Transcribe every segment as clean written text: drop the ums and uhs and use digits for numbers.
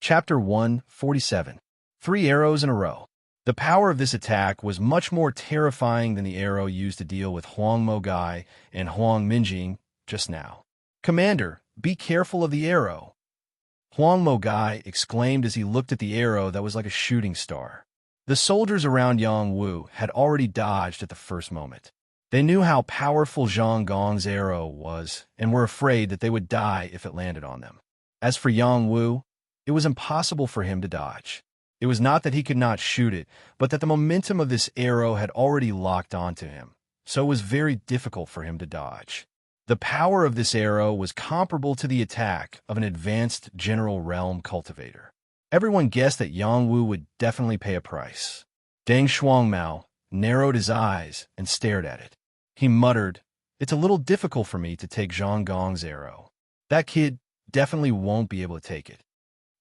Chapter 147. 3 arrows in a row. The power of this attack was much more terrifying than the arrow used to deal with Huang Mogai and Huang Minjing just now. "Commander, be careful of the arrow," Huang Mogai exclaimed as he looked at the arrow that was like a shooting star. The soldiers around Yang Wu had already dodged at the first moment. They knew how powerful Zhang Gong's arrow was and were afraid that they would die if it landed on them. As for Yang Wu, it was impossible for him to dodge. It was not that he could not shoot it, but that the momentum of this arrow had already locked onto him, so it was very difficult for him to dodge. The power of this arrow was comparable to the attack of an advanced general realm cultivator. Everyone guessed that Yang Wu would definitely pay a price. Deng Shuangmao narrowed his eyes and stared at it. He muttered, "It's a little difficult for me to take Zhang Gong's arrow. That kid definitely won't be able to take it."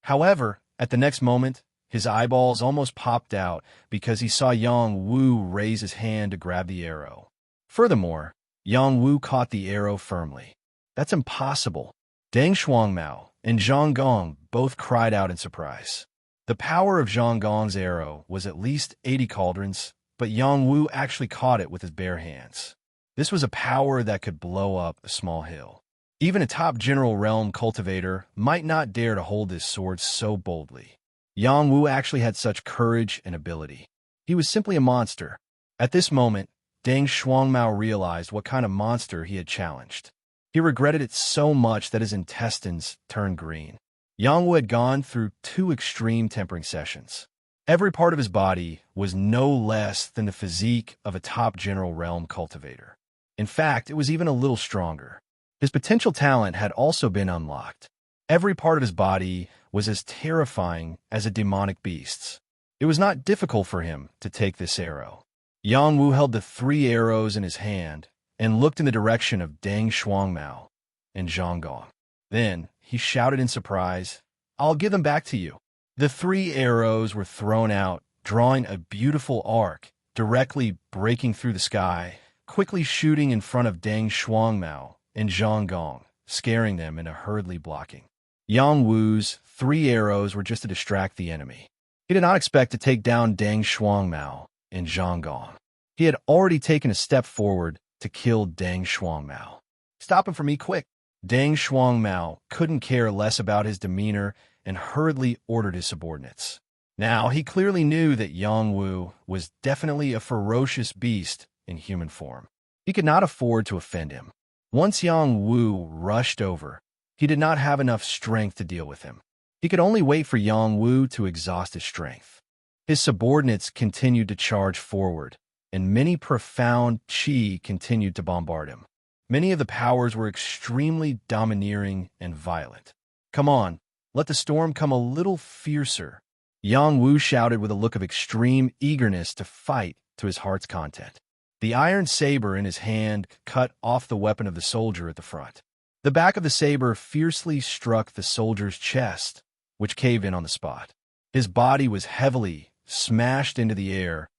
However, at the next moment, his eyeballs almost popped out because he saw Yang Wu raise his hand to grab the arrow. Furthermore, Yang Wu caught the arrow firmly. "That's impossible." Deng Shuangmao and Zhang Gong both cried out in surprise. The power of Zhang Gong's arrow was at least 80 cauldrons, but Yang Wu actually caught it with his bare hands. This was a power that could blow up a small hill. Even a top general realm cultivator might not dare to hold his sword so boldly. Yang Wu actually had such courage and ability. He was simply a monster. At this moment, Deng Shuangmao realized what kind of monster he had challenged. He regretted it so much that his intestines turned green. Yang Wu had gone through 2 extreme tempering sessions. Every part of his body was no less than the physique of a top general realm cultivator. In fact, it was even a little stronger. His potential talent had also been unlocked. Every part of his body was as terrifying as a demonic beast's. It was not difficult for him to take this arrow. Yang Wu held the 3 arrows in his hand and looked in the direction of Deng Shuangmao and Zhang Gong. Then he shouted in surprise, "I'll give them back to you." The 3 arrows were thrown out, drawing a beautiful arc, directly breaking through the sky, quickly shooting in front of Deng Shuangmao and Zhang Gong, scaring them and hurriedly blocking. Yang Wu's 3 arrows were just to distract the enemy. He did not expect to take down Deng Shuangmao and Zhang Gong. He had already taken a step forward to kill Deng Shuangmao. "Stop him for me, quick!" Deng Shuangmao couldn't care less about his demeanor and hurriedly ordered his subordinates. Now, he clearly knew that Yang Wu was definitely a ferocious beast in human form. He could not afford to offend him. Once Yang Wu rushed over, he did not have enough strength to deal with him. He could only wait for Yang Wu to exhaust his strength. His subordinates continued to charge forward, and many profound qi continued to bombard him. Many of the powers were extremely domineering and violent. "Come on, let the storm come a little fiercer," Yang Wu shouted with a look of extreme eagerness to fight to his heart's content. The iron saber in his hand cut off the weapon of the soldier at the front. The back of the saber fiercely struck the soldier's chest, which caved in on the spot. His body was heavily smashed into the air,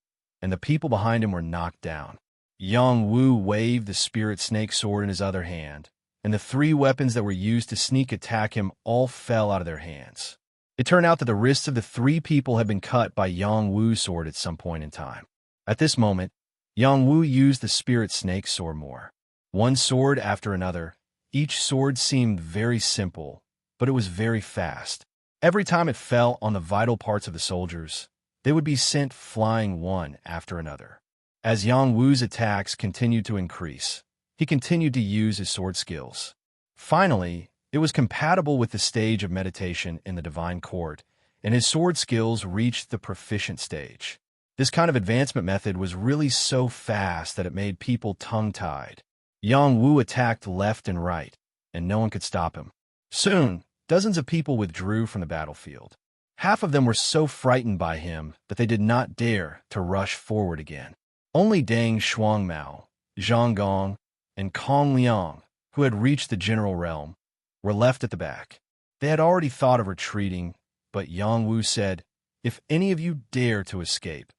and the people behind him were knocked down. Yang Wu waved the spirit snake sword in his other hand, and the 3 weapons that were used to sneak attack him all fell out of their hands. It turned out that the wrists of the 3 people had been cut by Yang Wu's sword at some point in time. At this moment, Yang Wu used the spirit snake sword more. One sword after another, each sword seemed very simple, but it was very fast. Every time it fell on the vital parts of the soldiers, they would be sent flying one after another. As Yang Wu's attacks continued to increase, he continued to use his sword skills. Finally, it was compatible with the stage of meditation in the Divine Court, and his sword skills reached the proficient stage. This kind of advancement method was really so fast that it made people tongue-tied. Yang Wu attacked left and right, and no one could stop him. Soon, dozens of people withdrew from the battlefield. Half of them were so frightened by him that they did not dare to rush forward again. Only Deng Shuangmao, Zhang Gong, and Kong Liang, who had reached the general realm, were left at the back. They had already thought of retreating, but Yang Wu said, "If any of you dare to escape,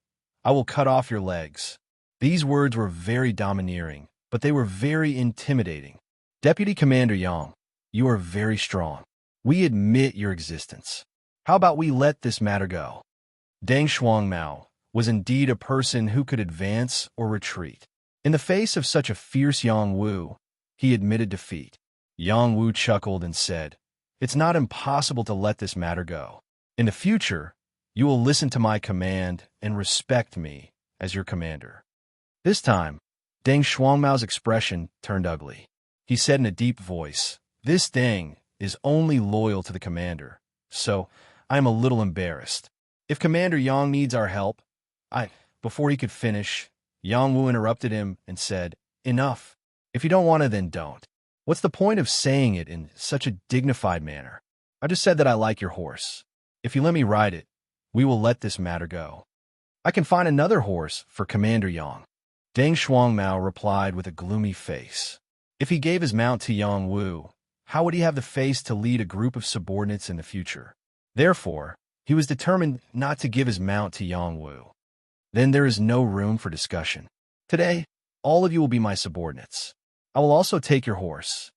I will cut off your legs." These words were very domineering, but they were very intimidating. "Deputy Commander Yang, you are very strong. We admit your existence. How about we let this matter go? Deng Shuangmao was indeed a person who could advance or retreat. In the face of such a fierce Yang Wu, he admitted defeat. Yang Wu chuckled and said, "It's not impossible to let this matter go. In the future, you will listen to my command and respect me as your commander." This time, Deng Shuangmao's expression turned ugly. He said in a deep voice, "This Deng is only loyal to the commander, so I am a little embarrassed. If Commander Yang needs our help, Before he could finish, Yang Wu interrupted him and said, "Enough. If you don't want to, then don't. What's the point of saying it in such a dignified manner? I just said that I like your horse. If you let me ride it, we will let this matter go. I can find another horse for Commander Yang." Deng Shuangmao replied with a gloomy face. If he gave his mount to Yang Wu, how would he have the face to lead a group of subordinates in the future? Therefore, he was determined not to give his mount to Yang Wu. Then there is no room for discussion. Today, all of you will be my subordinates. I will also take your horse.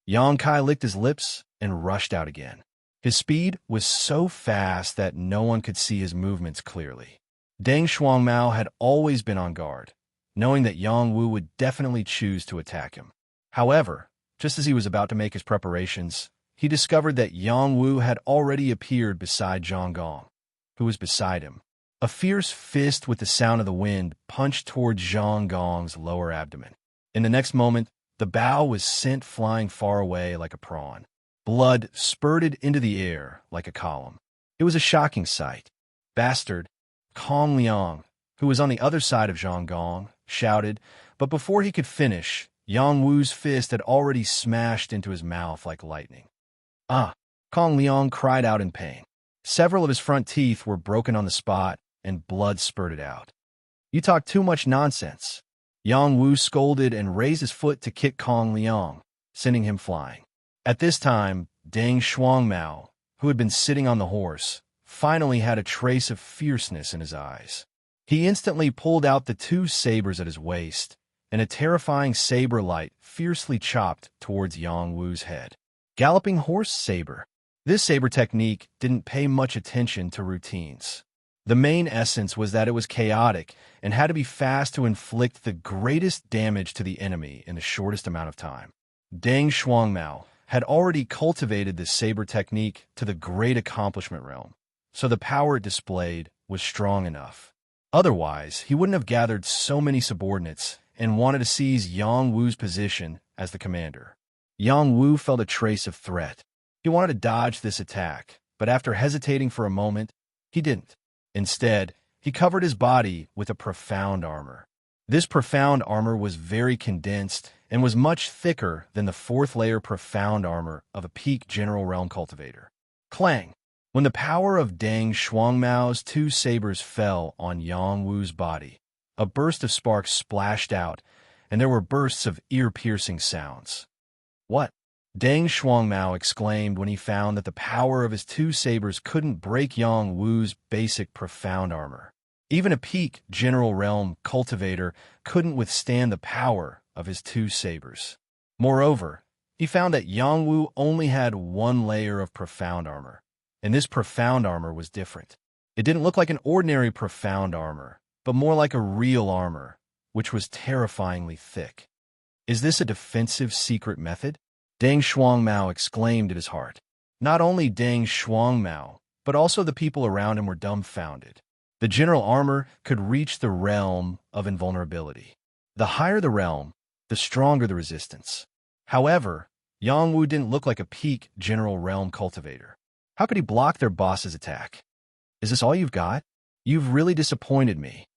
Yang Kai licked his lips and rushed out again. His speed was so fast that no one could see his movements clearly. Deng Shuangmao had always been on guard, knowing that Yang Wu would definitely choose to attack him. However, just as he was about to make his preparations, he discovered that Yang Wu had already appeared beside Zhang Gong, who was beside him. A fierce fist with the sound of the wind punched towards Zhang Gong's lower abdomen. In the next moment, the bow was sent flying far away like a prawn. Blood spurted into the air like a column. It was a shocking sight. Bastard, Kong Liang, who was on the other side of Zhang Gong, shouted, but before he could finish, Yang Wu's fist had already smashed into his mouth like lightning. "Ah!" Kong Liang cried out in pain. Several of his front teeth were broken on the spot, and blood spurted out. "You talk too much nonsense." Yang Wu scolded and raised his foot to kick Kong Liang, sending him flying. At this time, Deng Shuangmao, who had been sitting on the horse, finally had a trace of fierceness in his eyes. He instantly pulled out the two sabers at his waist, and a terrifying saber light fiercely chopped towards Yang Wu's head. Galloping horse saber. This saber technique didn't pay much attention to routines. The main essence was that it was chaotic and had to be fast to inflict the greatest damage to the enemy in the shortest amount of time. Deng Shuangmao had already cultivated this saber technique to the great accomplishment realm, so the power it displayed was strong enough. Otherwise, he wouldn't have gathered so many subordinates and wanted to seize Yang Wu's position as the commander. Yang Wu felt a trace of threat. He wanted to dodge this attack, but after hesitating for a moment, he didn't. Instead, he covered his body with a profound armor. This profound armor was very condensed and was much thicker than the fourth-layer profound armor of a peak general realm cultivator. Clang! When the power of Deng Shuangmao's two sabers fell on Yang Wu's body, a burst of sparks splashed out, and there were bursts of ear-piercing sounds. "What?" Deng Shuangmao exclaimed when he found that the power of his two sabers couldn't break Yang Wu's basic profound armor. Even a peak general realm cultivator couldn't withstand the power of his two sabers. Moreover, he found that Yang Wu only had one layer of profound armor, and this profound armor was different. It didn't look like an ordinary profound armor, but more like a real armor, which was terrifyingly thick. Is this a defensive secret method? Deng Shuangmao exclaimed at his heart. Not only Deng Shuangmao, but also the people around him were dumbfounded. The general armor could reach the realm of invulnerability. The higher the realm, the stronger the resistance. However, Yang Wu didn't look like a peak general realm cultivator. How could he block their boss's attack? "Is this all you've got? You've really disappointed me."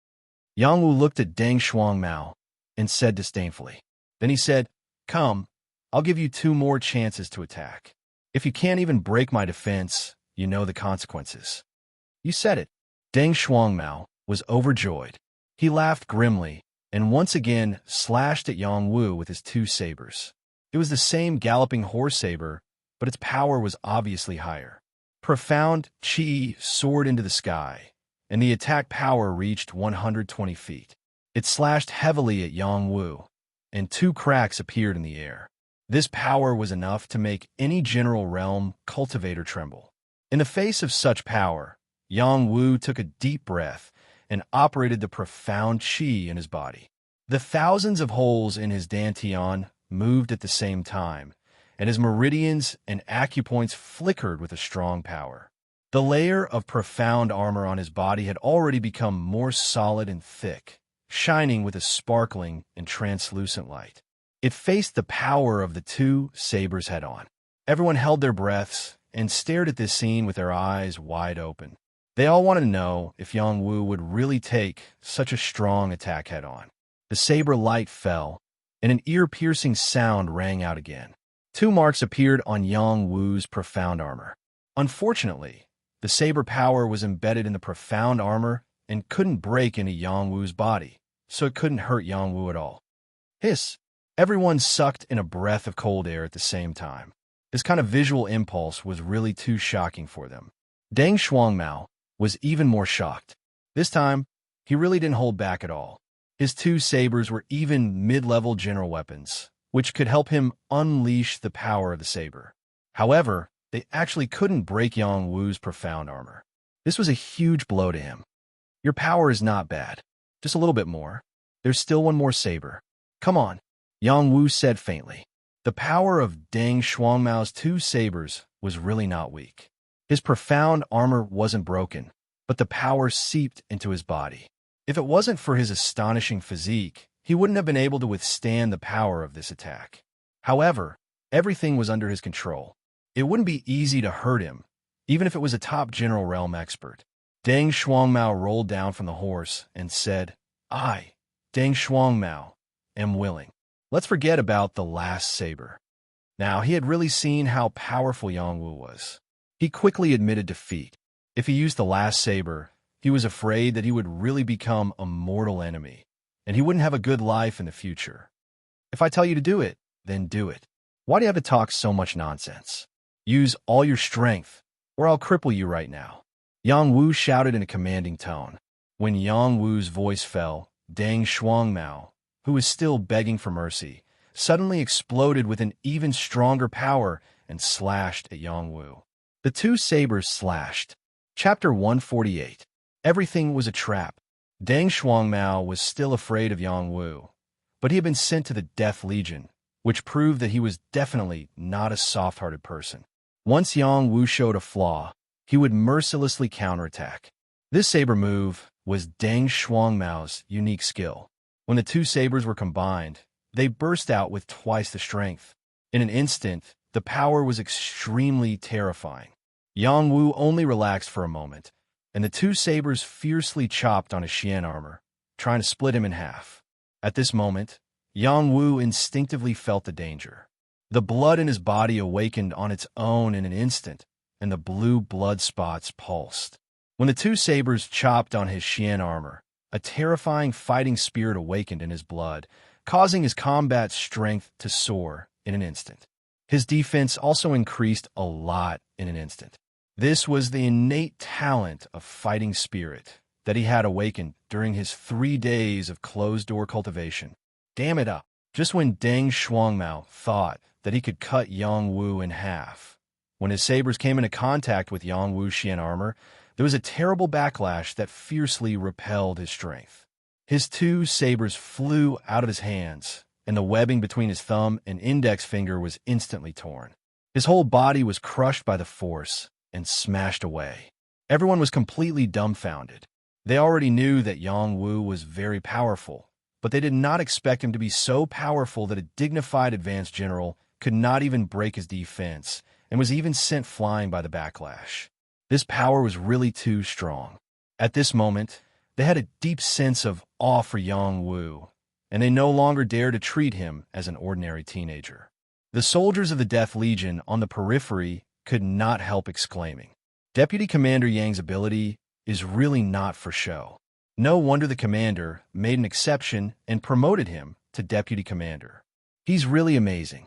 Yang Wu looked at Deng Shuangmao and said disdainfully. Then he said, "Come, I'll give you 2 more chances to attack. If you can't even break my defense, you know the consequences." "You said it." Deng Shuangmao was overjoyed. He laughed grimly and once again slashed at Yang Wu with his 2 sabers. It was the same galloping horse saber, but its power was obviously higher. Profound qi soared into the sky, and the attack power reached 120 feet. It slashed heavily at Yang Wu, and 2 cracks appeared in the air. This power was enough to make any general realm cultivator tremble. In the face of such power, Yang Wu took a deep breath and operated the profound qi in his body. The thousands of holes in his dantian moved at the same time, and his meridians and acupoints flickered with a strong power. The layer of profound armor on his body had already become more solid and thick, shining with a sparkling and translucent light. It faced the power of the two sabers head-on. Everyone held their breaths and stared at this scene with their eyes wide open. They all wanted to know if Yang Wu would really take such a strong attack head-on. The saber light fell, and an ear-piercing sound rang out again. Two marks appeared on Yang Wu's profound armor. Unfortunately, the saber power was embedded in the profound armor and couldn't break into Yang Wu's body, so it couldn't hurt Yang Wu at all. Hiss! Everyone sucked in a breath of cold air at the same time. This kind of visual impulse was really too shocking for them. Deng Shuangmao was even more shocked. This time, he really didn't hold back at all. His two sabers were even mid-level general weapons, which could help him unleash the power of the saber. However, they actually couldn't break Yang Wu's profound armor. This was a huge blow to him. Your power is not bad. Just a little bit more. There's still one more saber. Come on, Yang Wu said faintly. The power of Deng Shuangmao's two sabers was really not weak. His profound armor wasn't broken, but the power seeped into his body. If it wasn't for his astonishing physique, he wouldn't have been able to withstand the power of this attack. However, everything was under his control. It wouldn't be easy to hurt him, even if it was a top general realm expert. Deng Shuangmao rolled down from the horse and said, I, Deng Shuangmao, am willing. Let's forget about the last saber. Now, he had really seen how powerful Yang Wu was. He quickly admitted defeat. If he used the last saber, he was afraid that he would really become a mortal enemy, and he wouldn't have a good life in the future. If I tell you to do it, then do it. Why do you have to talk so much nonsense? Use all your strength, or I'll cripple you right now. Yang Wu shouted in a commanding tone. When Yang Wu's voice fell, Deng Shuangmao, who was still begging for mercy, suddenly exploded with an even stronger power and slashed at Yang Wu. The two sabers slashed. Chapter 148. Everything was a trap. Deng Shuangmao was still afraid of Yang Wu, but he had been sent to the Death Legion, which proved that he was definitely not a soft-hearted person. Once Yang Wu showed a flaw, he would mercilessly counterattack. This saber move was Deng Shuangmao's unique skill. When the two sabers were combined, they burst out with twice the strength. In an instant, the power was extremely terrifying. Yang Wu only relaxed for a moment, and the two sabers fiercely chopped on his Xian armor, trying to split him in half. At this moment, Yang Wu instinctively felt the danger. The blood in his body awakened on its own in an instant, and the blue blood spots pulsed. When the two sabers chopped on his Xian armor, a terrifying fighting spirit awakened in his blood, causing his combat strength to soar in an instant. His defense also increased a lot in an instant. This was the innate talent of fighting spirit that he had awakened during his 3 days of closed-door cultivation. Damn it up! Just when Deng Shuangmao thought that he could cut Yang Wu in half, when his sabers came into contact with Yang Wu's Xian armor, there was a terrible backlash that fiercely repelled his strength. His two sabers flew out of his hands, and the webbing between his thumb and index finger was instantly torn. His whole body was crushed by the force and smashed away. Everyone was completely dumbfounded. They already knew that Yang Wu was very powerful, but they did not expect him to be so powerful that a dignified advanced general could not even break his defense and was even sent flying by the backlash. This power was really too strong. At this moment, they had a deep sense of awe for Yang Wu, and they no longer dared to treat him as an ordinary teenager. The soldiers of the Death Legion on the periphery could not help exclaiming, Deputy Commander Yang's ability is really not for show. No wonder the commander made an exception and promoted him to Deputy Commander. He's really amazing.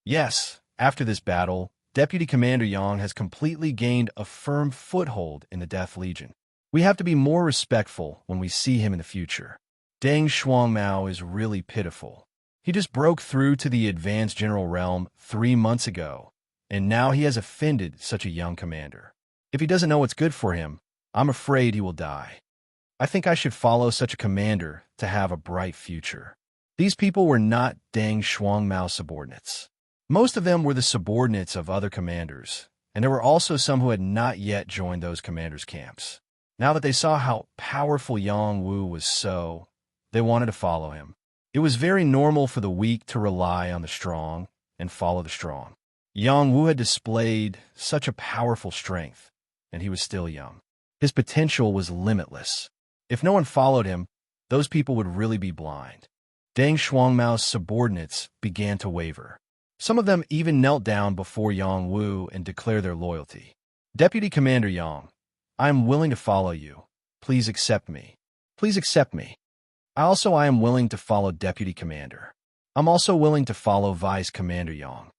Yes, after this battle, Deputy Commander Yang has completely gained a firm foothold in the Death Legion. We have to be more respectful when we see him in the future. Deng Shuangmao is really pitiful. He just broke through to the advanced general realm 3 months ago, and now he has offended such a young commander. If he doesn't know what's good for him, I'm afraid he will die. I think I should follow such a commander to have a bright future. These people were not Deng Shuangmao subordinates. Most of them were the subordinates of other commanders, and there were also some who had not yet joined those commanders' camps. Now that they saw how powerful Yang Wu was they wanted to follow him. It was very normal for the weak to rely on the strong and follow the strong. Yang Wu had displayed such a powerful strength, and he was still young. His potential was limitless. If no one followed him, those people would really be blind. Deng Shuangmao's subordinates began to waver. Some of them even knelt down before Yang Wu and declared their loyalty. Deputy Commander Yang, I am willing to follow you. Please accept me. Please accept me. I am willing to follow Deputy Commander. I'm also willing to follow Vice Commander Yang.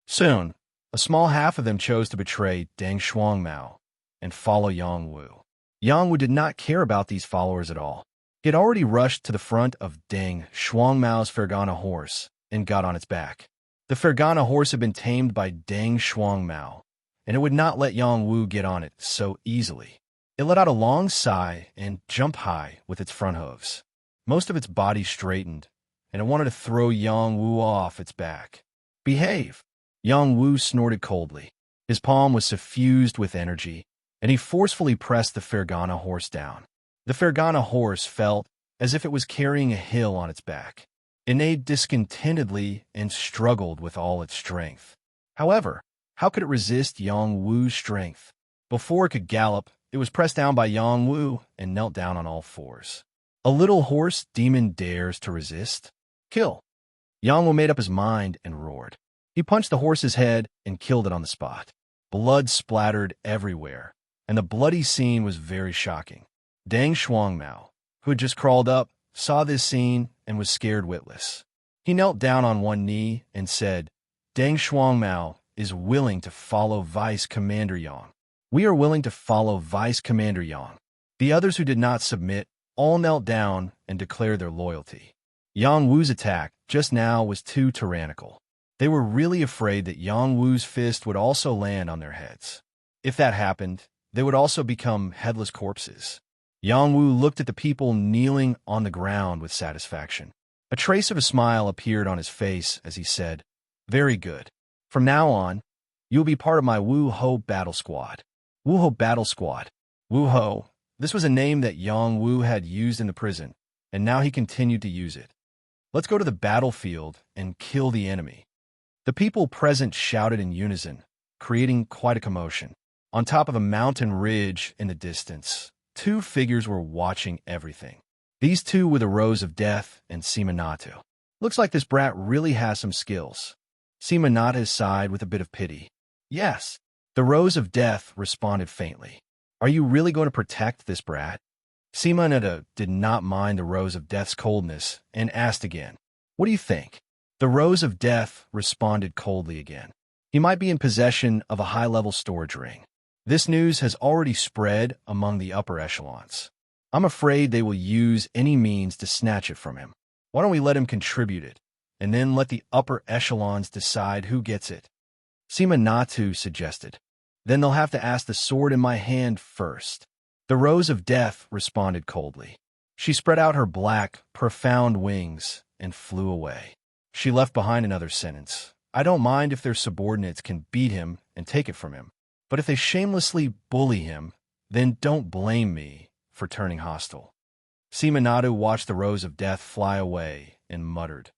Soon, a small half of them chose to betray Deng Shuangmao and follow Yang Wu. Yang Wu did not care about these followers at all. He had already rushed to the front of Deng Shuangmao's Fergana horse and got on its back. The Fergana horse had been tamed by Deng Shuangmao, and it would not let Yang Wu get on it so easily. It let out a long sigh and jumped high with its front hooves. Most of its body straightened, and it wanted to throw Yang Wu off its back. Behave! Yang Wu snorted coldly. His palm was suffused with energy, and he forcefully pressed the Fergana horse down. The Fergana horse felt as if it was carrying a hill on its back. It neighed discontentedly and struggled with all its strength. However, how could it resist Yang Wu's strength? Before it could gallop, it was pressed down by Yang Wu and knelt down on all fours. A little horse demon dares to resist? Kill! Yang Wu made up his mind and roared. He punched the horse's head and killed it on the spot. Blood splattered everywhere, and the bloody scene was very shocking. Deng Shuangmao, who had just crawled up, saw this scene and was scared witless. He knelt down on one knee and said, Deng Shuangmao is willing to follow Vice Commander Yang. We are willing to follow Vice Commander Yang. The others who did not submit all knelt down and declared their loyalty. Yang Wu's attack just now was too tyrannical. They were really afraid that Yang Wu's fist would also land on their heads. If that happened, they would also become headless corpses. Yang Wu looked at the people kneeling on the ground with satisfaction. A trace of a smile appeared on his face as he said, Very good. From now on, you will be part of my Wu Ho battle squad. Wu Ho battle squad. Wu Ho. This was a name that Yang Wu had used in the prison, and now he continued to use it. Let's go to the battlefield and kill the enemy. The people present shouted in unison, creating quite a commotion. On top of a mountain ridge in the distance, two figures were watching everything. These two were the Rose of Death and Simanatu. Looks like this brat really has some skills. Simanatu sighed with a bit of pity. Yes, the Rose of Death responded faintly. Are you really going to protect this brat? Simanatu did not mind the Rose of Death's coldness and asked again, What do you think? The Rose of Death responded coldly again. He might be in possession of a high-level storage ring. This news has already spread among the upper echelons. I'm afraid they will use any means to snatch it from him. Why don't we let him contribute it, and then let the upper echelons decide who gets it? Simanatu suggested. Then they'll have to ask the sword in my hand first. The Rose of Death responded coldly. She spread out her black, profound wings and flew away. She left behind another sentence. I don't mind if their subordinates can beat him and take it from him. But if they shamelessly bully him, then don't blame me for turning hostile. Simanatu watched the Rose of Death fly away and muttered,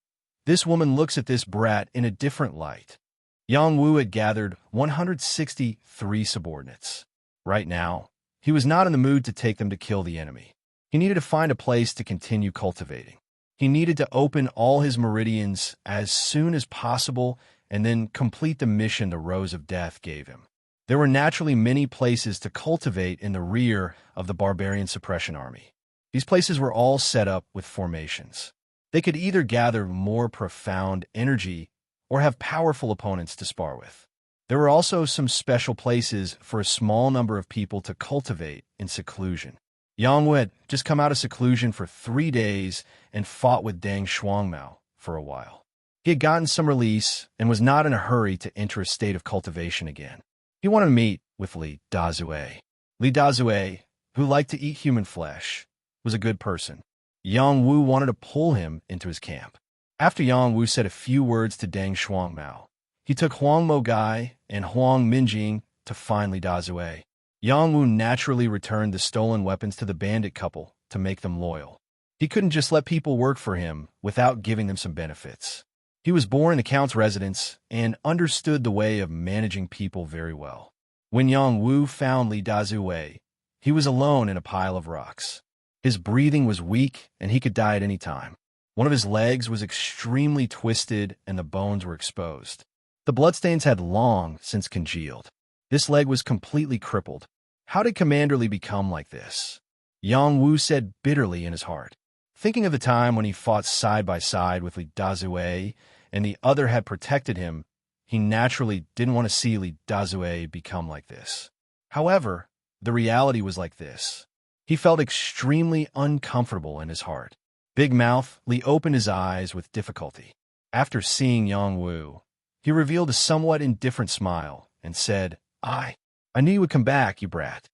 This woman looks at this brat in a different light. Yang Wu had gathered 163 subordinates. Right now, he was not in the mood to take them to kill the enemy. He needed to find a place to continue cultivating. He needed to open all his meridians as soon as possible and then complete the mission the Rose of Death gave him. There were naturally many places to cultivate in the rear of the Barbarian Suppression Army. These places were all set up with formations. They could either gather more profound energy or have powerful opponents to spar with. There were also some special places for a small number of people to cultivate in seclusion. Yang Wu had just come out of seclusion for 3 days and fought with Deng Shuangmao for a while. He had gotten some release and was not in a hurry to enter a state of cultivation again. He wanted to meet with Li Dazue. Li Dazue, who liked to eat human flesh, was a good person. Yang Wu wanted to pull him into his camp. After Yang Wu said a few words to Deng Shuangmao, he took Huang Mogai and Huang Minjing to find Li Dazue. Yang Wu naturally returned the stolen weapons to the bandit couple to make them loyal. He couldn't just let people work for him without giving them some benefits. He was born in the Count's residence and understood the way of managing people very well. When Yang Wu found Li Dazue, he was alone in a pile of rocks. His breathing was weak and he could die at any time. One of his legs was extremely twisted and the bones were exposed. The bloodstains had long since congealed. This leg was completely crippled. How did Commander Li become like this? Yang Wu said bitterly in his heart. Thinking of the time when he fought side by side with Li Dazue and the other had protected him, he naturally didn't want to see Li Dazue become like this. However, the reality was like this. He felt extremely uncomfortable in his heart. Big Mouth, Li opened his eyes with difficulty. After seeing Yang Wu, he revealed a somewhat indifferent smile and said, I knew you would come back, you brat.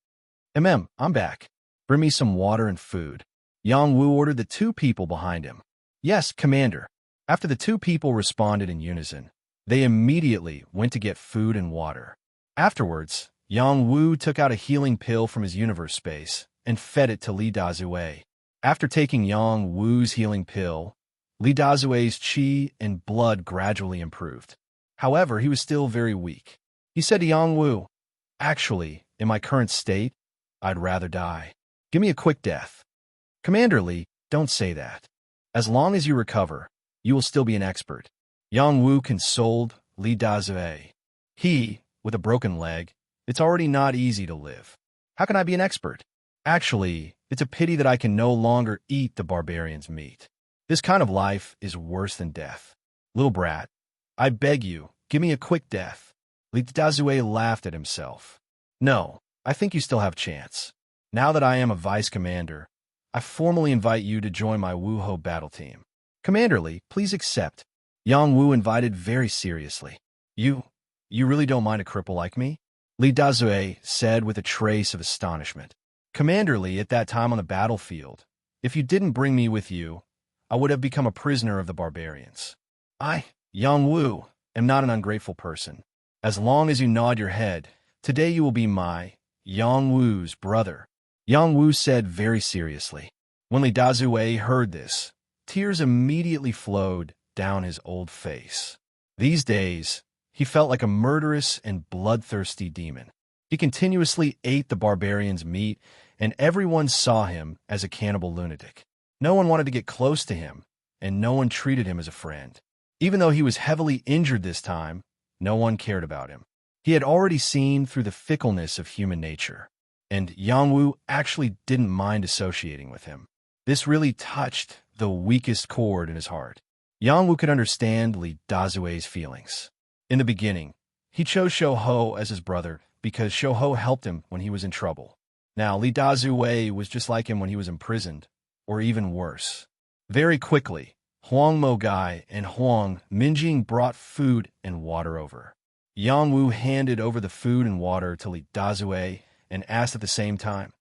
I'm back. Bring me some water and food. Yang Wu ordered the two people behind him. Yes, Commander. After the two people responded in unison, they immediately went to get food and water. Afterwards, Yang Wu took out a healing pill from his universe space and fed it to Li Dazue. After taking Yang Wu's healing pill, Li Dazue's qi and blood gradually improved. However, he was still very weak. He said to Yang Wu, Actually, in my current state, I'd rather die. Give me a quick death. Commander Li, don't say that. As long as you recover, you will still be an expert. Yang Wu consoled Li Dazue. He, with a broken leg, it's already not easy to live. How can I be an expert? Actually, it's a pity that I can no longer eat the barbarian's meat. This kind of life is worse than death. Little brat, I beg you, give me a quick death. Li Dazue laughed at himself. No, I think you still have a chance. Now that I am a vice commander, I formally invite you to join my Wuho battle team. Commander Li, please accept. Yang Wu invited very seriously. You really don't mind a cripple like me? Li Dazue said with a trace of astonishment. Commander Li, at that time on the battlefield, if you didn't bring me with you, I would have become a prisoner of the barbarians. I, Yang Wu, am not an ungrateful person. As long as you nod your head, today you will be my, Yang Wu's brother. Yang Wu said very seriously. When Li Dazue heard this, tears immediately flowed down his old face. These days, he felt like a murderous and bloodthirsty demon. He continuously ate the barbarian's meat, and everyone saw him as a cannibal lunatic. No one wanted to get close to him, and no one treated him as a friend. Even though he was heavily injured this time, no one cared about him. He had already seen through the fickleness of human nature, and Yang Wu actually didn't mind associating with him. This really touched the weakest chord in his heart. Yang Wu could understand Li Dazue's feelings. In the beginning, he chose Shouhou as his brother because Shouhou helped him when he was in trouble. Now, Li Dazue was just like him when he was imprisoned, or even worse. Very quickly, Huang Mogai and Huang Minjing brought food and water over. Yang Wu handed over the food and water to Li Dazue and asked at the same time,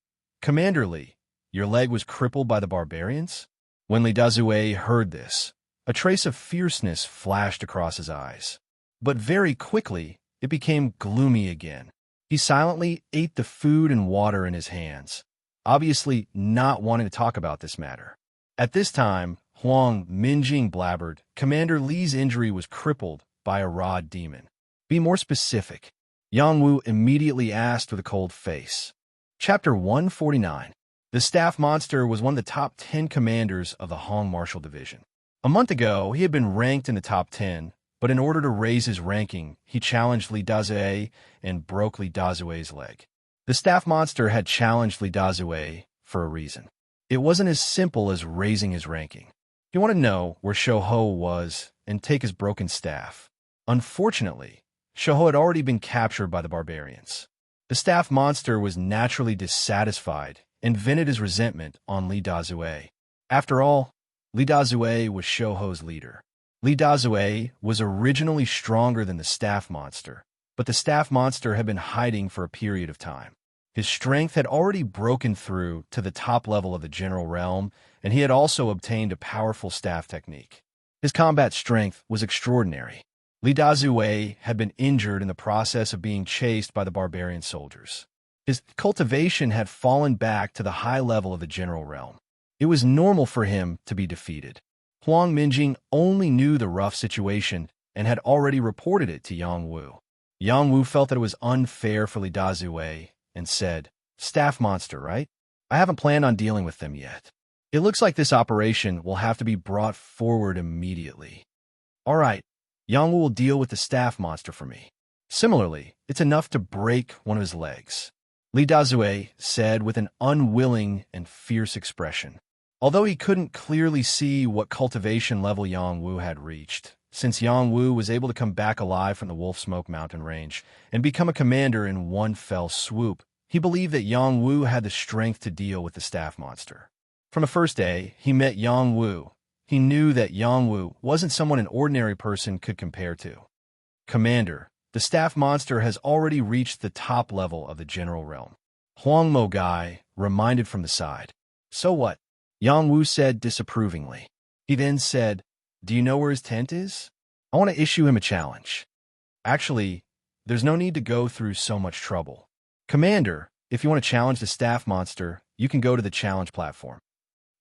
Commander Li, your leg was crippled by the barbarians? When Li Dazue heard this, a trace of fierceness flashed across his eyes. But very quickly, it became gloomy again. He silently ate the food and water in his hands, obviously not wanting to talk about this matter. At this time, Huang Minjing blabbered, Commander Li's injury was crippled by a rod demon. Be more specific. Yang Wu immediately asked with a cold face. Chapter 149. The staff monster was one of the top 10 commanders of the Hong Martial Division. A month ago, he had been ranked in the top 10, but in order to raise his ranking, he challenged Li Dazue and broke Li Dazue's leg. The staff monster had challenged Li Dazue for a reason. It wasn't as simple as raising his ranking. He wanted to know where Shouhou was and take his broken staff. Unfortunately, Shouhou had already been captured by the barbarians. The staff monster was naturally dissatisfied and vented his resentment on Li Dazue. After all, Li Dazue was Shouhou's leader. Li Dazue was originally stronger than the staff monster, but the staff monster had been hiding for a period of time. His strength had already broken through to the top level of the general realm, and he had also obtained a powerful staff technique. His combat strength was extraordinary. Li Dazue had been injured in the process of being chased by the barbarian soldiers. His cultivation had fallen back to the high level of the general realm. It was normal for him to be defeated. Huang Minjing only knew the rough situation and had already reported it to Yang Wu. Yang Wu felt that it was unfair for Li Dazue and said, "Staff monster, right? I haven't planned on dealing with them yet. It looks like this operation will have to be brought forward immediately. All right, Yang Wu will deal with the staff monster for me. Similarly, it's enough to break one of his legs," Li Dazue said with an unwilling and fierce expression. Although he couldn't clearly see what cultivation level Yang Wu had reached, since Yang Wu was able to come back alive from the Wolf Smoke Mountain range and become a commander in one fell swoop, he believed that Yang Wu had the strength to deal with the staff monster. From the first day he met Yang Wu, he knew that Yang Wu wasn't someone an ordinary person could compare to. "Commander, the staff monster has already reached the top level of the general realm," Huang Mogai reminded from the side. "So what?" Yang Wu said disapprovingly. He then said, "Do you know where his tent is? I want to issue him a challenge. Actually, there's no need to go through so much trouble. Commander, if you want to challenge the staff monster, you can go to the challenge platform.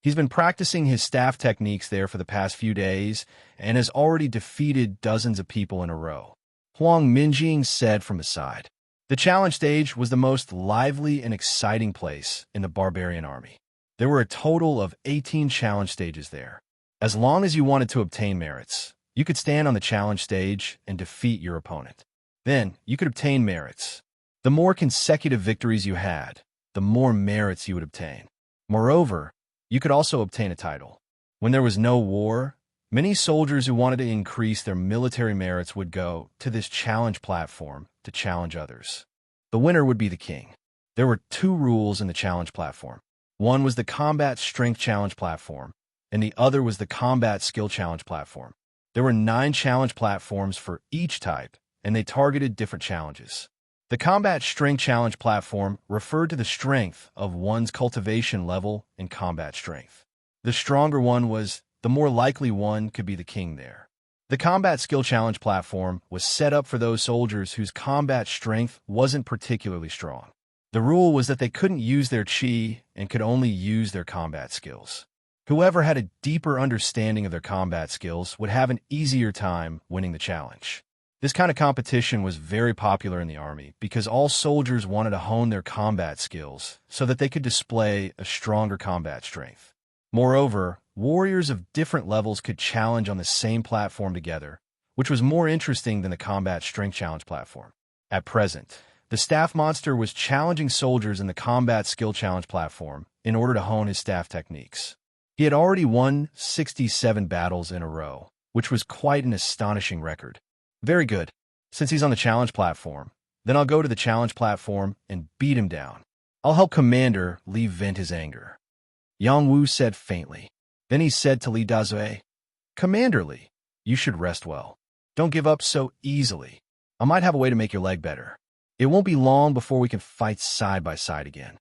He's been practicing his staff techniques there for the past few days and has already defeated dozens of people in a row," Huang Minjing said from the side. The challenge stage was the most lively and exciting place in the barbarian army. There were a total of 18 challenge stages there. As long as you wanted to obtain merits, you could stand on the challenge stage and defeat your opponent. Then, you could obtain merits. The more consecutive victories you had, the more merits you would obtain. Moreover, you could also obtain a title. When there was no war, many soldiers who wanted to increase their military merits would go to this challenge platform to challenge others. The winner would be the king. There were 2 rules in the challenge platform. One was the combat strength challenge platform, and the other was the combat skill challenge platform. There were 9 challenge platforms for each type, and they targeted different challenges. The combat strength challenge platform referred to the strength of one's cultivation level in combat strength. The stronger one was, the more likely one could be the king there. The combat skill challenge platform was set up for those soldiers whose combat strength wasn't particularly strong. The rule was that they couldn't use their chi and could only use their combat skills. Whoever had a deeper understanding of their combat skills would have an easier time winning the challenge. This kind of competition was very popular in the army because all soldiers wanted to hone their combat skills so that they could display a stronger combat strength. Moreover, warriors of different levels could challenge on the same platform together, which was more interesting than the combat strength challenge platform. At present, the staff monster was challenging soldiers in the combat skill challenge platform in order to hone his staff techniques. He had already won 67 battles in a row, which was quite an astonishing record. Very good. Since he's on the challenge platform, then I'll go to the challenge platform and beat him down. I'll help Commander Li vent his anger, Yang Wu said faintly. Then he said to Li Dazue, "Commander Li, you should rest well. Don't give up so easily. I might have a way to make your leg better. It won't be long before we can fight side by side again."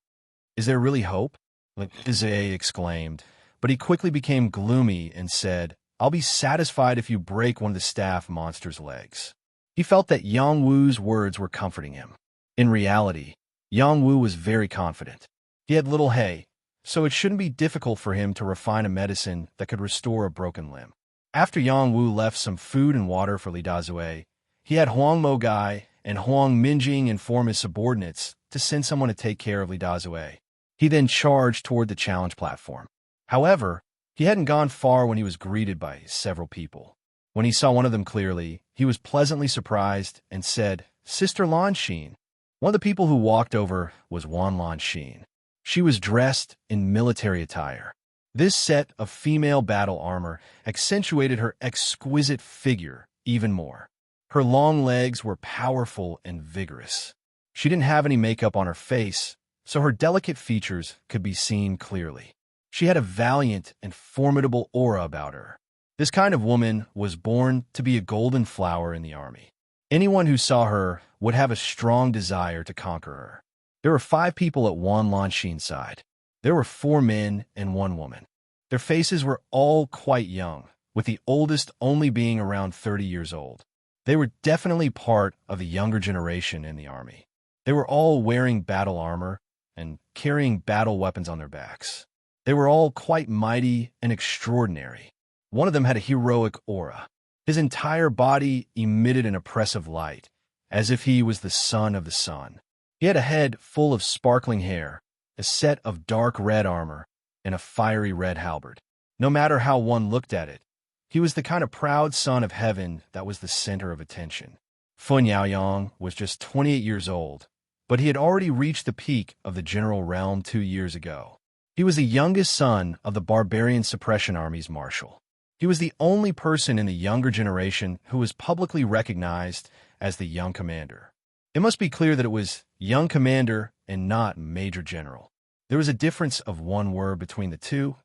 "Is there really hope?" Li Dazue exclaimed, but he quickly became gloomy and said, "I'll be satisfied if you break one of the staff monster's legs." He felt that Yang Wu's words were comforting him. In reality, Yang Wu was very confident. He had little hay, so it shouldn't be difficult for him to refine a medicine that could restore a broken limb. After Yang Wu left some food and water for Li Dazue, he had Huang Mogai and Huang Minjing inform his subordinates to send someone to take care of Li Dazue. He then charged toward the challenge platform. However, he hadn't gone far when he was greeted by several people. When he saw one of them clearly, he was pleasantly surprised and said, "Sister Lan Xin." One of the people who walked over was Wan Lan Xin. She was dressed in military attire. This set of female battle armor accentuated her exquisite figure even more. Her long legs were powerful and vigorous. She didn't have any makeup on her face, so her delicate features could be seen clearly. She had a valiant and formidable aura about her. This kind of woman was born to be a golden flower in the army. Anyone who saw her would have a strong desire to conquer her. There were 5 people at Wan Lanxin's side. There were 4 men and 1 woman. Their faces were all quite young, with the oldest only being around 30 years old. They were definitely part of the younger generation in the army. They were all wearing battle armor and carrying battle weapons on their backs. They were all quite mighty and extraordinary. One of them had a heroic aura. His entire body emitted an oppressive light, as if he was the son of the sun. He had a head full of sparkling hair, a set of dark red armor, and a fiery red halberd. No matter how one looked at it, he was the kind of proud son of heaven that was the center of attention. Fun Yaoyang was just 28 years old, but he had already reached the peak of the general realm 2 years ago. He was the youngest son of the Barbarian Suppression Army's marshal. He was the only person in the younger generation who was publicly recognized as the young commander. It must be clear that it was young commander and not major general. There was a difference of 1 word between the two,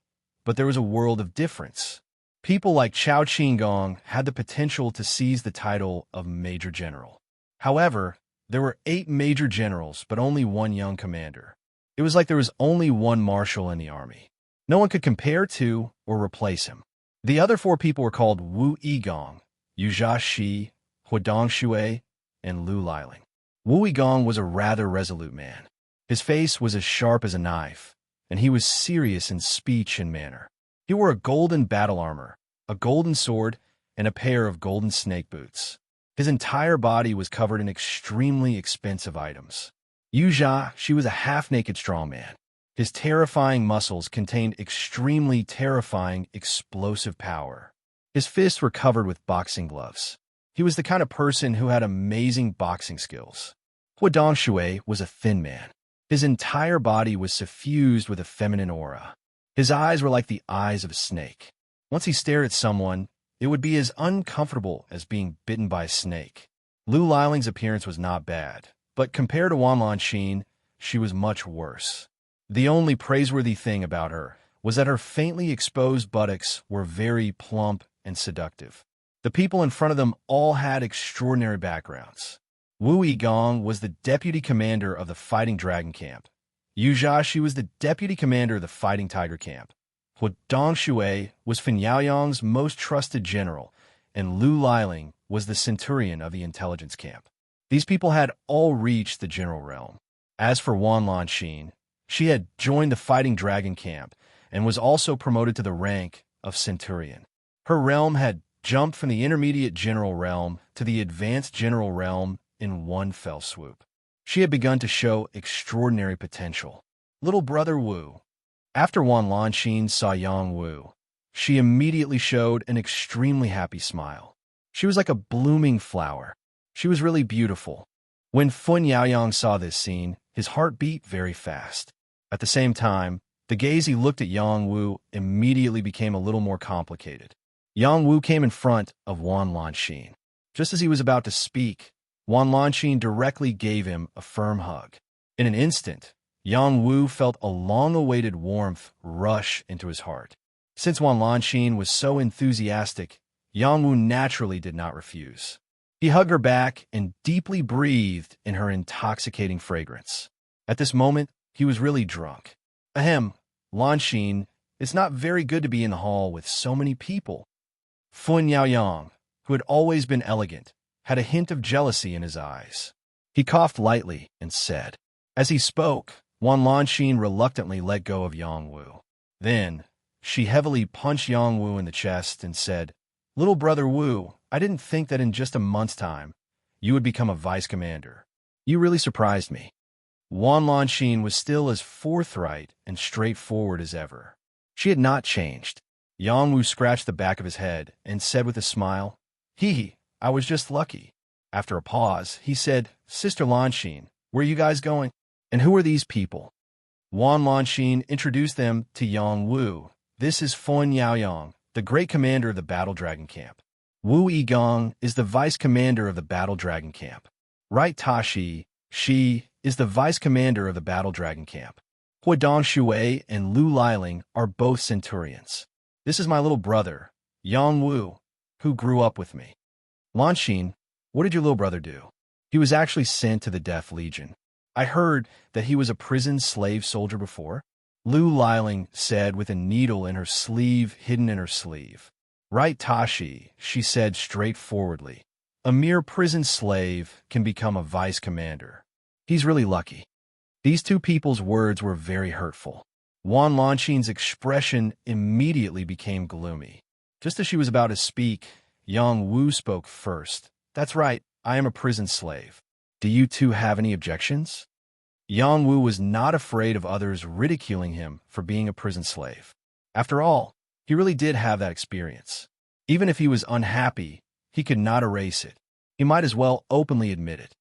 but there was a world of difference. People like Chao Qinggong had the potential to seize the title of major general. However, there were 8 major generals, but only 1 young commander. It was like there was only 1 marshal in the army. No one could compare to or replace him. The other 4 people were called Wu Yigong, Yu Shi, Huadong Shui, and Lu Liling. Wu Yigong was a rather resolute man. His face was as sharp as a knife, and he was serious in speech and manner. He wore a golden battle armor, a golden sword, and a pair of golden snake boots. His entire body was covered in extremely expensive items. Yu Jia, she was a half-naked strongman. His terrifying muscles contained extremely terrifying, explosive power. His fists were covered with boxing gloves. He was the kind of person who had amazing boxing skills. Huadong Shui was a thin man. His entire body was suffused with a feminine aura. His eyes were like the eyes of a snake. Once he stared at someone, it would be as uncomfortable as being bitten by a snake. Lu Liling's appearance was not bad, but compared to Wan Lanxin, she was much worse. The only praiseworthy thing about her was that her faintly exposed buttocks were very plump and seductive. The people in front of them all had extraordinary backgrounds. Wu Yigong was the deputy commander of the Fighting Dragon Camp. Yu Jia was the deputy commander of the Fighting Tiger Camp. Huadong Shui was Fan Yaoyang's most trusted general, and Lu Liling was the centurion of the intelligence camp. These people had all reached the general realm. As for Wan Lanxin, she had joined the Fighting Dragon Camp and was also promoted to the rank of Centurion. Her realm had jumped from the intermediate general realm to the advanced general realm in one fell swoop. She had begun to show extraordinary potential. Little brother Wu. After Wan Lanxin saw Yang Wu, she immediately showed an extremely happy smile. She was like a blooming flower. She was really beautiful. When Fun Yaoyang saw this scene, his heart beat very fast. At the same time, the gaze he looked at Yang Wu immediately became a little more complicated. Yang Wu came in front of Wan Lanxin. Just as he was about to speak, Wan Lanxin directly gave him a firm hug. In an instant, Yang Wu felt a long-awaited warmth rush into his heart. Since Wan Lanxin was so enthusiastic, Yang Wu naturally did not refuse. He hugged her back and deeply breathed in her intoxicating fragrance. At this moment, he was really drunk. Ahem, Lanxin, it's not very good to be in the hall with so many people. Fun Yaoyang, who had always been elegant, had a hint of jealousy in his eyes. He coughed lightly and said. As he spoke, Wan Lanxin reluctantly let go of Yang Wu. Then, she heavily punched Yang Wu in the chest and said, "Little brother Wu, I didn't think that in just a month's time, you would become a vice commander. You really surprised me." Wan Lanxin was still as forthright and straightforward as ever. She had not changed. Yang Wu scratched the back of his head and said with a smile, "Hee, I was just lucky." After a pause, he said, "Sister Lanxin, where are you guys going? And who are these people?" Wan Lanxin introduced them to Yang Wu. "This is Fun Yaoyang, the great commander of the Battle Dragon Camp. Wu Yigong is the vice commander of the Battle Dragon Camp. Right Tashi, she is the vice commander of the Battle Dragon Camp. Huadong Shui and Lu Liling are both centurions. This is my little brother, Yang Wu, who grew up with me." Lanxin, What did your little brother do? He was actually sent to the Death Legion. I heard that he was a prison slave soldier before. Lu Liling said with a needle in her sleeve hidden in her sleeve. Right, Tashi, she said straightforwardly. A mere prison slave can become a vice commander. He's really lucky. These two people's words were very hurtful. Wan Lanqin's expression immediately became gloomy. Just as she was about to speak, Yang Wu spoke first. That's right, I am a prison slave. Do you two have any objections? Yang Wu was not afraid of others ridiculing him for being a prison slave. After all, he really did have that experience. Even if he was unhappy, he could not erase it. He might as well openly admit it.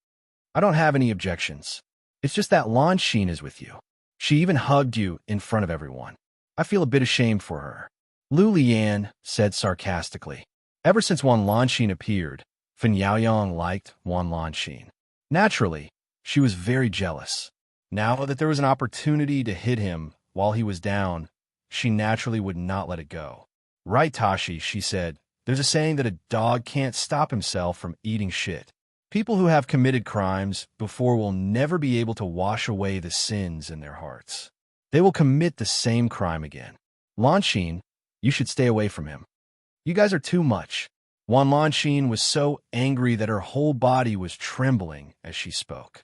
I don't have any objections. It's just that Lanqin is with you. She even hugged you in front of everyone. I feel a bit ashamed for her. Lu Lian said sarcastically. Ever since Wan Lanqin appeared, Fen Yaoyang liked Wan Lanqin. Naturally, she was very jealous. Now that there was an opportunity to hit him while he was down, she naturally would not let it go. Right, Tashi, she said. There's a saying that a dog can't stop himself from eating shit. People who have committed crimes before will never be able to wash away the sins in their hearts. They will commit the same crime again. Lanqin, you should stay away from him. You guys are too much. Wan Lanqin was so angry that her whole body was trembling as she spoke.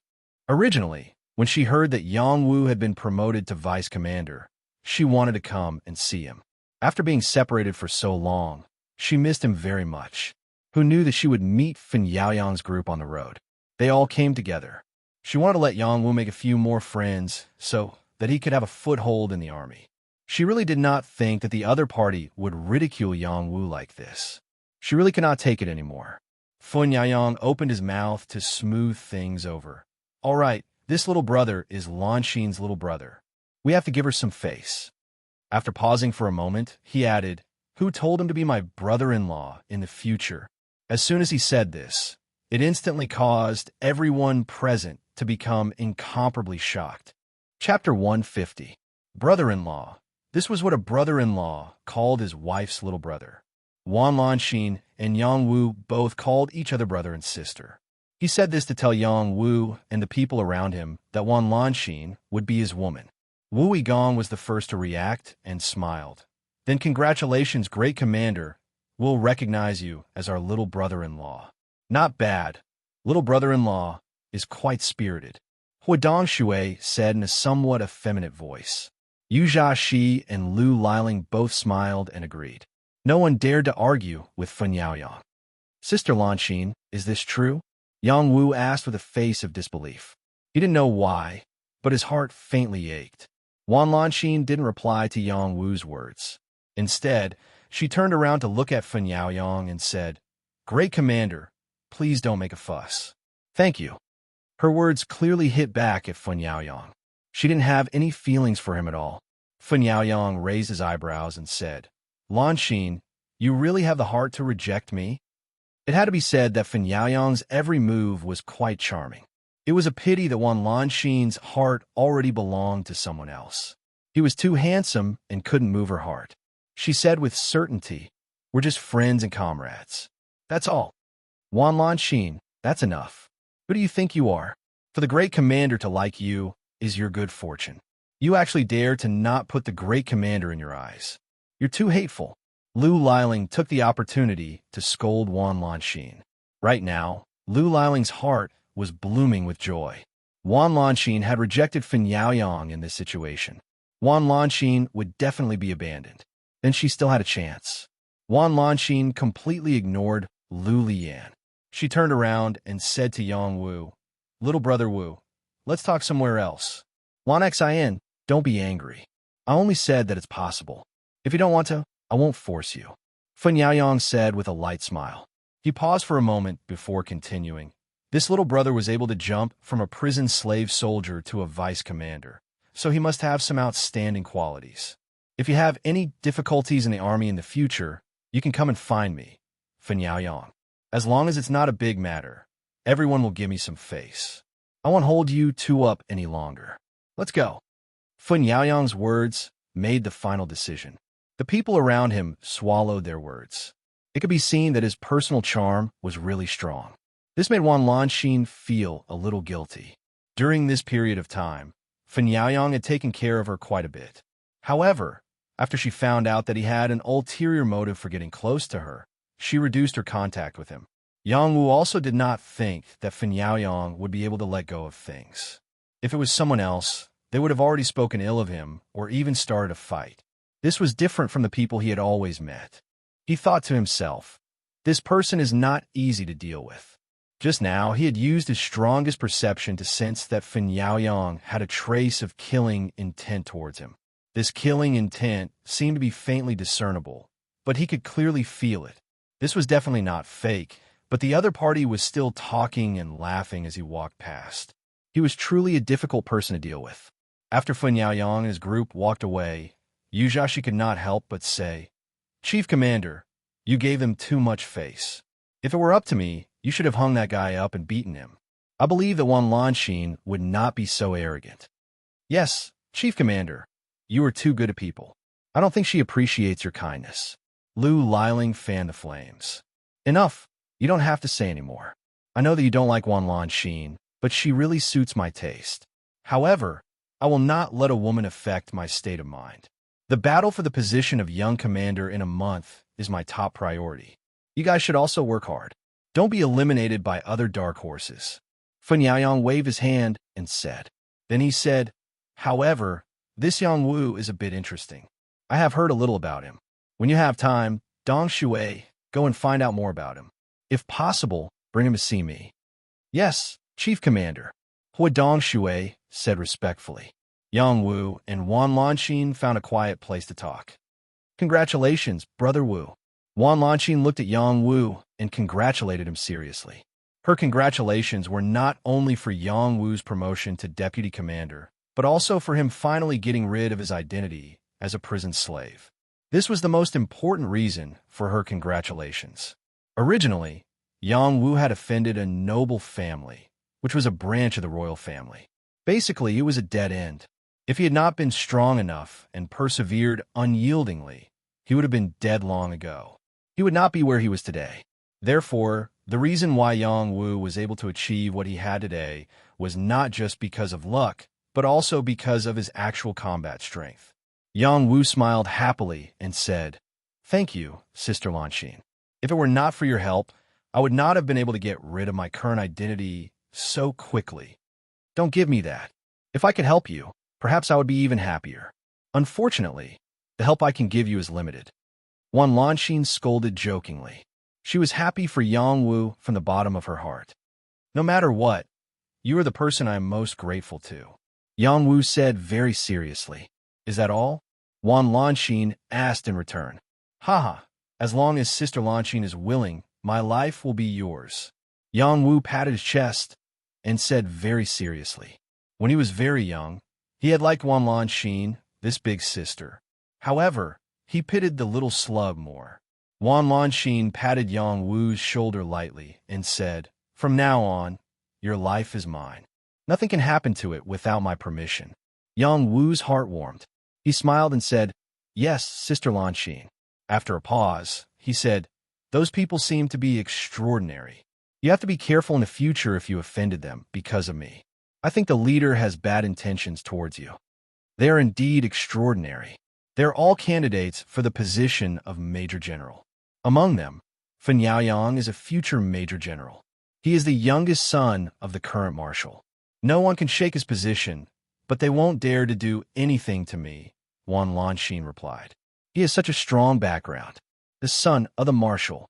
Originally, when she heard that Yang Wu had been promoted to vice commander, she wanted to come and see him. After being separated for so long, she missed him very much. Who knew that she would meet Fen Yaoyang's group on the road? They all came together. She wanted to let Yang Wu make a few more friends so that he could have a foothold in the army. She really did not think that the other party would ridicule Yang Wu like this. She really could not take it anymore. Fen Yaoyang opened his mouth to smooth things over. All right, this little brother is Lanqin's little brother. We have to give her some face. After pausing for a moment, he added, Who told him to be my brother-in-law in the future? As soon as he said this, it instantly caused everyone present to become incomparably shocked. Chapter 150. Brother-in-law. This was what a brother-in-law called his wife's little brother. Wan Lanqin and Yang Wu both called each other brother and sister. He said this to tell Yang Wu and the people around him that Wan Lanqin would be his woman. Wu Yigong was the first to react and smiled. Then congratulations, great commander. We'll recognize you as our little brother-in-law. Not bad. Little brother-in-law is quite spirited. Huadong Shui said in a somewhat effeminate voice. Yu Zhaxi and Lu Liling both smiled and agreed. No one dared to argue with Fen Yaoyang. Sister Lanqin, is this true? Yang Wu asked with a face of disbelief. He didn't know why, but his heart faintly ached. Wan Lanqin didn't reply to Yang Wu's words. Instead, she turned around to look at Fen Yaoyang and said, Great commander, please don't make a fuss. Thank you. Her words clearly hit back at Fen Yaoyang. She didn't have any feelings for him at all. Fen Yaoyang raised his eyebrows and said, Lanqin, you really have the heart to reject me? It had to be said that Fen Yaoyang's every move was quite charming. It was a pity that Wan Lanqin's heart already belonged to someone else. He was too handsome and couldn't move her heart. She said with certainty, We're just friends and comrades. That's all. Wan Lanqin, that's enough. Who do you think you are? For the great commander to like you is your good fortune. You actually dare to not put the great commander in your eyes. You're too hateful. Lu Liling took the opportunity to scold Wan Lanqin. Right now, Lu Liling's heart was blooming with joy. Wan Lanqin had rejected Fen Yaoyang in this situation. Wan Lanqin would definitely be abandoned. Then she still had a chance. Wan Lanqin completely ignored Lu Lian. She turned around and said to Yang Wu, Little brother Wu, let's talk somewhere else. Wan Xin, don't be angry. I only said that it's possible. If you don't want to, I won't force you. Fen Yaoyang said with a light smile. He paused for a moment before continuing. This little brother was able to jump from a prison slave soldier to a vice commander, so he must have some outstanding qualities. If you have any difficulties in the army in the future, you can come and find me, Fen Yaoyang. As long as it's not a big matter, everyone will give me some face. I won't hold you two up any longer. Let's go. Fen Yaoyang's words made the final decision. The people around him swallowed their words. It could be seen that his personal charm was really strong. This made Wan Lanxin feel a little guilty. During this period of time, Fen Yaoyang had taken care of her quite a bit. However, after she found out that he had an ulterior motive for getting close to her, she reduced her contact with him. Yang Wu also did not think that Fen Yaoyang would be able to let go of things. If it was someone else, they would have already spoken ill of him or even started a fight. This was different from the people he had always met. He thought to himself, this person is not easy to deal with. Just now, he had used his strongest perception to sense that Fen Yaoyang had a trace of killing intent towards him. This killing intent seemed to be faintly discernible, but he could clearly feel it. This was definitely not fake, but the other party was still talking and laughing as he walked past. He was truly a difficult person to deal with. After Fen Yaoyang and his group walked away, Yu Zhashi could not help but say, "Chief Commander, you gave them too much face. If it were up to me, you should have hung that guy up and beaten him. I believe that Wan Lanxin would not be so arrogant." "Yes, Chief Commander, you are too good a people. I don't think she appreciates your kindness." Lu Liling fanned the flames. "Enough. You don't have to say anymore. I know that you don't like Wan Lanxin, but she really suits my taste. However, I will not let a woman affect my state of mind. The battle for the position of young commander in a month is my top priority. You guys should also work hard. Don't be eliminated by other dark horses." Fen Yaoyang waved his hand and said. Then he said, "However, this Yang Wu is a bit interesting. I have heard a little about him. When you have time, Dong Shui, go and find out more about him. If possible, bring him to see me." "Yes, Chief Commander," Hui Dong Shui said respectfully. Yang Wu and Wan Lanxin found a quiet place to talk. "Congratulations, Brother Wu." Wan Lanxin looked at Yang Wu and congratulated him seriously. Her congratulations were not only for Yang Wu's promotion to deputy commander, but also for him finally getting rid of his identity as a prison slave. This was the most important reason for her congratulations. Originally, Yang Wu had offended a noble family, which was a branch of the royal family. Basically, it was a dead end. If he had not been strong enough and persevered unyieldingly, he would have been dead long ago. He would not be where he was today. Therefore, the reason why Yang Wu was able to achieve what he had today was not just because of luck, but also because of his actual combat strength. Yang Wu smiled happily and said, "Thank you, Sister Lanxin. If it were not for your help, I would not have been able to get rid of my current identity so quickly. Don't give me that. If I could help you, perhaps I would be even happier. Unfortunately, the help I can give you is limited." Wan Lanxin scolded jokingly. She was happy for Yang Wu from the bottom of her heart. "No matter what, you are the person I am most grateful to," Yang Wu said very seriously. "Is that all?" Wan Lanxin asked in return. "Haha, as long as Sister Lanxin is willing, my life will be yours." Yang Wu patted his chest and said very seriously. When he was very young, he had liked Wan Lanxin, this big sister. However, he pitied the little slug more. Wan Lanxin patted Yang Wu's shoulder lightly and said, "From now on, your life is mine. Nothing can happen to it without my permission." Yang Wu's heart warmed. He smiled and said, "Yes, Sister Lanxin." After a pause, he said, "Those people seem to be extraordinary. You have to be careful in the future if you offended them because of me. I think the leader has bad intentions towards you. They are indeed extraordinary. They are all candidates for the position of Major General. Among them, Fen Yaoyang is a future Major General. He is the youngest son of the current Marshal. No one can shake his position, but they won't dare to do anything to me," Wan Lanxin replied. "He has such a strong background. The son of the Marshal."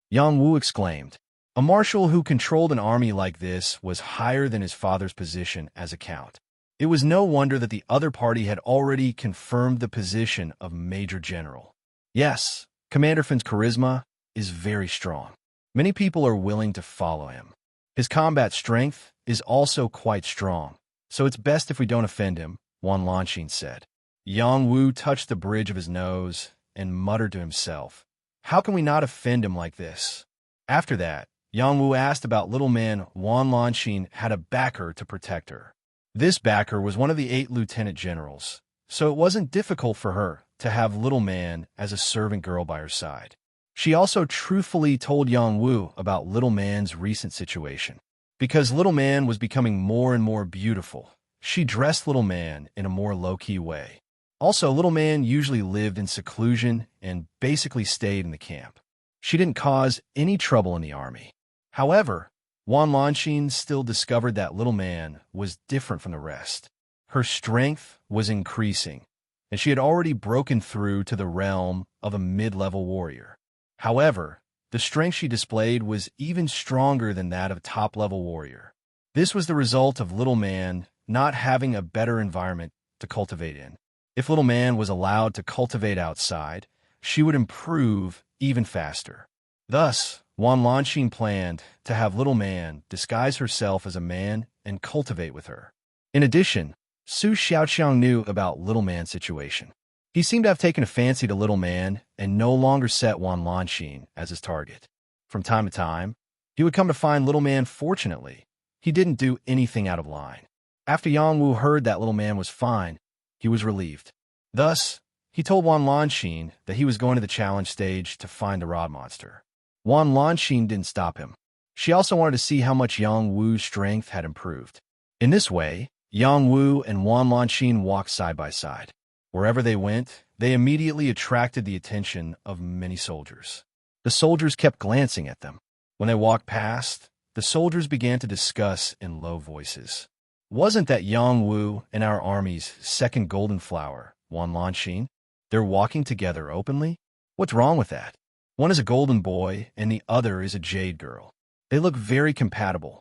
Yang Wu exclaimed. A marshal who controlled an army like this was higher than his father's position as a count. It was no wonder that the other party had already confirmed the position of Major General. Yes, Commander Fen's charisma is very strong. Many people are willing to follow him. His combat strength is also quite strong, so it's best if we don't offend him, Wan Lanxin said. Yang Wu touched the bridge of his nose and muttered to himself, "How can we not offend him like this?" After that, Yang Wu asked about little man Wan Lanxin had a backer to protect her. This backer was one of the 8 lieutenant generals, so it wasn't difficult for her to have little man as a servant girl by her side. She also truthfully told Yang Wu about Little Man's recent situation. Because Little Man was becoming more and more beautiful, she dressed Little Man in a more low-key way. Also, Little Man usually lived in seclusion and basically stayed in the camp. She didn't cause any trouble in the army. However, Wan Lanxin still discovered that Little Man was different from the rest. Her strength was increasing, and she had already broken through to the realm of a mid-level warrior. However, the strength she displayed was even stronger than that of a top-level warrior. This was the result of Little Man not having a better environment to cultivate in. If Little Man was allowed to cultivate outside, she would improve even faster. Thus, Wan Lanxin planned to have Little Man disguise herself as a man and cultivate with her. In addition, Su Xiaoqiang knew about Little Man's situation. He seemed to have taken a fancy to Little Man and no longer set Wan Lanxin as his target. From time to time, he would come to find Little Man. Fortunately, he didn't do anything out of line. After Yang Wu heard that Little Man was fine, he was relieved. Thus, he told Wan Lanxin that he was going to the challenge stage to find the rod monster. Wan Lanxin didn't stop him. She also wanted to see how much Yang Wu's strength had improved. In this way, Yang Wu and Wan Lanxin walked side by side. Wherever they went, they immediately attracted the attention of many soldiers. The soldiers kept glancing at them. When they walked past, the soldiers began to discuss in low voices. Wasn't that Yang Wu and our army's second golden flower, Wan Lanxin? They're walking together openly? What's wrong with that? One is a golden boy and the other is a jade girl. They look very compatible.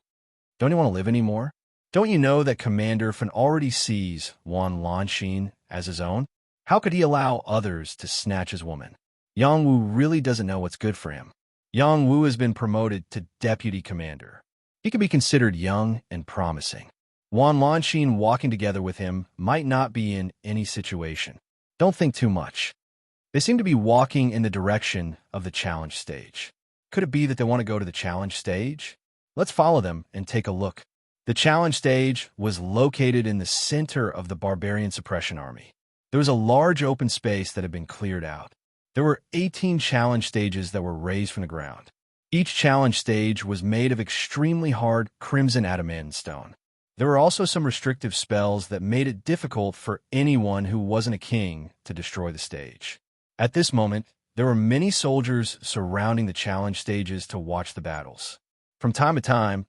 Don't you want to live anymore? Don't you know that Commander Fan already sees Wan Lanxin as his own? How could he allow others to snatch his woman? Yang Wu really doesn't know what's good for him. Yang Wu has been promoted to deputy commander. He can be considered young and promising. Wan Lanxin walking together with him might not be in any situation. Don't think too much. They seem to be walking in the direction of the challenge stage. Could it be that they want to go to the challenge stage? Let's follow them and take a look. The challenge stage was located in the center of the barbarian suppression army. There was a large open space that had been cleared out. There were 18 challenge stages that were raised from the ground. Each challenge stage was made of extremely hard crimson adamant stone. There were also some restrictive spells that made it difficult for anyone who wasn't a king to destroy the stage. At this moment, there were many soldiers surrounding the challenge stages to watch the battles. From time to time,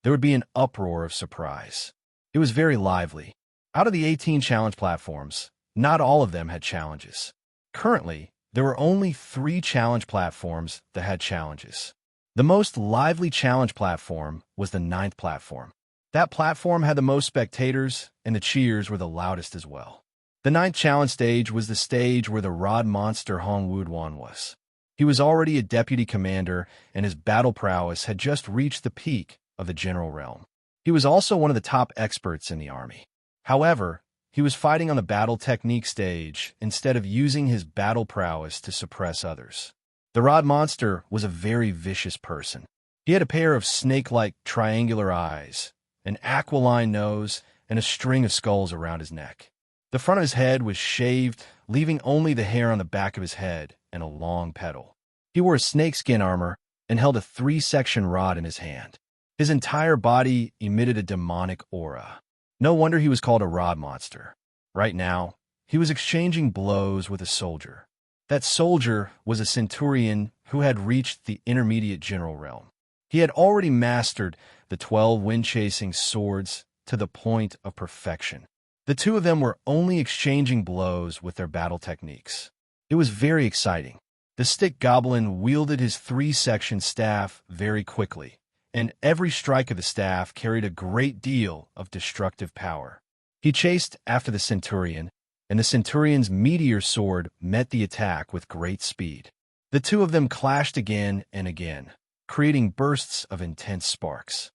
there would be an uproar of surprise. It was very lively. Out of the 18 challenge platforms, not all of them had challenges. Currently, there were only 3 challenge platforms that had challenges. The most lively challenge platform was the 9th platform. That platform had the most spectators, and the cheers were the loudest as well. The 9th challenge stage was the stage where the rod monster Hong Wudwan was. He was already a deputy commander, and his battle prowess had just reached the peak of the general realm. He was also one of the top experts in the army. However, he was fighting on the battle technique stage instead of using his battle prowess to suppress others. The rod monster was a very vicious person. He had a pair of snake-like triangular eyes, an aquiline nose, and a string of skulls around his neck. The front of his head was shaved, leaving only the hair on the back of his head and a long petal. He wore a snakeskin armor and held a 3-section rod in his hand. His entire body emitted a demonic aura. No wonder he was called a rod monster. Right now, he was exchanging blows with a soldier. That soldier was a centurion who had reached the intermediate general realm. He had already mastered the 12 wind-chasing swords to the point of perfection. The two of them were only exchanging blows with their battle techniques. It was very exciting. The stick goblin wielded his 3-section staff very quickly, and every strike of the staff carried a great deal of destructive power. He chased after the centurion, and the centurion's meteor sword met the attack with great speed. The two of them clashed again and again, creating bursts of intense sparks.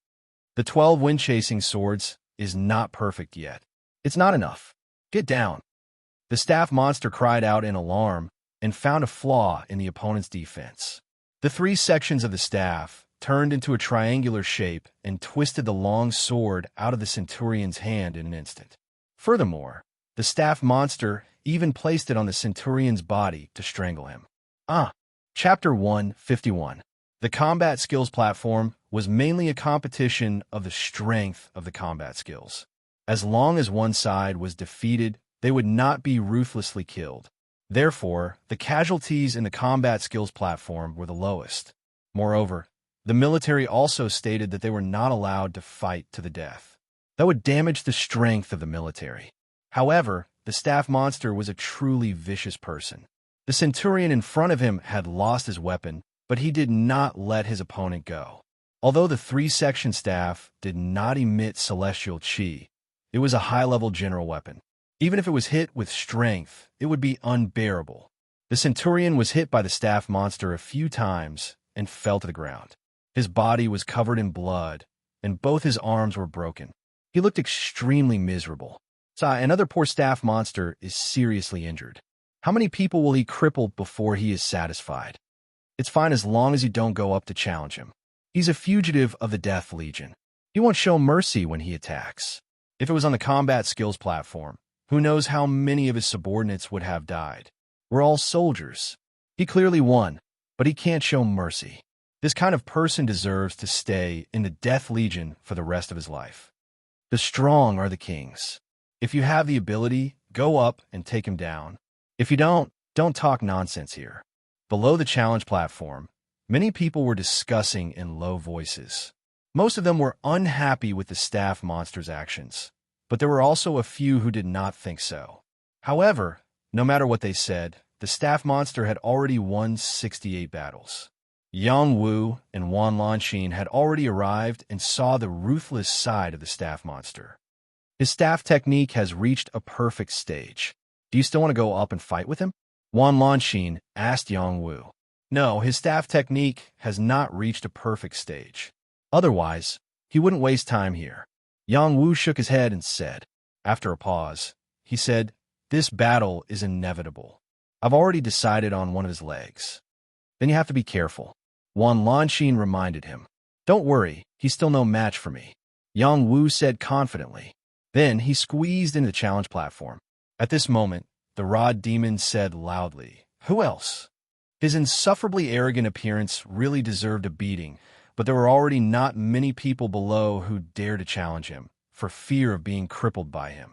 The 12 wind-chasing swords is not perfect yet. It's not enough. Get down. The staff monster cried out in alarm and found a flaw in the opponent's defense. The 3 sections of the staff turned into a triangular shape and twisted the long sword out of the centurion's hand in an instant. Furthermore, the staff monster even placed it on the centurion's body to strangle him. Chapter 151. The combat skills platform was mainly a competition of the strength of the combat skills. As long as one side was defeated, they would not be ruthlessly killed. Therefore, the casualties in the combat skills platform were the lowest. Moreover, the military also stated that they were not allowed to fight to the death. That would damage the strength of the military. However, the staff monster was a truly vicious person. The centurion in front of him had lost his weapon, but he did not let his opponent go. Although the three-section staff did not emit celestial chi, it was a high-level general weapon. Even if it was hit with strength, it would be unbearable. The centurion was hit by the staff monster a few times and fell to the ground. His body was covered in blood, and both his arms were broken. He looked extremely miserable. Another poor staff monster is seriously injured. How many people will he cripple before he is satisfied? It's fine as long as you don't go up to challenge him. He's a fugitive of the Death Legion. He won't show mercy when he attacks. If it was on the combat skills platform, who knows how many of his subordinates would have died? We're all soldiers. He clearly won, but he can't show mercy. This kind of person deserves to stay in the Death Legion for the rest of his life. The strong are the kings. If you have the ability, go up and take him down. If you don't talk nonsense here. Below the challenge platform, many people were discussing in low voices. Most of them were unhappy with the staff monster's actions, but there were also a few who did not think so. However, no matter what they said, the staff monster had already won 68 battles. Yang Wu and Wan Lanxin had already arrived and saw the ruthless side of the staff monster. His staff technique has reached a perfect stage. Do you still want to go up and fight with him? Wan Lanxin asked Yang Wu. No, his staff technique has not reached a perfect stage. Otherwise, he wouldn't waste time here. Yang Wu shook his head and said, after a pause, he said, this battle is inevitable. I've already decided on one of his legs. Then you have to be careful. Wan Lanxin reminded him. Don't worry, he's still no match for me. Yang Wu said confidently. Then he squeezed into the challenge platform. At this moment, the Rod Demon said loudly, who else? His insufferably arrogant appearance really deserved a beating, but there were already not many people below who dared to challenge him, for fear of being crippled by him.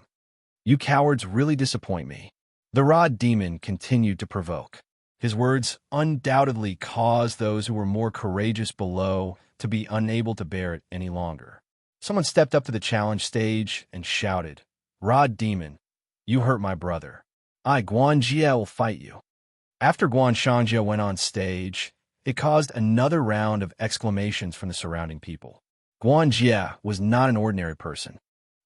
You cowards really disappoint me. The Rod Demon continued to provoke. His words undoubtedly caused those who were more courageous below to be unable to bear it any longer. Someone stepped up to the challenge stage and shouted, Rod Demon, you hurt my brother. I, Guan Jie, will fight you. After Guan Shangjie went on stage, it caused another round of exclamations from the surrounding people. Guan Jie was not an ordinary person.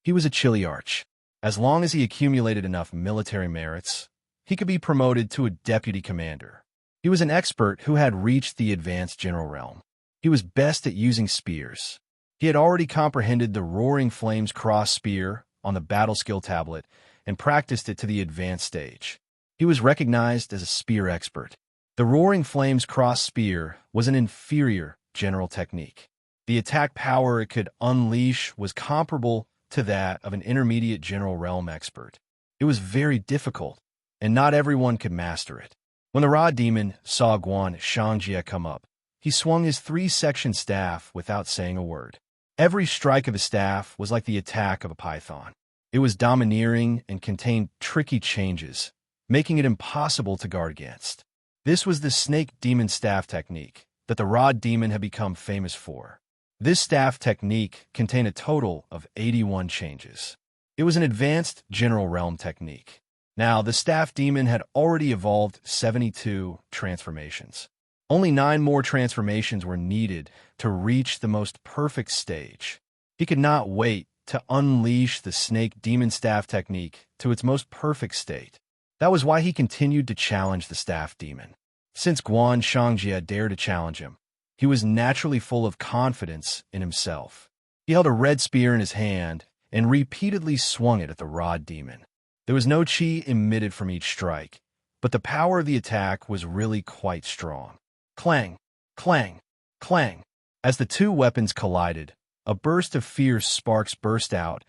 He was a Chiliarch. As long as he accumulated enough military merits, he could be promoted to a deputy commander. He was an expert who had reached the advanced general realm. He was best at using spears. He had already comprehended the Roaring Flames cross spear on the battle skill tablet and practiced it to the advanced stage. He was recognized as a spear expert. The Roaring Flames cross spear was an inferior general technique. The attack power it could unleash was comparable to that of an intermediate general realm expert. It was very difficult, and not everyone could master it. When the Rod Demon saw Guan Shangjie come up, he swung his three-section staff without saying a word. Every strike of the staff was like the attack of a python. It was domineering and contained tricky changes, making it impossible to guard against. This was the Snake Demon staff technique that the Rod Demon had become famous for. This staff technique contained a total of 81 changes. It was an advanced general realm technique. Now, the staff demon had already evolved 72 transformations. Only 9 more transformations were needed to reach the most perfect stage. He could not wait to unleash the Snake Demon staff technique to its most perfect state. That was why he continued to challenge the staff demon. Since Guan Shangjie dared to challenge him, he was naturally full of confidence in himself. He held a red spear in his hand and repeatedly swung it at the Rod Demon. There was no chi emitted from each strike, but the power of the attack was really quite strong. Clang, clang, clang. As the two weapons collided, a burst of fierce sparks burst out,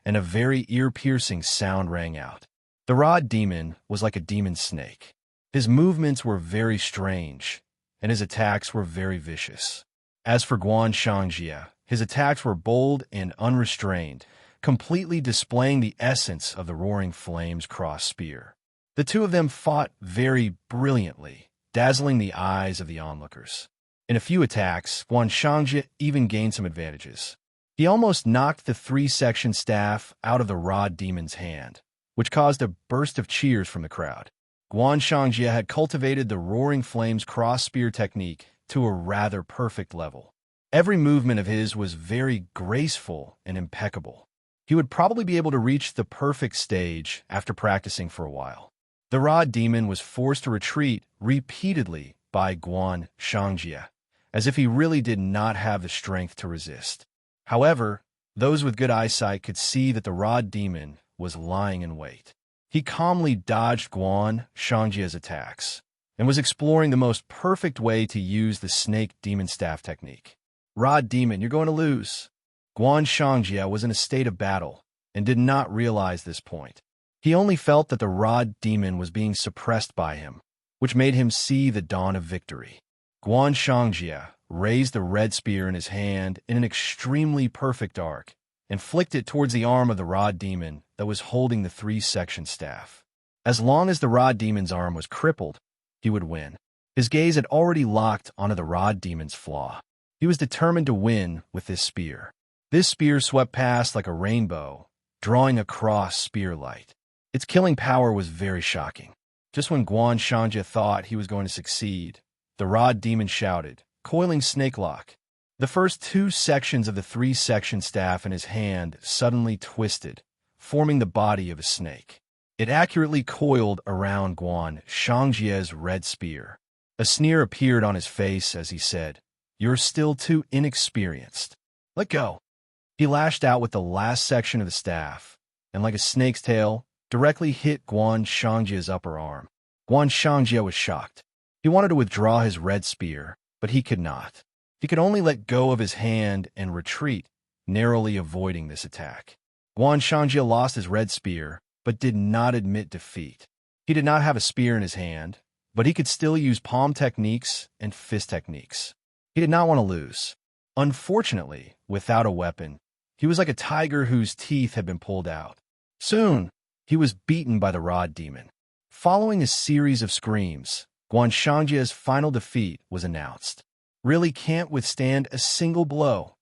and a very ear-piercing sound rang out. The Rod Demon was like a demon snake. His movements were very strange, and his attacks were very vicious. As for Guan Shangjia, his attacks were bold and unrestrained, completely displaying the essence of the Roaring Flames cross spear. The two of them fought very brilliantly, dazzling the eyes of the onlookers. In a few attacks, Guan Shangjia even gained some advantages. He almost knocked the three-section staff out of the Rod Demon's hand, which caused a burst of cheers from the crowd. Guan Shangjia had cultivated the Roaring Flames cross-spear technique to a rather perfect level. Every movement of his was very graceful and impeccable. He would probably be able to reach the perfect stage after practicing for a while. The Rod Demon was forced to retreat repeatedly by Guan Shangjia, as if he really did not have the strength to resist. However, those with good eyesight could see that the Rod Demon was lying in wait. He calmly dodged Guan Shangjia's attacks and was exploring the most perfect way to use the Snake Demon Staff technique. Rod Demon, you're going to lose. Guan Shangjia was in a state of battle and did not realize this point. He only felt that the Rod Demon was being suppressed by him, which made him see the dawn of victory. Guan Shangjia raised the red spear in his hand in an extremely perfect arc and flicked it towards the arm of the Rod Demon that was holding the three-section staff. As long as the Rod Demon's arm was crippled, he would win. His gaze had already locked onto the Rod Demon's flaw. He was determined to win with this spear. This spear swept past like a rainbow, drawing across spear light. Its killing power was very shocking. Just when Guan Shangjia thought he was going to succeed, the Rod Demon shouted, coiling Snake Lock. The first two sections of the three-section staff in his hand suddenly twisted, forming the body of a snake. It accurately coiled around Guan Shangjia's red spear. A sneer appeared on his face as he said, "You're still too inexperienced. Let go." He lashed out with the last section of the staff, and like a snake's tail, directly hit Guan Shangjia's upper arm. Guan Shangjia was shocked. He wanted to withdraw his red spear, but he could not. He could only let go of his hand and retreat, narrowly avoiding this attack. Guan Shangjia lost his red spear, but did not admit defeat. He did not have a spear in his hand, but he could still use palm techniques and fist techniques. He did not want to lose. Unfortunately, without a weapon, he was like a tiger whose teeth had been pulled out. Soon, he was beaten by the Rod Demon. Following a series of screams, Guan Shangjia's final defeat was announced. Really can't withstand a single blow,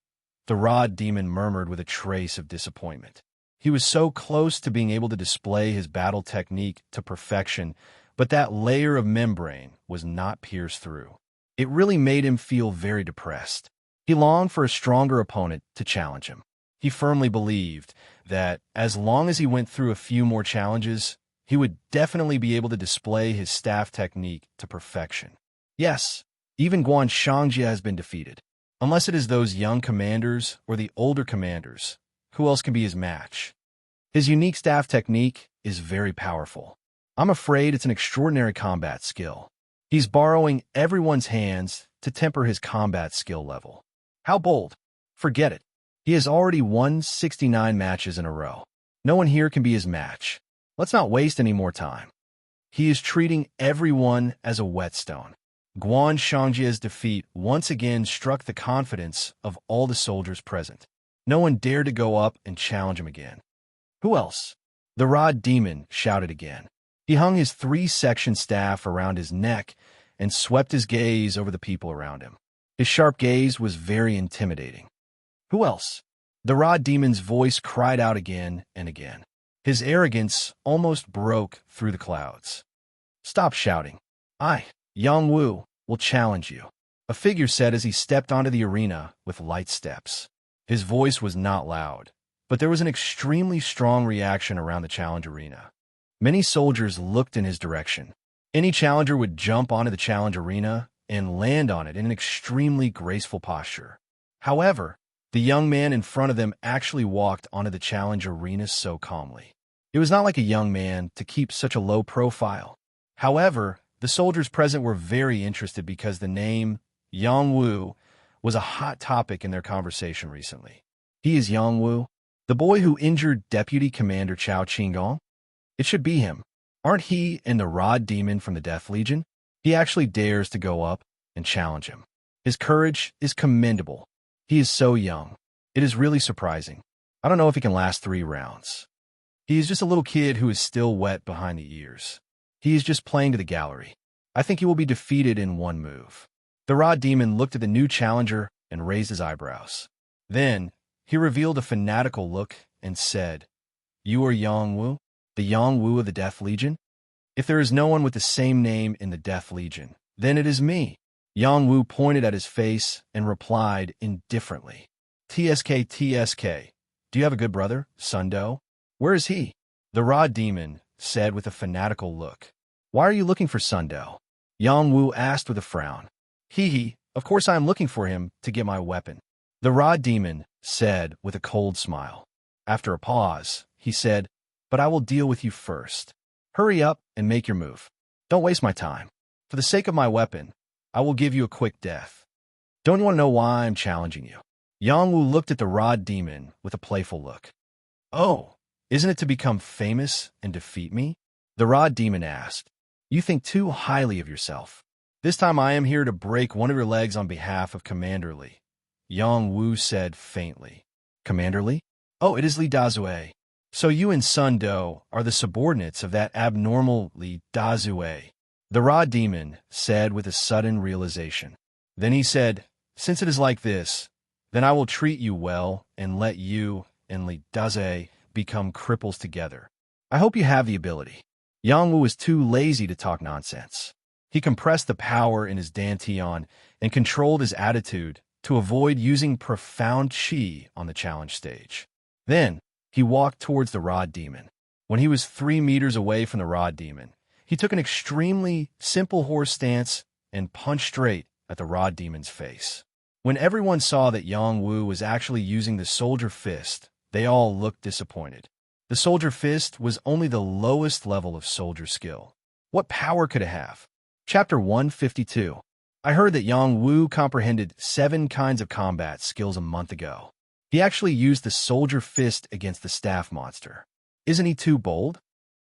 the Rod Demon murmured with a trace of disappointment. He was so close to being able to display his battle technique to perfection, but that layer of membrane was not pierced through. It really made him feel very depressed. He longed for a stronger opponent to challenge him. He firmly believed that as long as he went through a few more challenges, he would definitely be able to display his staff technique to perfection. Yes, even Guan Shangjia has been defeated. Unless it is those young commanders or the older commanders, who else can be his match? His unique staff technique is very powerful. I'm afraid it's an extraordinary combat skill. He's borrowing everyone's hands to temper his combat skill level. How bold! Forget it. He has already won 69 matches in a row. No one here can be his match. Let's not waste any more time. He is treating everyone as a whetstone. Guan Shangjia's defeat once again struck the confidence of all the soldiers present. No one dared to go up and challenge him again. Who else? The Rod Demon shouted again. He hung his three-section staff around his neck and swept his gaze over the people around him. His sharp gaze was very intimidating. Who else? The Rod Demon's voice cried out again and again. His arrogance almost broke through the clouds. Stop shouting. I, Yang Wu, will challenge you, a figure said as he stepped onto the arena with light steps. His voice was not loud, but there was an extremely strong reaction around the challenge arena. Many soldiers looked in his direction. Any challenger would jump onto the challenge arena and land on it in an extremely graceful posture. However, the young man in front of them actually walked onto the challenge arena so calmly. It was not like a young man to keep such a low profile. However, the soldiers present were very interested because the name Yang Wu was a hot topic in their conversation recently. He is Yang Wu, the boy who injured Deputy Commander Chao Qinggong? It should be him. Aren't he and the Rod Demon from the Death Legion? He actually dares to go up and challenge him. His courage is commendable. He is so young. It is really surprising. I don't know if he can last 3 rounds. He is just a little kid who is still wet behind the ears. He is just playing to the gallery. I think he will be defeated in 1 move. The Rod Demon looked at the new challenger and raised his eyebrows. Then, he revealed a fanatical look and said, "You are Yang Wu, the Yang Wu of the Death Legion? If there is no one with the same name in the Death Legion, then it is me." Yang Wu pointed at his face and replied indifferently, "TSK, TSK. Do you have a good brother, Sundo? Where is he?" The Rod Demon said with a fanatical look. "Why are you looking for Sundo?" Yang Wu asked with a frown. Hee, of course I am looking for him to get my weapon." The Rod Demon said with a cold smile. After a pause, he said, "But I will deal with you first. Hurry up and make your move. Don't waste my time. For the sake of my weapon, I will give you a quick death. Don't you want to know why I'm challenging you?" Yang Wu looked at the Rod Demon with a playful look. "Oh, isn't it to become famous and defeat me?" The Rod Demon asked. "You think too highly of yourself. This time I am here to break one of your legs on behalf of Commander Li." Yang Wu said faintly. "Commander Li? Oh, it is Li Dazue. So you and Sun Do are the subordinates of that abnormal Li Dazue," the Rod Demon said with a sudden realization. Then he said, "Since it is like this, then I will treat you well and let you and Li Dazue become cripples together. I hope you have the ability." Yang Wu was too lazy to talk nonsense. He compressed the power in his dantian and controlled his attitude to avoid using profound chi on the challenge stage. Then, he walked towards the Rod Demon. When he was 3 meters away from the Rod Demon, he took an extremely simple horse stance and punched straight at the Rod Demon's face. When everyone saw that Yang Wu was actually using the soldier fist, they all looked disappointed. The soldier fist was only the lowest level of soldier skill. What power could it have? Chapter 152. I heard that Yang Wu comprehended 7 kinds of combat skills a month ago. He actually used the soldier fist against the staff monster. Isn't he too bold?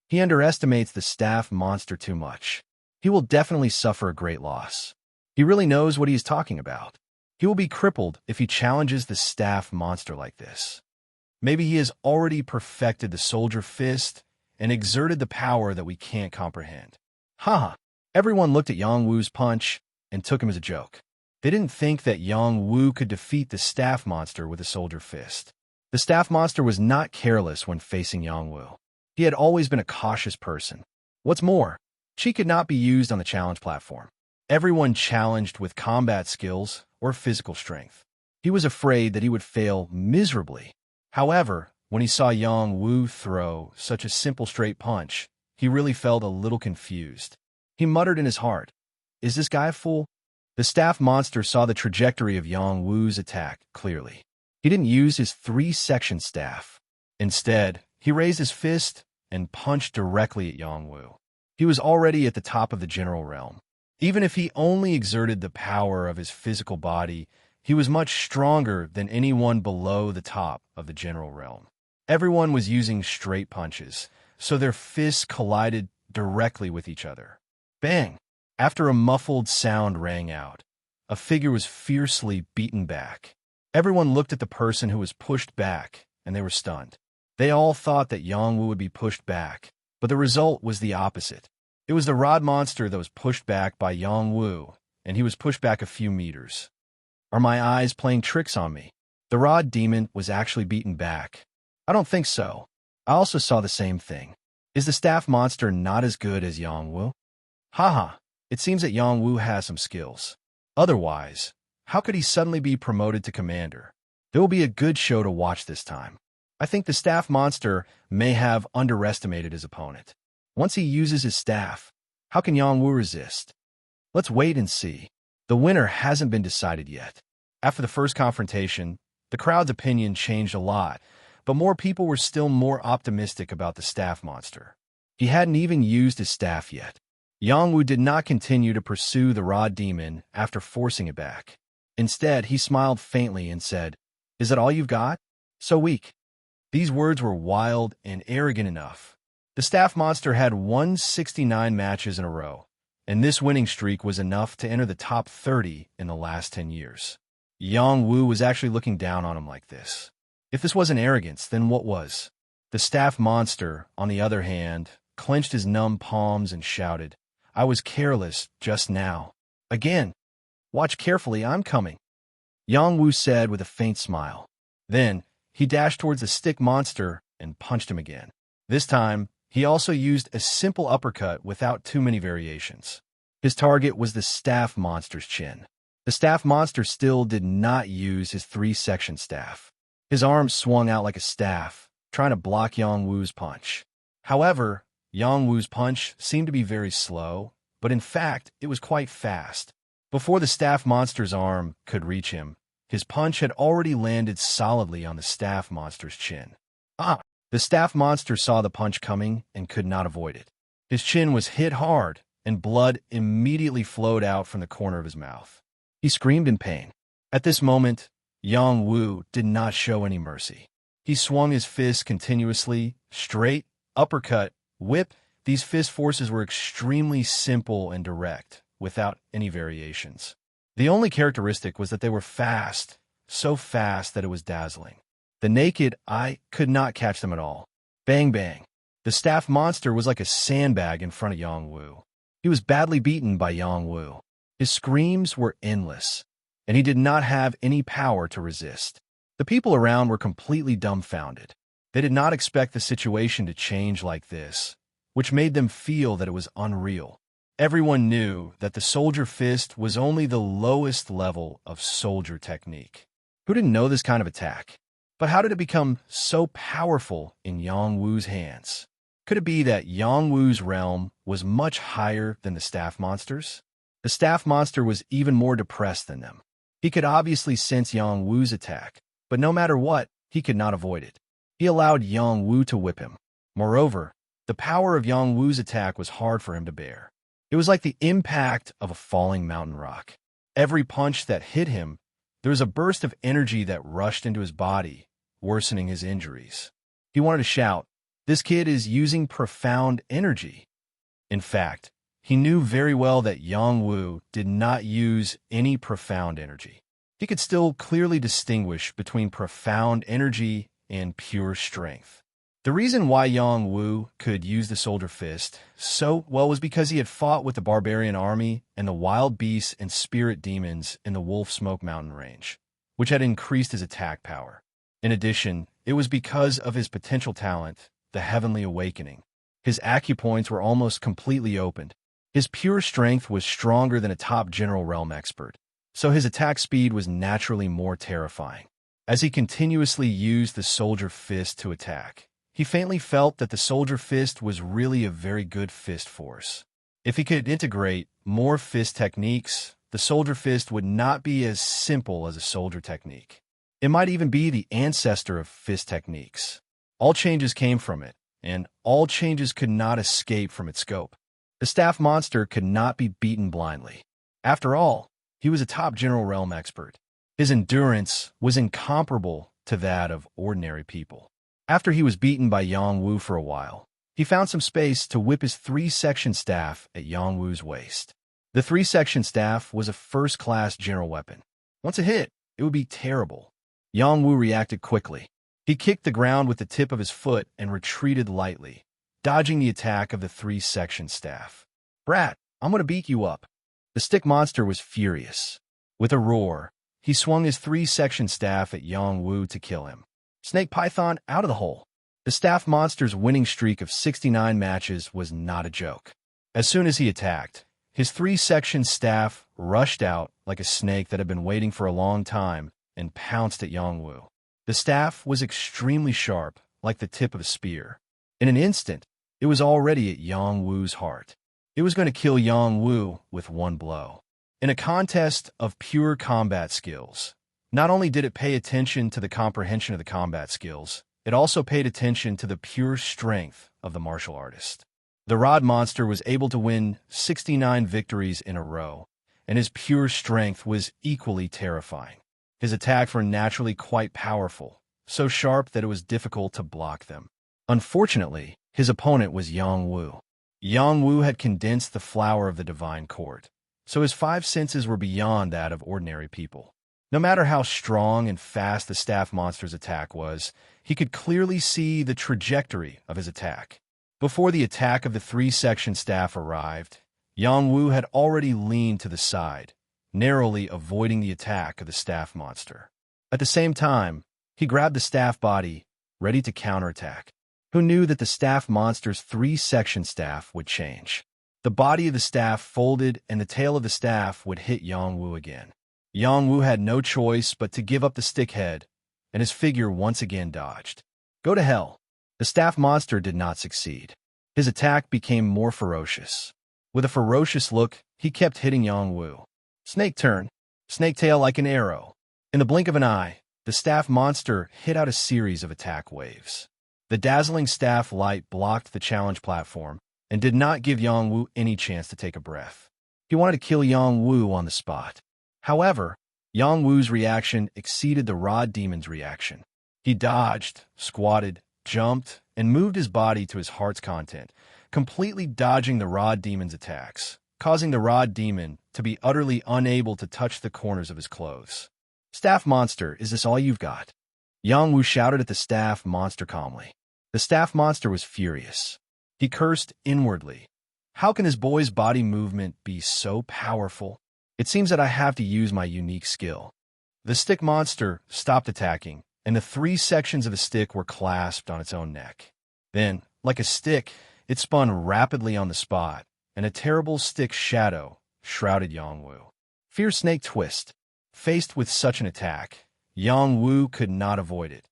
He underestimates the staff monster too much. He will definitely suffer a great loss. He really knows what he is talking about. He will be crippled if he challenges the staff monster like this. Maybe he has already perfected the soldier fist and exerted the power that we can't comprehend. Haha. Everyone looked at Yang Wu's punch and took him as a joke. They didn't think that Yang Wu could defeat the staff monster with a soldier fist. The staff monster was not careless when facing Yang Wu. He had always been a cautious person. What's more, chi could not be used on the challenge platform. Everyone challenged with combat skills or physical strength. He was afraid that he would fail miserably. However, when he saw Yang Wu throw such a simple straight punch, he really felt a little confused. He muttered in his heart, "Is this guy a fool?" The staff monster saw the trajectory of Yang Wu's attack clearly. He didn't use his 3-section staff. Instead, he raised his fist and punched directly at Yang Wu. He was already at the top of the general realm. Even if he only exerted the power of his physical body, he was much stronger than anyone below the top of the general realm. Everyone was using straight punches, so their fists collided directly with each other. Bang! After a muffled sound rang out, a figure was fiercely beaten back. Everyone looked at the person who was pushed back, and they were stunned. They all thought that Yang Wu would be pushed back, but the result was the opposite. It was the Rod monster that was pushed back by Yang Wu, and he was pushed back a few meters. Are my eyes playing tricks on me? The Rod Demon was actually beaten back. I don't think so. I also saw the same thing. Is the staff monster not as good as Yang Wu? Haha. It seems that Yang Wu has some skills. Otherwise, how could he suddenly be promoted to commander? There will be a good show to watch this time. I think the staff monster may have underestimated his opponent. Once he uses his staff, how can Yang Wu resist? Let's wait and see. The winner hasn't been decided yet. After the first confrontation, the crowd's opinion changed a lot, but more people were still more optimistic about the staff monster. He hadn't even used his staff yet. Yang Wu did not continue to pursue the Rod Demon after forcing it back. Instead, he smiled faintly and said, "Is that all you've got? So weak." These words were wild and arrogant enough. The staff monster had won 69 matches in a row, and this winning streak was enough to enter the top 30 in the last 10 years. Yang Wu was actually looking down on him like this. If this wasn't arrogance, then what was? The staff monster, on the other hand, clenched his numb palms and shouted, "I was careless just now. Again. Watch carefully, I'm coming," Yang Wu said with a faint smile. Then, he dashed towards the stick monster and punched him again. This time, he also used a simple uppercut without too many variations. His target was the staff monster's chin. The staff monster still did not use his three-section staff. His arms swung out like a staff, trying to block Yang Wu's punch. However, Yang Wu's punch seemed to be very slow, but in fact, it was quite fast. Before the staff monster's arm could reach him, his punch had already landed solidly on the staff monster's chin. The staff monster saw the punch coming and could not avoid it. His chin was hit hard, and blood immediately flowed out from the corner of his mouth. He screamed in pain. At this moment, Yang Wu did not show any mercy. He swung his fists continuously, straight, uppercut, whip. These fist forces were extremely simple and direct, without any variations. The only characteristic was that they were fast, so fast that it was dazzling. The naked eye could not catch them at all. Bang bang. The staff monster was like a sandbag in front of Yang Wu. He was badly beaten by Yang Wu. His screams were endless, and he did not have any power to resist. The people around were completely dumbfounded. They did not expect the situation to change like this, which made them feel that it was unreal. Everyone knew that the soldier fist was only the lowest level of soldier technique. Who didn't know this kind of attack? But how did it become so powerful in Yang Wu's hands? Could it be that Yang Wu's realm was much higher than the staff monster's? The staff monster was even more depressed than them. He could obviously sense Yang Wu's attack, but no matter what, he could not avoid it. He allowed Yang Wu to whip him. Moreover, the power of Yang Wu's attack was hard for him to bear. It was like the impact of a falling mountain rock. Every punch that hit him, there was a burst of energy that rushed into his body, worsening his injuries. He wanted to shout, "This kid is using profound energy." In fact, he knew very well that Yang Wu did not use any profound energy. He could still clearly distinguish between profound energy and pure strength. The reason why Yang Wu could use the soldier fist so well was because he had fought with the barbarian army and the wild beasts and spirit demons in the Wolf Smoke Mountain range, which had increased his attack power. In addition, it was because of his potential talent, the Heavenly Awakening. His acupoints were almost completely opened. His pure strength was stronger than a top general realm expert, so his attack speed was naturally more terrifying. As he continuously used the soldier fist to attack, he faintly felt that the soldier fist was really a very good fist force. If he could integrate more fist techniques, the soldier fist would not be as simple as a soldier technique. It might even be the ancestor of fist techniques. All changes came from it, and all changes could not escape from its scope. The staff monster could not be beaten blindly. After all, he was a top general realm expert. His endurance was incomparable to that of ordinary people. After he was beaten by Yang Wu for a while, he found some space to whip his three-section staff at Yang Wu's waist. The three-section staff was a first-class general weapon. Once it hit, it would be terrible. Yang Wu reacted quickly. He kicked the ground with the tip of his foot and retreated lightly, dodging the attack of the three-section staff. "Brat, I'm going to beat you up." The stick monster was furious. With a roar, he swung his three-section staff at Yang Wu to kill him. Snake Python out of the hole. The staff monster's winning streak of 69 matches was not a joke. As soon as he attacked, his three-section staff rushed out like a snake that had been waiting for a long time and pounced at Yang Wu. The staff was extremely sharp, like the tip of a spear. In an instant, it was already at Yang Wu's heart. It was going to kill Yang Wu with one blow. In a contest of pure combat skills, not only did it pay attention to the comprehension of the combat skills, it also paid attention to the pure strength of the martial artist. The rod monster was able to win 69 victories in a row, and his pure strength was equally terrifying. His attacks were naturally quite powerful, so sharp that it was difficult to block them. Unfortunately, his opponent was Yang Wu. Yang Wu had condensed the flower of the divine court, so his five senses were beyond that of ordinary people. No matter how strong and fast the staff monster's attack was, he could clearly see the trajectory of his attack. Before the attack of the three-section staff arrived, Yang Wu had already leaned to the side, narrowly avoiding the attack of the staff monster. At the same time, he grabbed the staff body, ready to counterattack. Who knew that the staff monster's three-section staff would change? The body of the staff folded and the tail of the staff would hit Yang Wu again. Yang Wu had no choice but to give up the stick head, and his figure once again dodged. Go to hell. The staff monster did not succeed. His attack became more ferocious. With a ferocious look, he kept hitting Yang Wu. Snake turn. Snake tail like an arrow. In the blink of an eye, the staff monster hit out a series of attack waves. The dazzling staff light blocked the challenge platform and did not give Yang Wu any chance to take a breath. He wanted to kill Yang Wu on the spot. However, Yang Wu's reaction exceeded the rod demon's reaction. He dodged, squatted, jumped, and moved his body to his heart's content, completely dodging the rod demon's attacks, causing the rod demon to be utterly unable to touch the corners of his clothes. Staff monster, is this all you've got? Yang Wu shouted at the staff monster calmly. The staff monster was furious. He cursed inwardly. How can this boy's body movement be so powerful? It seems that I have to use my unique skill. The stick monster stopped attacking, and the three sections of the stick were clasped on its own neck. Then, like a stick, it spun rapidly on the spot, and a terrible stick shadow shrouded Yang Wu. Fierce snake twist. Faced with such an attack, Yang Wu could not avoid it,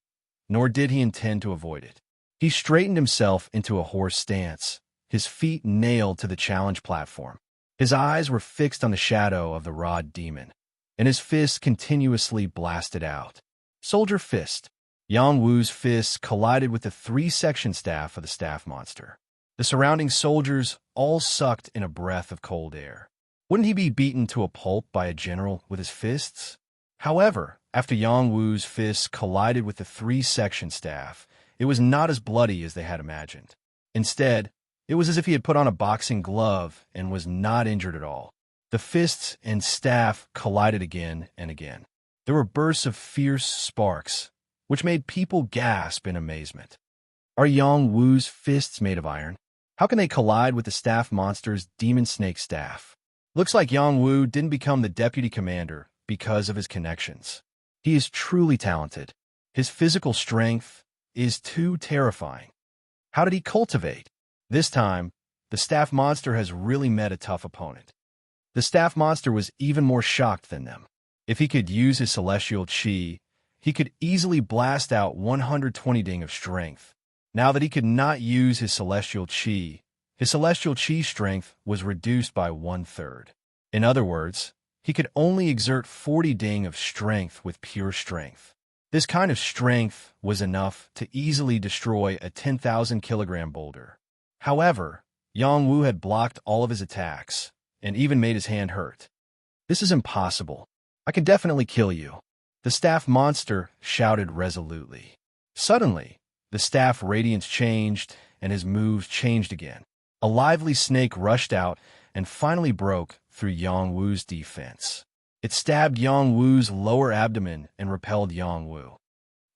nor did he intend to avoid it. He straightened himself into a horse stance, his feet nailed to the challenge platform. His eyes were fixed on the shadow of the rod demon, and his fists continuously blasted out. Soldier fist. Yang Wu's fists collided with the three-section staff of the staff monster. The surrounding soldiers all sucked in a breath of cold air. Wouldn't he be beaten to a pulp by a general with his fists? However, after Yang Wu's fists collided with the three-section staff, it was not as bloody as they had imagined. Instead, it was as if he had put on a boxing glove and was not injured at all. The fists and staff collided again and again. There were bursts of fierce sparks, which made people gasp in amazement. Are Yang Wu's fists made of iron? How can they collide with the staff monster's demon snake staff? Looks like Yang Wu didn't become the deputy commander because of his connections. He is truly talented. His physical strength is too terrifying. How did he cultivate? This time, the staff monster has really met a tough opponent. The staff monster was even more shocked than them. If he could use his celestial chi, he could easily blast out 120 ding of strength. Now that he could not use his celestial chi strength was reduced by 1/3. In other words, he could only exert 40 ding of strength with pure strength. This kind of strength was enough to easily destroy a 10,000-kilogram boulder. However, Yang Wu had blocked all of his attacks, and even made his hand hurt. This is impossible. I can definitely kill you. The staff monster shouted resolutely. Suddenly, the staff radiance changed, and his moves changed again. A lively snake rushed out and finally broke through Yang Wu's defense. It stabbed Yang Wu's lower abdomen and repelled Yang Wu.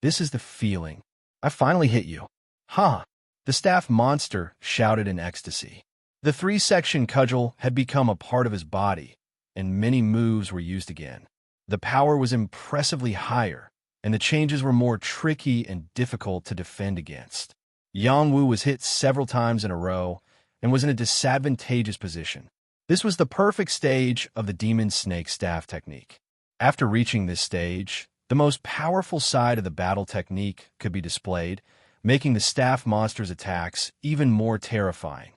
This is the feeling. I finally hit you. Ha! The staff monster shouted in ecstasy. The three-section cudgel had become a part of his body, and many moves were used again. The power was impressively higher, and the changes were more tricky and difficult to defend against. Yang Wu was hit several times in a row and was in a disadvantageous position. This was the perfect stage of the demon snake staff technique. After reaching this stage, the most powerful side of the battle technique could be displayed, making the staff monster's attacks even more terrifying.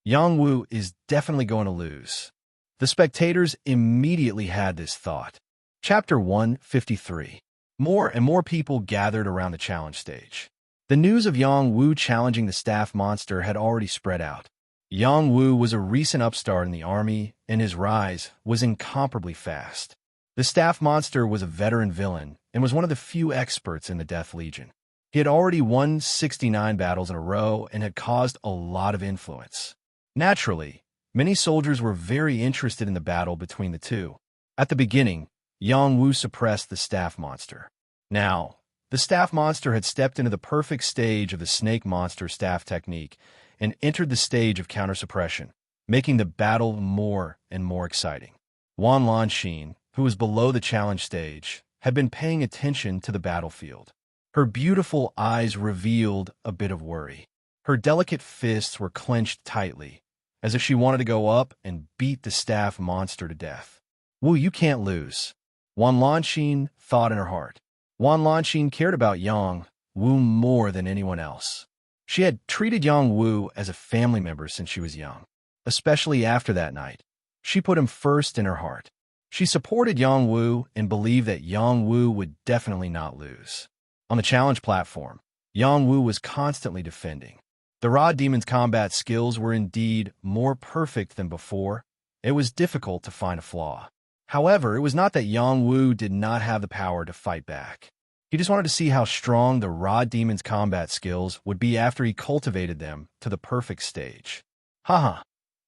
Yang Wu is definitely going to lose. The spectators immediately had this thought. Chapter 153. More and more people gathered around the challenge stage. The news of Yang Wu challenging the staff monster had already spread out. Yang Wu was a recent upstart in the army, and his rise was incomparably fast. The staff monster was a veteran villain and was one of the few experts in the Death Legion. He had already won 69 battles in a row and had caused a lot of influence. Naturally, many soldiers were very interested in the battle between the two. At the beginning, Yang Wu suppressed the staff monster. Now, the staff monster had stepped into the perfect stage of the snake monster staff technique and entered the stage of counter-suppression, making the battle more and more exciting. Wan Lanxin, who was below the challenge stage, had been paying attention to the battlefield. Her beautiful eyes revealed a bit of worry. Her delicate fists were clenched tightly, as if she wanted to go up and beat the staff monster to death. Wu, you can't lose, Wan Lanxin thought in her heart. Wan Lanxin cared about Yang Wu more than anyone else. She had treated Yang Wu as a family member since she was young, especially after that night. She put him first in her heart. She supported Yang Wu and believed that Yang Wu would definitely not lose. On the challenge platform, Yang Wu was constantly defending. The raw demon's combat skills were indeed more perfect than before. It was difficult to find a flaw. However, it was not that Yang Wu did not have the power to fight back. He just wanted to see how strong the raw demon's combat skills would be after he cultivated them to the perfect stage. Haha,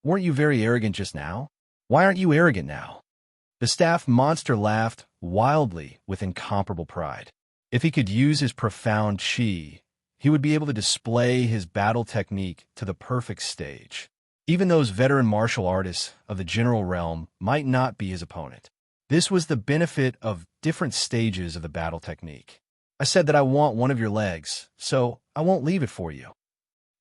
weren't you very arrogant just now? Why aren't you arrogant now? The staff monster laughed wildly with incomparable pride. If he could use his profound chi, he would be able to display his battle technique to the perfect stage. Even those veteran martial artists of the general realm might not be his opponent. This was the benefit of different stages of the battle technique. I said that I want one of your legs, so I won't leave it for you,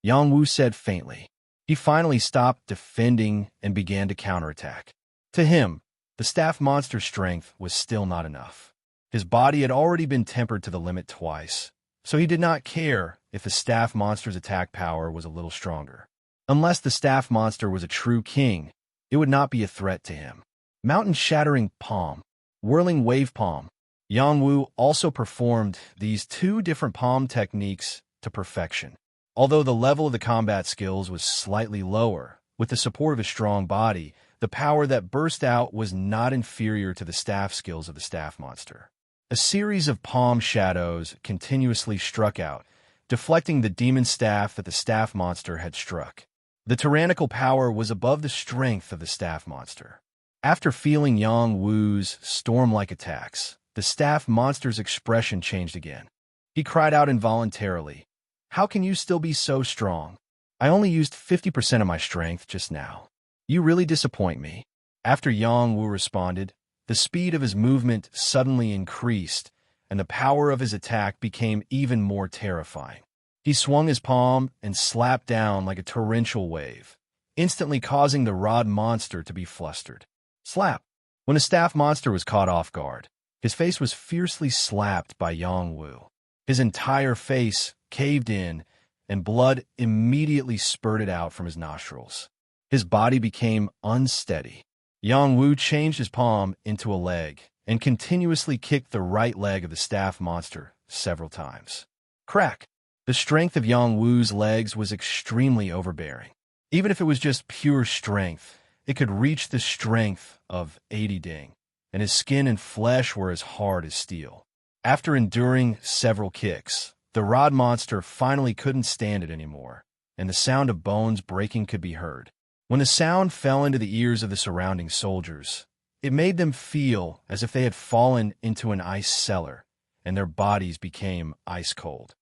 Yang Wu said faintly. He finally stopped defending and began to counterattack. To him, the staff monster's strength was still not enough. His body had already been tempered to the limit twice, so he did not care if the staff monster's attack power was a little stronger. Unless the staff monster was a true king, it would not be a threat to him. Mountain-shattering palm, whirling wave palm. Yang Wu also performed these two different palm techniques to perfection. Although the level of the combat skills was slightly lower, with the support of his strong body, the power that burst out was not inferior to the staff skills of the staff monster. A series of palm shadows continuously struck out, deflecting the demon staff that the staff monster had struck. The tyrannical power was above the strength of the staff monster. After feeling Yang Wu's storm-like attacks, the staff monster's expression changed again. He cried out involuntarily, "How can you still be so strong? I only used 50% of my strength just now. You really disappoint me." After Yang Wu responded, the speed of his movement suddenly increased, and the power of his attack became even more terrifying. He swung his palm and slapped down like a torrential wave, instantly causing the rod monster to be flustered. Slap! When the staff monster was caught off guard, his face was fiercely slapped by Yang Wu. His entire face caved in, and blood immediately spurted out from his nostrils. His body became unsteady. Yang Wu changed his palm into a leg and continuously kicked the right leg of the staff monster several times. Crack! The strength of Yang Wu's legs was extremely overbearing. Even if it was just pure strength, it could reach the strength of 80 ding, and his skin and flesh were as hard as steel. After enduring several kicks, the rod monster finally couldn't stand it anymore, and the sound of bones breaking could be heard. When the sound fell into the ears of the surrounding soldiers, it made them feel as if they had fallen into an ice cellar, and their bodies became ice cold.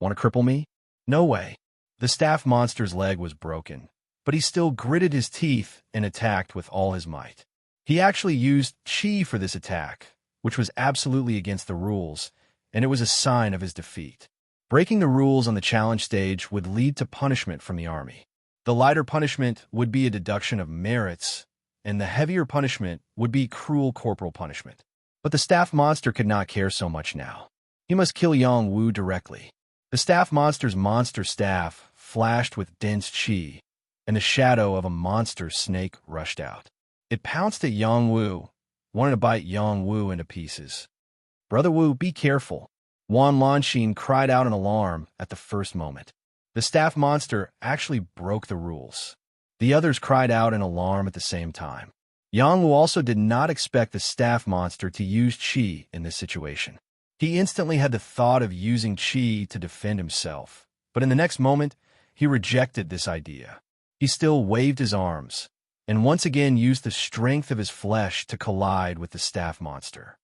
Want to cripple me? No way. The staff monster's leg was broken, but he still gritted his teeth and attacked with all his might. He actually used chi for this attack, which was absolutely against the rules, and it was a sign of his defeat. Breaking the rules on the challenge stage would lead to punishment from the army. The lighter punishment would be a deduction of merits, and the heavier punishment would be cruel corporal punishment. But the staff monster could not care so much now. He must kill Yang Wu directly. The staff monster's monster staff flashed with dense chi, and the shadow of a monster snake rushed out. It pounced at Yang Wu, wanted to bite Yang Wu into pieces. "Brother Wu, be careful," Wan Lanxin cried out in alarm at the first moment. The staff monster actually broke the rules. The others cried out in alarm at the same time. Yang Wu also did not expect the staff monster to use chi in this situation. He instantly had the thought of using chi to defend himself, but in the next moment, he rejected this idea. He still waved his arms, and once again used the strength of his flesh to collide with the staff monster.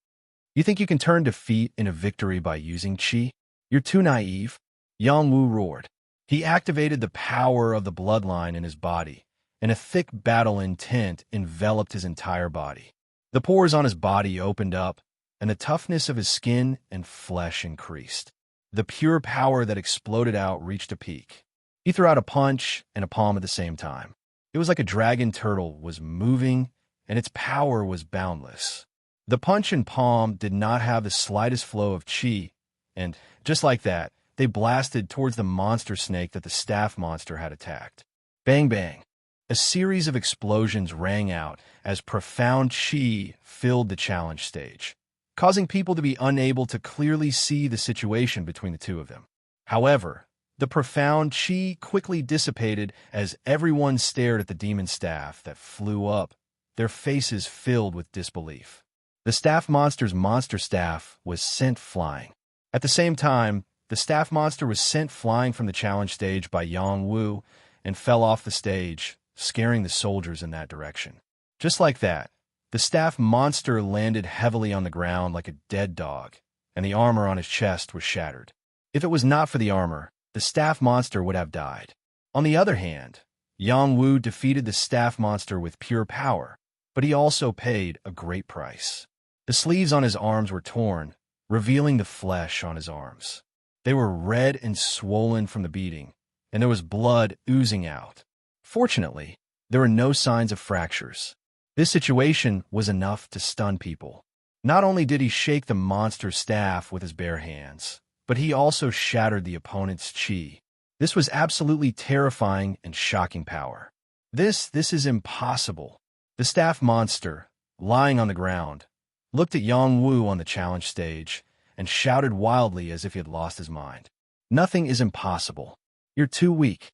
You think you can turn defeat into victory by using Qi? You're too naive. Yang Wu roared. He activated the power of the bloodline in his body, and a thick battle intent enveloped his entire body. The pores on his body opened up, and the toughness of his skin and flesh increased. The pure power that exploded out reached a peak. He threw out a punch and a palm at the same time. It was like a dragon turtle was moving, and its power was boundless. The punch and palm did not have the slightest flow of qi, and, just like that, they blasted towards the monster snake that the staff monster had attacked. Bang bang. A series of explosions rang out as profound qi filled the challenge stage, causing people to be unable to clearly see the situation between the two of them. However, the profound qi quickly dissipated as everyone stared at the demon staff that flew up, their faces filled with disbelief. The staff monster's monster staff was sent flying. At the same time, the staff monster was sent flying from the challenge stage by Yang Wu and fell off the stage, scaring the soldiers in that direction. Just like that, the staff monster landed heavily on the ground like a dead dog, and the armor on his chest was shattered. If it was not for the armor, the staff monster would have died. On the other hand, Yang Wu defeated the staff monster with pure power, but he also paid a great price. The sleeves on his arms were torn, revealing the flesh on his arms. They were red and swollen from the beating, and there was blood oozing out. Fortunately, there were no signs of fractures. This situation was enough to stun people. Not only did he shake the monster's staff with his bare hands, but he also shattered the opponent's qi. This was absolutely terrifying and shocking power. This is impossible. The staff monster, lying on the ground, looked at Yang Wu on the challenge stage and shouted wildly as if he had lost his mind. Nothing is impossible. You're too weak.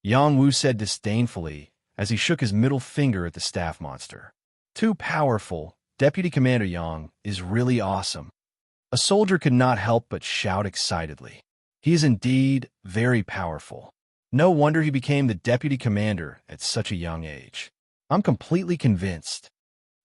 Yang Wu said disdainfully as he shook his middle finger at the staff monster. Too powerful, Deputy Commander Yang is really awesome. A soldier could not help but shout excitedly. He is indeed very powerful. No wonder he became the deputy commander at such a young age. I'm completely convinced.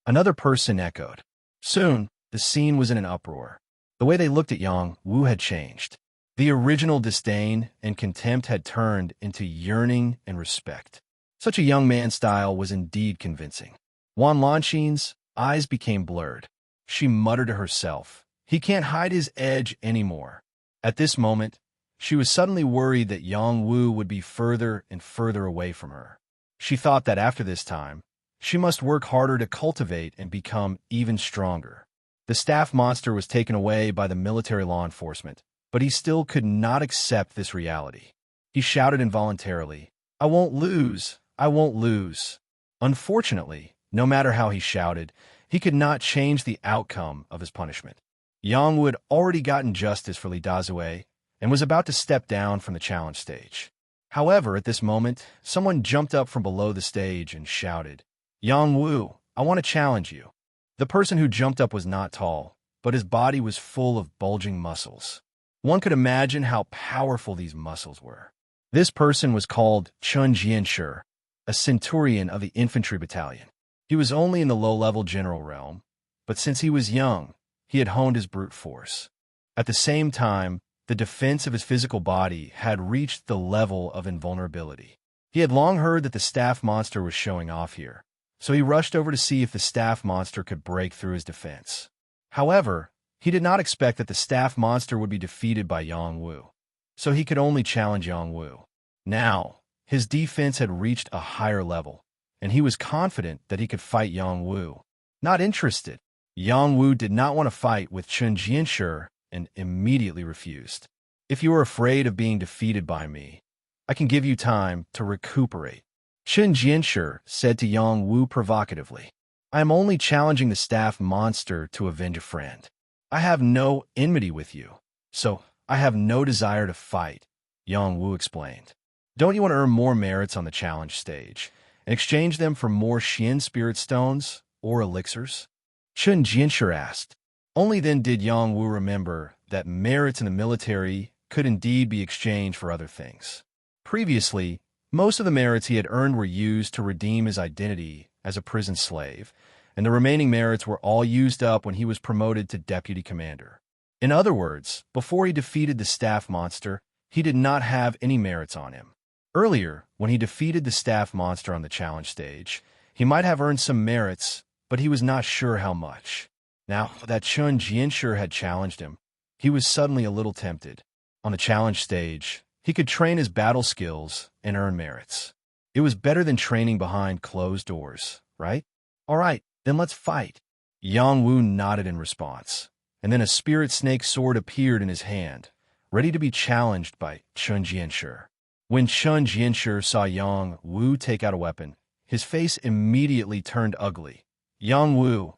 Another person echoed. Soon, the scene was in an uproar. The way they looked at Yang Wu had changed. The original disdain and contempt had turned into yearning and respect. Such a young man's style was indeed convincing. Wan Lanxin's eyes became blurred. She muttered to herself, "He can't hide his edge anymore." At this moment, she was suddenly worried that Yang Wu would be further and further away from her. She thought that after this time, she must work harder to cultivate and become even stronger. The staff monster was taken away by the military law enforcement, but he still could not accept this reality. He shouted involuntarily, "I won't lose! I won't lose!" Unfortunately, no matter how he shouted, he could not change the outcome of his punishment. Yang Wu had already gotten justice for Li Dazue and was about to step down from the challenge stage. However, at this moment, someone jumped up from below the stage and shouted, "Yang Wu, I want to challenge you." The person who jumped up was not tall, but his body was full of bulging muscles. One could imagine how powerful these muscles were. This person was called Chun Jianshi, a centurion of the infantry battalion. He was only in the low-level general realm, but since he was young, he had honed his brute force. At the same time, the defense of his physical body had reached the level of invulnerability. He had long heard that the staff monster was showing off here, so he rushed over to see if the staff monster could break through his defense. However, he did not expect that the staff monster would be defeated by Yang Wu, so he could only challenge Yang Wu. Now, his defense had reached a higher level, and he was confident that he could fight Yang Wu. Not interested. Yang Wu did not want to fight with Chun Jianshi and immediately refused. "If you are afraid of being defeated by me, I can give you time to recuperate." Chun Jianshi said to Yang Wu provocatively, "I am only challenging the staff monster to avenge a friend. I have no enmity with you, so I have no desire to fight," Yang Wu explained. "Don't you want to earn more merits on the challenge stage and exchange them for more Xian spirit stones or elixirs?" Chun Jianshi asked. Only then did Yang Wu remember that merits in the military could indeed be exchanged for other things. Previously, Most of the merits he had earned were used to redeem his identity as a prison slave, and the remaining merits were all used up when he was promoted to deputy commander. In other words, before he defeated the staff monster, he did not have any merits on him. Earlier, when he defeated the staff monster on the challenge stage, he might have earned some merits, but he was not sure how much. Now that Chun Jianshi had challenged him, he was suddenly a little tempted. On the challenge stage, he could train his battle skills and earn merits. It was better than training behind closed doors, right? All right, then let's fight. Yang Wu nodded in response, and then a spirit snake sword appeared in his hand, ready to be challenged by Chun Jianshi. When Chun Jianshi saw Yang Wu take out a weapon, his face immediately turned ugly. Yang Wu,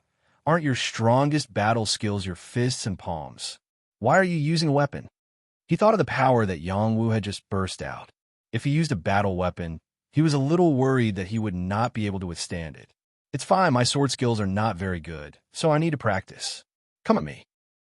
aren't your strongest battle skills your fists and palms? Why are you using a weapon? He thought of the power that Yang Wu had just burst out. If he used a battle weapon, he was a little worried that he would not be able to withstand it. It's fine, my sword skills are not very good, so I need to practice. Come at me.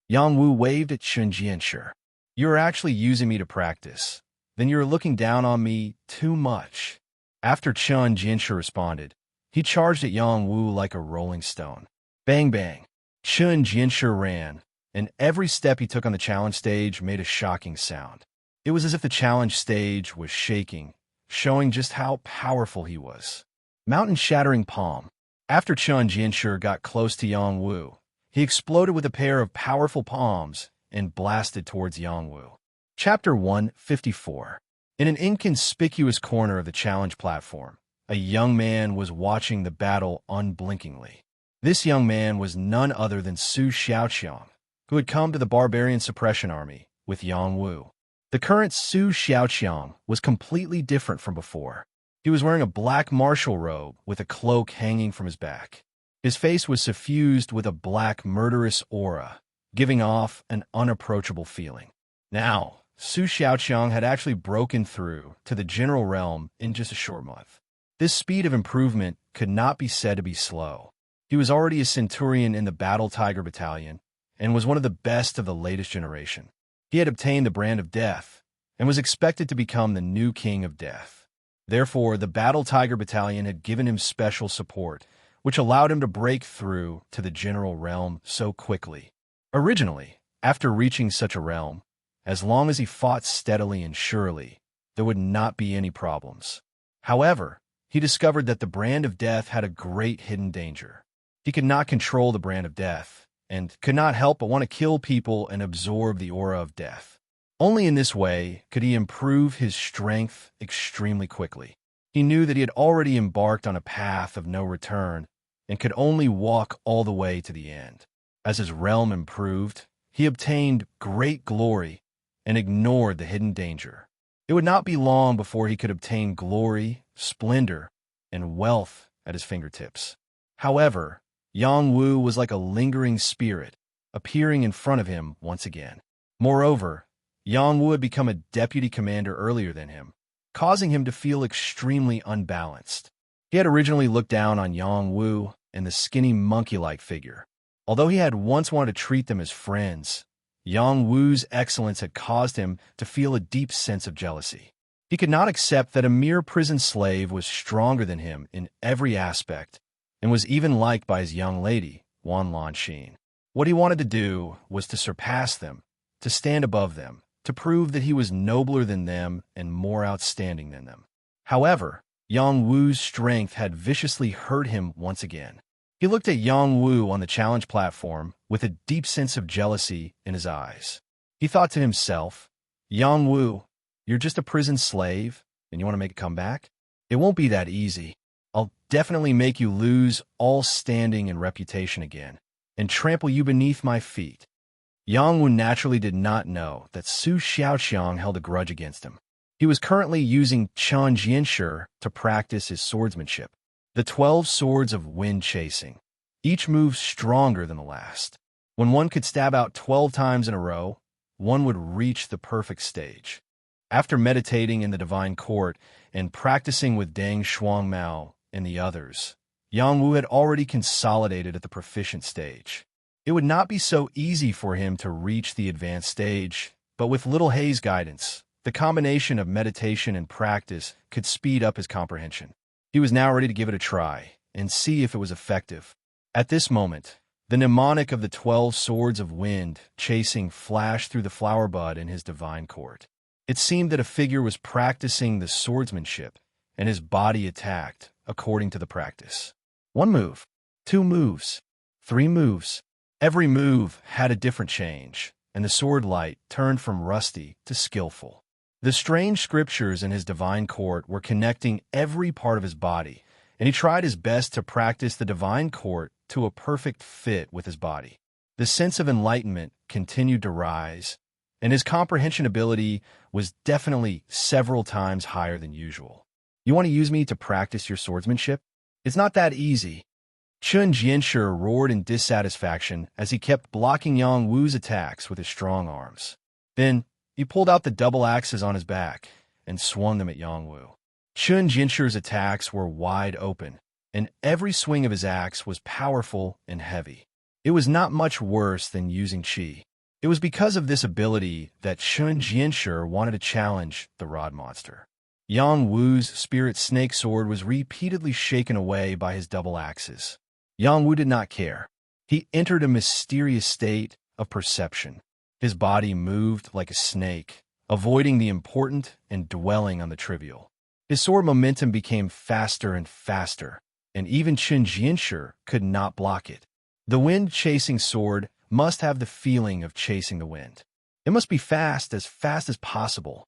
Yang Wu waved at Chun Jianshi. You're actually using me to practice. Then you're looking down on me too much. After Chun Jianshi responded, he charged at Yang Wu like a rolling stone. Bang bang. Chun Jianshi ran, and every step he took on the challenge stage made a shocking sound. It was as if the challenge stage was shaking, showing just how powerful he was. Mountain-shattering palm. After Chun Jianshi got close to Yang Wu, he exploded with a pair of powerful palms and blasted towards Yang Wu. Chapter 154. In an inconspicuous corner of the challenge platform, a young man was watching the battle unblinkingly. This young man was none other than Su Xiaoqiang, who had come to the Barbarian Suppression Army with Yang Wu. The current Su Xiaoqiang was completely different from before. He was wearing a black martial robe with a cloak hanging from his back. His face was suffused with a black murderous aura, giving off an unapproachable feeling. Now, Su Xiaoqiang had actually broken through to the general realm in just a short month. This speed of improvement could not be said to be slow. He was already a centurion in the Battle Tiger Battalion and was one of the best of the latest generation. He had obtained the brand of death and was expected to become the new king of death. Therefore, the Battle Tiger Battalion had given him special support, which allowed him to break through to the general realm so quickly. Originally, after reaching such a realm, as long as he fought steadily and surely, there would not be any problems. However, he discovered that the brand of death had a great hidden danger. He could not control the brand of death, and could not help but want to kill people and absorb the aura of death. Only in this way could he improve his strength extremely quickly. He knew that he had already embarked on a path of no return and could only walk all the way to the end. As his realm improved, he obtained great glory and ignored the hidden danger. It would not be long before he could obtain glory, splendor, and wealth at his fingertips. However, Yang Wu was like a lingering spirit, appearing in front of him once again. Moreover, Yang Wu had become a deputy commander earlier than him, causing him to feel extremely unbalanced. He had originally looked down on Yang Wu and the skinny monkey-like figure. Although he had once wanted to treat them as friends, Yang Wu's excellence had caused him to feel a deep sense of jealousy. He could not accept that a mere prison slave was stronger than him in every aspect and was even liked by his young lady, Wan Lanxin. What he wanted to do was to surpass them, to stand above them, to prove that he was nobler than them and more outstanding than them. However, Yang Wu's strength had viciously hurt him once again. He looked at Yang Wu on the challenge platform with a deep sense of jealousy in his eyes. He thought to himself, Yang Wu, you're just a prison slave, and you want to make a comeback? It won't be that easy. I'll definitely make you lose all standing and reputation again, and trample you beneath my feet. Yang Wu naturally did not know that Su Xiaoqiang held a grudge against him. He was currently using Chun Jianshi to practice his swordsmanship. The 12 swords of wind chasing, each move stronger than the last. When one could stab out 12 times in a row, one would reach the perfect stage. After meditating in the divine court and practicing with Deng Shuangmao and the others, Yang Wu had already consolidated at the proficient stage. It would not be so easy for him to reach the advanced stage, but with Little Hei's guidance, The combination of meditation and practice could speed up his comprehension. He was now ready to give it a try and see if it was effective. At this moment, the mnemonic of the 12 swords of wind chasing flashed through the flower bud in his divine court. It seemed that a figure was practicing the swordsmanship, and his body attacked according to the practice. 1 move, 2 moves, 3 moves. Every move had a different change, and the sword light turned from rusty to skillful. The strange scriptures in his divine court were connecting every part of his body, and he tried his best to practice the divine court to a perfect fit with his body. The sense of enlightenment continued to rise, and his comprehension ability was definitely several times higher than usual. You want to use me to practice your swordsmanship? It's not that easy. Chun Jianshi roared in dissatisfaction as he kept blocking Yang Wu's attacks with his strong arms. Then, he pulled out the double axes on his back and swung them at Yang Wu. Chun Jianshi's attacks were wide open, and every swing of his axe was powerful and heavy. It was not much worse than using qi. It was because of this ability that Chun Jianshi wanted to challenge the rod monster. Yang Wu's spirit snake sword was repeatedly shaken away by his double axes. Yang Wu did not care. He entered a mysterious state of perception. His body moved like a snake, avoiding the important and dwelling on the trivial. His sword momentum became faster and faster, and even Chun Jianshi could not block it. The wind-chasing sword must have the feeling of chasing the wind. It must be fast as possible.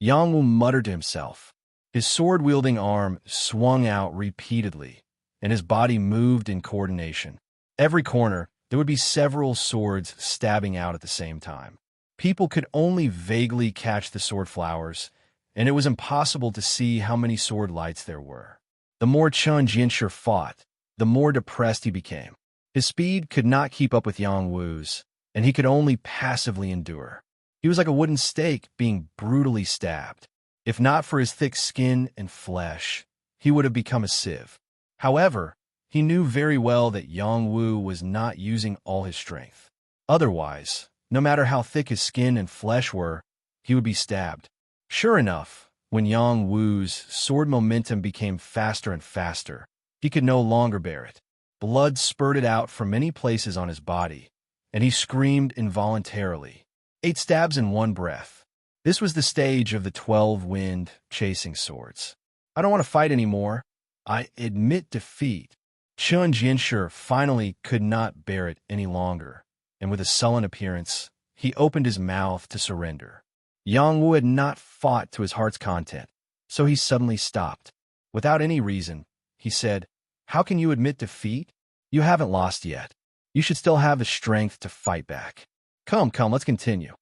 Yang Wu muttered to himself. His sword-wielding arm swung out repeatedly, and his body moved in coordination. Every corner, there would be several swords stabbing out at the same time. People could only vaguely catch the sword flowers, and it was impossible to see how many sword lights there were. The more Chun Jianshi fought, the more depressed he became. His speed could not keep up with Yang Wu's, and he could only passively endure. He was like a wooden stake being brutally stabbed. If not for his thick skin and flesh, he would have become a sieve. However, he knew very well that Yang Wu was not using all his strength. Otherwise, no matter how thick his skin and flesh were, he would be stabbed. Sure enough, when Yang Wu's sword momentum became faster and faster, he could no longer bear it. Blood spurted out from many places on his body, and he screamed involuntarily. 8 stabs in one breath. This was the stage of the 12 wind-chasing swords. I don't want to fight anymore. I admit defeat. Chun Jianshi finally could not bear it any longer, and with a sullen appearance, he opened his mouth to surrender. Yang Wu had not fought to his heart's content, so he suddenly stopped. Without any reason, he said, "How can you admit defeat? You haven't lost yet. You should still have the strength to fight back. Come, let's continue."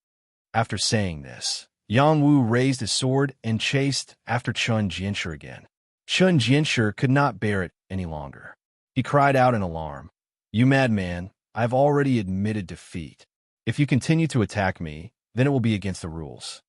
After saying this, Yang Wu raised his sword and chased after Chun Jianshi again. Chun Jianshi could not bear it any longer. He cried out in alarm, "You madman, I've already admitted defeat. If you continue to attack me, then it will be against the rules."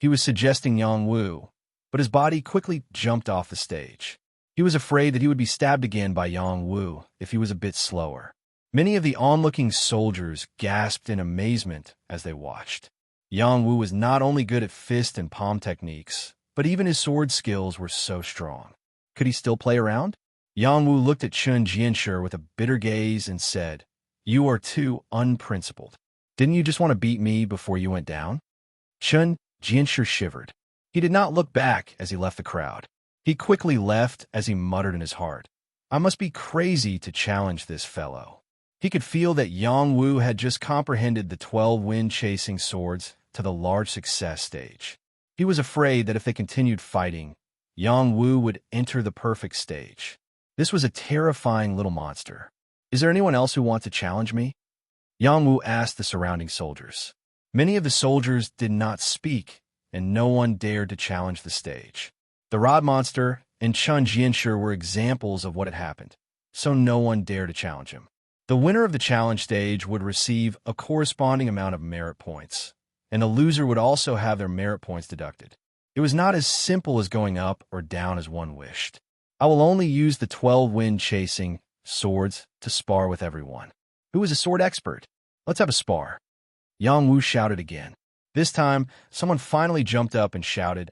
He was suggesting Yang Wu, but his body quickly jumped off the stage. He was afraid that he would be stabbed again by Yang Wu if he was a bit slower. Many of the onlooking soldiers gasped in amazement as they watched. Yang Wu was not only good at fist and palm techniques, but even his sword skills were so strong. Could he still play around? Yang Wu looked at Chun Jianshi with a bitter gaze and said, "You are too unprincipled. Didn't you just want to beat me before you went down?" Chun Jianshi shivered. He did not look back as he left the crowd. He quickly left as he muttered in his heart, "I must be crazy to challenge this fellow." He could feel that Yang Wu had just comprehended the 12 wind-chasing swords to the large success stage. He was afraid that if they continued fighting, Yang Wu would enter the perfect stage. This was a terrifying little monster. "Is there anyone else who wants to challenge me?" Yang Wu asked the surrounding soldiers. Many of the soldiers did not speak, and no one dared to challenge the stage. The rod monster and Chun Jianshi were examples of what had happened, so no one dared to challenge him. The winner of the challenge stage would receive a corresponding amount of merit points, and the loser would also have their merit points deducted. It was not as simple as going up or down as one wished. I will only use the 12 wind-chasing swords to spar with everyone. Who is a sword expert? Let's have a spar. Yang Wu shouted again. This time, someone finally jumped up and shouted,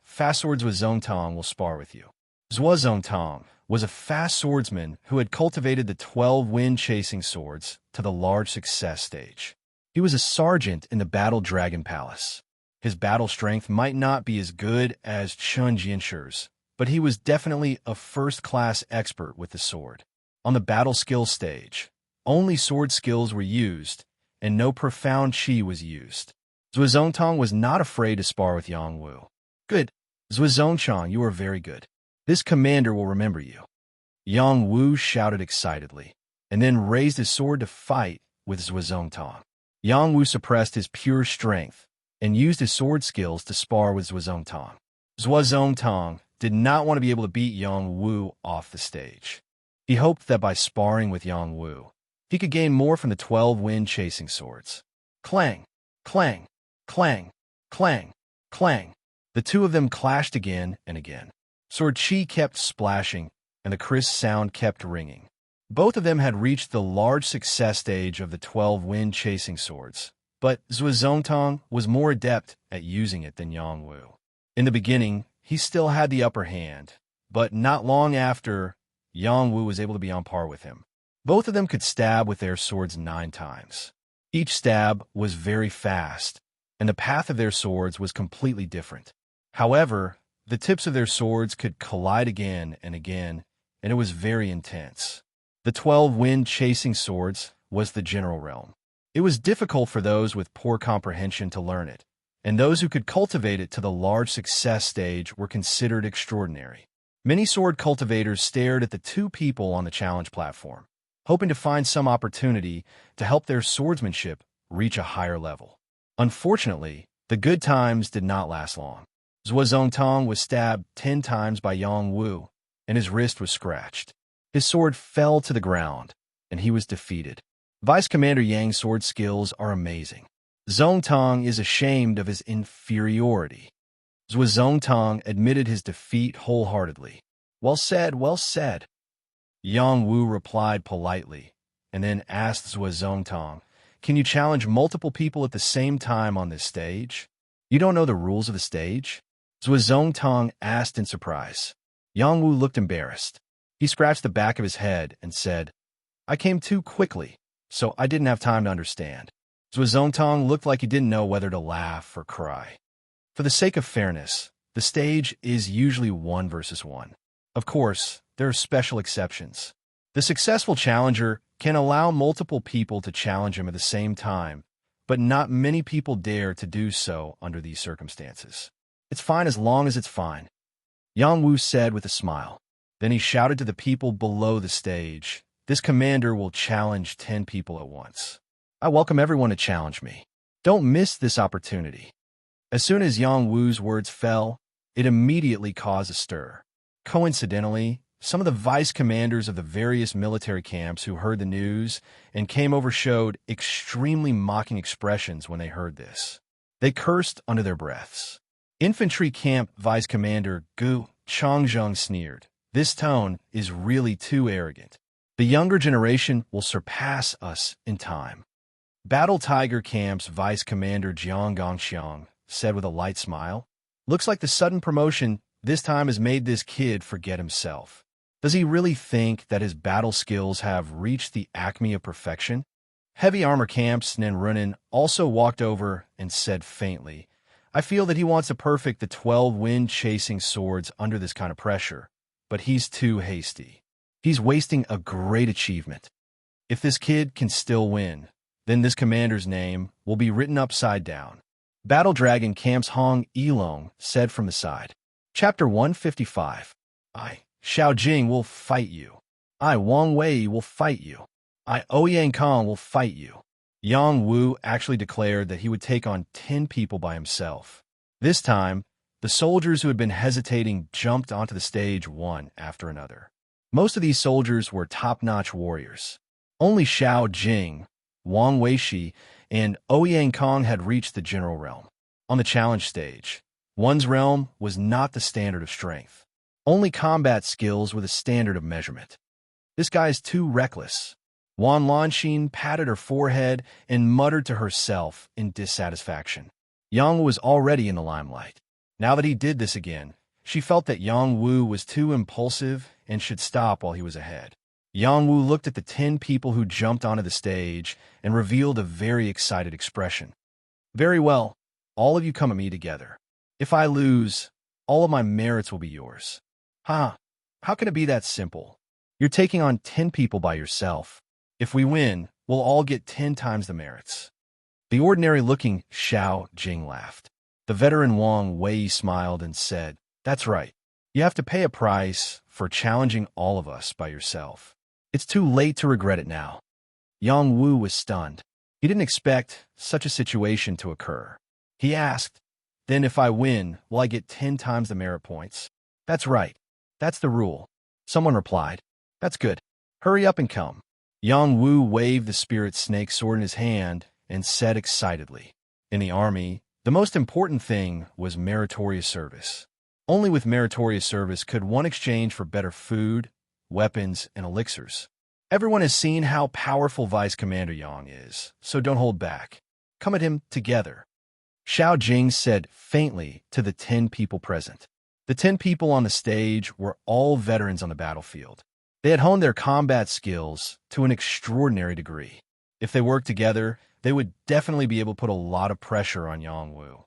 Fast Swords with Zongtong will spar with you. Zhua Zongtong was a fast swordsman who had cultivated the 12 wind-chasing swords to the large success stage. He was a sergeant in the Battle Dragon Palace. His battle strength might not be as good as Chun Jianshir's, but he was definitely a first-class expert with the sword. On the battle skill stage, only sword skills were used, and no profound qi was used. Zhua Zongtong was not afraid to spar with Yang Wu. Good. Zhua Zongtong, you are very good. This commander will remember you. Yang Wu shouted excitedly, and then raised his sword to fight with Zhua Zongtong. Yang Wu suppressed his pure strength and used his sword skills to spar with Zhua Zongtong. Zhua Zongtong did not want to be able to beat Yang Wu off the stage. He hoped that by sparring with Yang Wu, he could gain more from the 12 wind-chasing swords. Clang, clang, clang, clang, clang. The two of them clashed again and again. Sword chi kept splashing, and the crisp sound kept ringing. Both of them had reached the large success stage of the 12 wind-chasing swords, but Zhua Zongtong was more adept at using it than Yang Wu. In the beginning, he still had the upper hand, but not long after, Yang Wu was able to be on par with him. Both of them could stab with their swords 9 times. Each stab was very fast, and the path of their swords was completely different. However, the tips of their swords could collide again and again, and it was very intense. The 12 wind-chasing swords was the general realm. It was difficult for those with poor comprehension to learn it, and those who could cultivate it to the large success stage were considered extraordinary. Many sword cultivators stared at the 2 people on the challenge platform, hoping to find some opportunity to help their swordsmanship reach a higher level. Unfortunately, the good times did not last long. Zhua Zongtong was stabbed 10 times by Yang Wu, and his wrist was scratched. His sword fell to the ground, and he was defeated. Vice Commander Yang's sword skills are amazing. Zongtong is ashamed of his inferiority. Zhua Zongtong admitted his defeat wholeheartedly. Well said, well said. Yang Wu replied politely, and then asked Zhua Zongtong, Can you challenge multiple people at the same time on this stage? You don't know the rules of the stage? Zhua Zongtong asked in surprise. Yang Wu looked embarrassed. He scratched the back of his head and said, I came too quickly, so I didn't have time to understand. Zhua Zongtong looked like he didn't know whether to laugh or cry. For the sake of fairness, the stage is usually 1 versus 1. Of course, there are special exceptions. The successful challenger can allow multiple people to challenge him at the same time, but not many people dare to do so under these circumstances. It's fine as long as it's fine, Yang Wu said with a smile. Then he shouted to the people below the stage, This commander will challenge 10 people at once. I welcome everyone to challenge me. Don't miss this opportunity. As soon as Yang Wu's words fell, it immediately caused a stir. Coincidentally, some of the vice commanders of the various military camps who heard the news and came over showed extremely mocking expressions when they heard this. They cursed under their breaths. Infantry camp vice commander Gu Changzheng sneered. This tone is really too arrogant. The younger generation will surpass us in time. Battle Tiger camp's vice commander Jiang Gongxiang said with a light smile, Looks like the sudden promotion this time has made this kid forget himself. Does he really think that his battle skills have reached the acme of perfection? Heavy armor camp's Nenrunin also walked over and said faintly, I feel that he wants to perfect the 12 wind-chasing swords under this kind of pressure, but he's too hasty. He's wasting a great achievement. If this kid can still win, then this commander's name will be written upside down. Battle Dragon Camp's Hong Yilong said from the side. Chapter 155. I, Xiao Jing, will fight you. I, Wang Wei, will fight you. I, Ouyang Kong, will fight you. Yang Wu actually declared that he would take on 10 people by himself. This time, the soldiers who had been hesitating jumped onto the stage one after another. Most of these soldiers were top-notch warriors. Only Xiao Jing, Wang Weishi, and Ouyang Kong had reached the general realm. On the challenge stage, one's realm was not the standard of strength. Only combat skills were the standard of measurement. This guy is too reckless. Wan Lanxin patted her forehead and muttered to herself in dissatisfaction. Yang Wu was already in the limelight. Now that he did this again, she felt that Yang Wu was too impulsive and should stop while he was ahead. Yang Wu looked at the 10 people who jumped onto the stage and revealed a very excited expression. Very well, all of you come at me together. If I lose, all of my merits will be yours. Huh, how can it be that simple? You're taking on 10 people by yourself. If we win, we'll all get 10 times the merits. The ordinary-looking Xiao Jing laughed. The veteran Wang Wei smiled and said, That's right. You have to pay a price for challenging all of us by yourself. It's too late to regret it now. Yang Wu was stunned. He didn't expect such a situation to occur. He asked, Then if I win, will I get 10 times the merit points? That's right. That's the rule. Someone replied, That's good. Hurry up and come. Yang Wu waved the spirit snake sword in his hand and said excitedly, In the army, the most important thing was meritorious service. Only with meritorious service could one exchange for better food, weapons, and elixirs. Everyone has seen how powerful Vice Commander Yang is, so don't hold back. Come at him together. Xiao Jing said faintly to the 10 people present. The 10 people on the stage were all veterans on the battlefield. They had honed their combat skills to an extraordinary degree. If they worked together, they would definitely be able to put a lot of pressure on Yang Wu.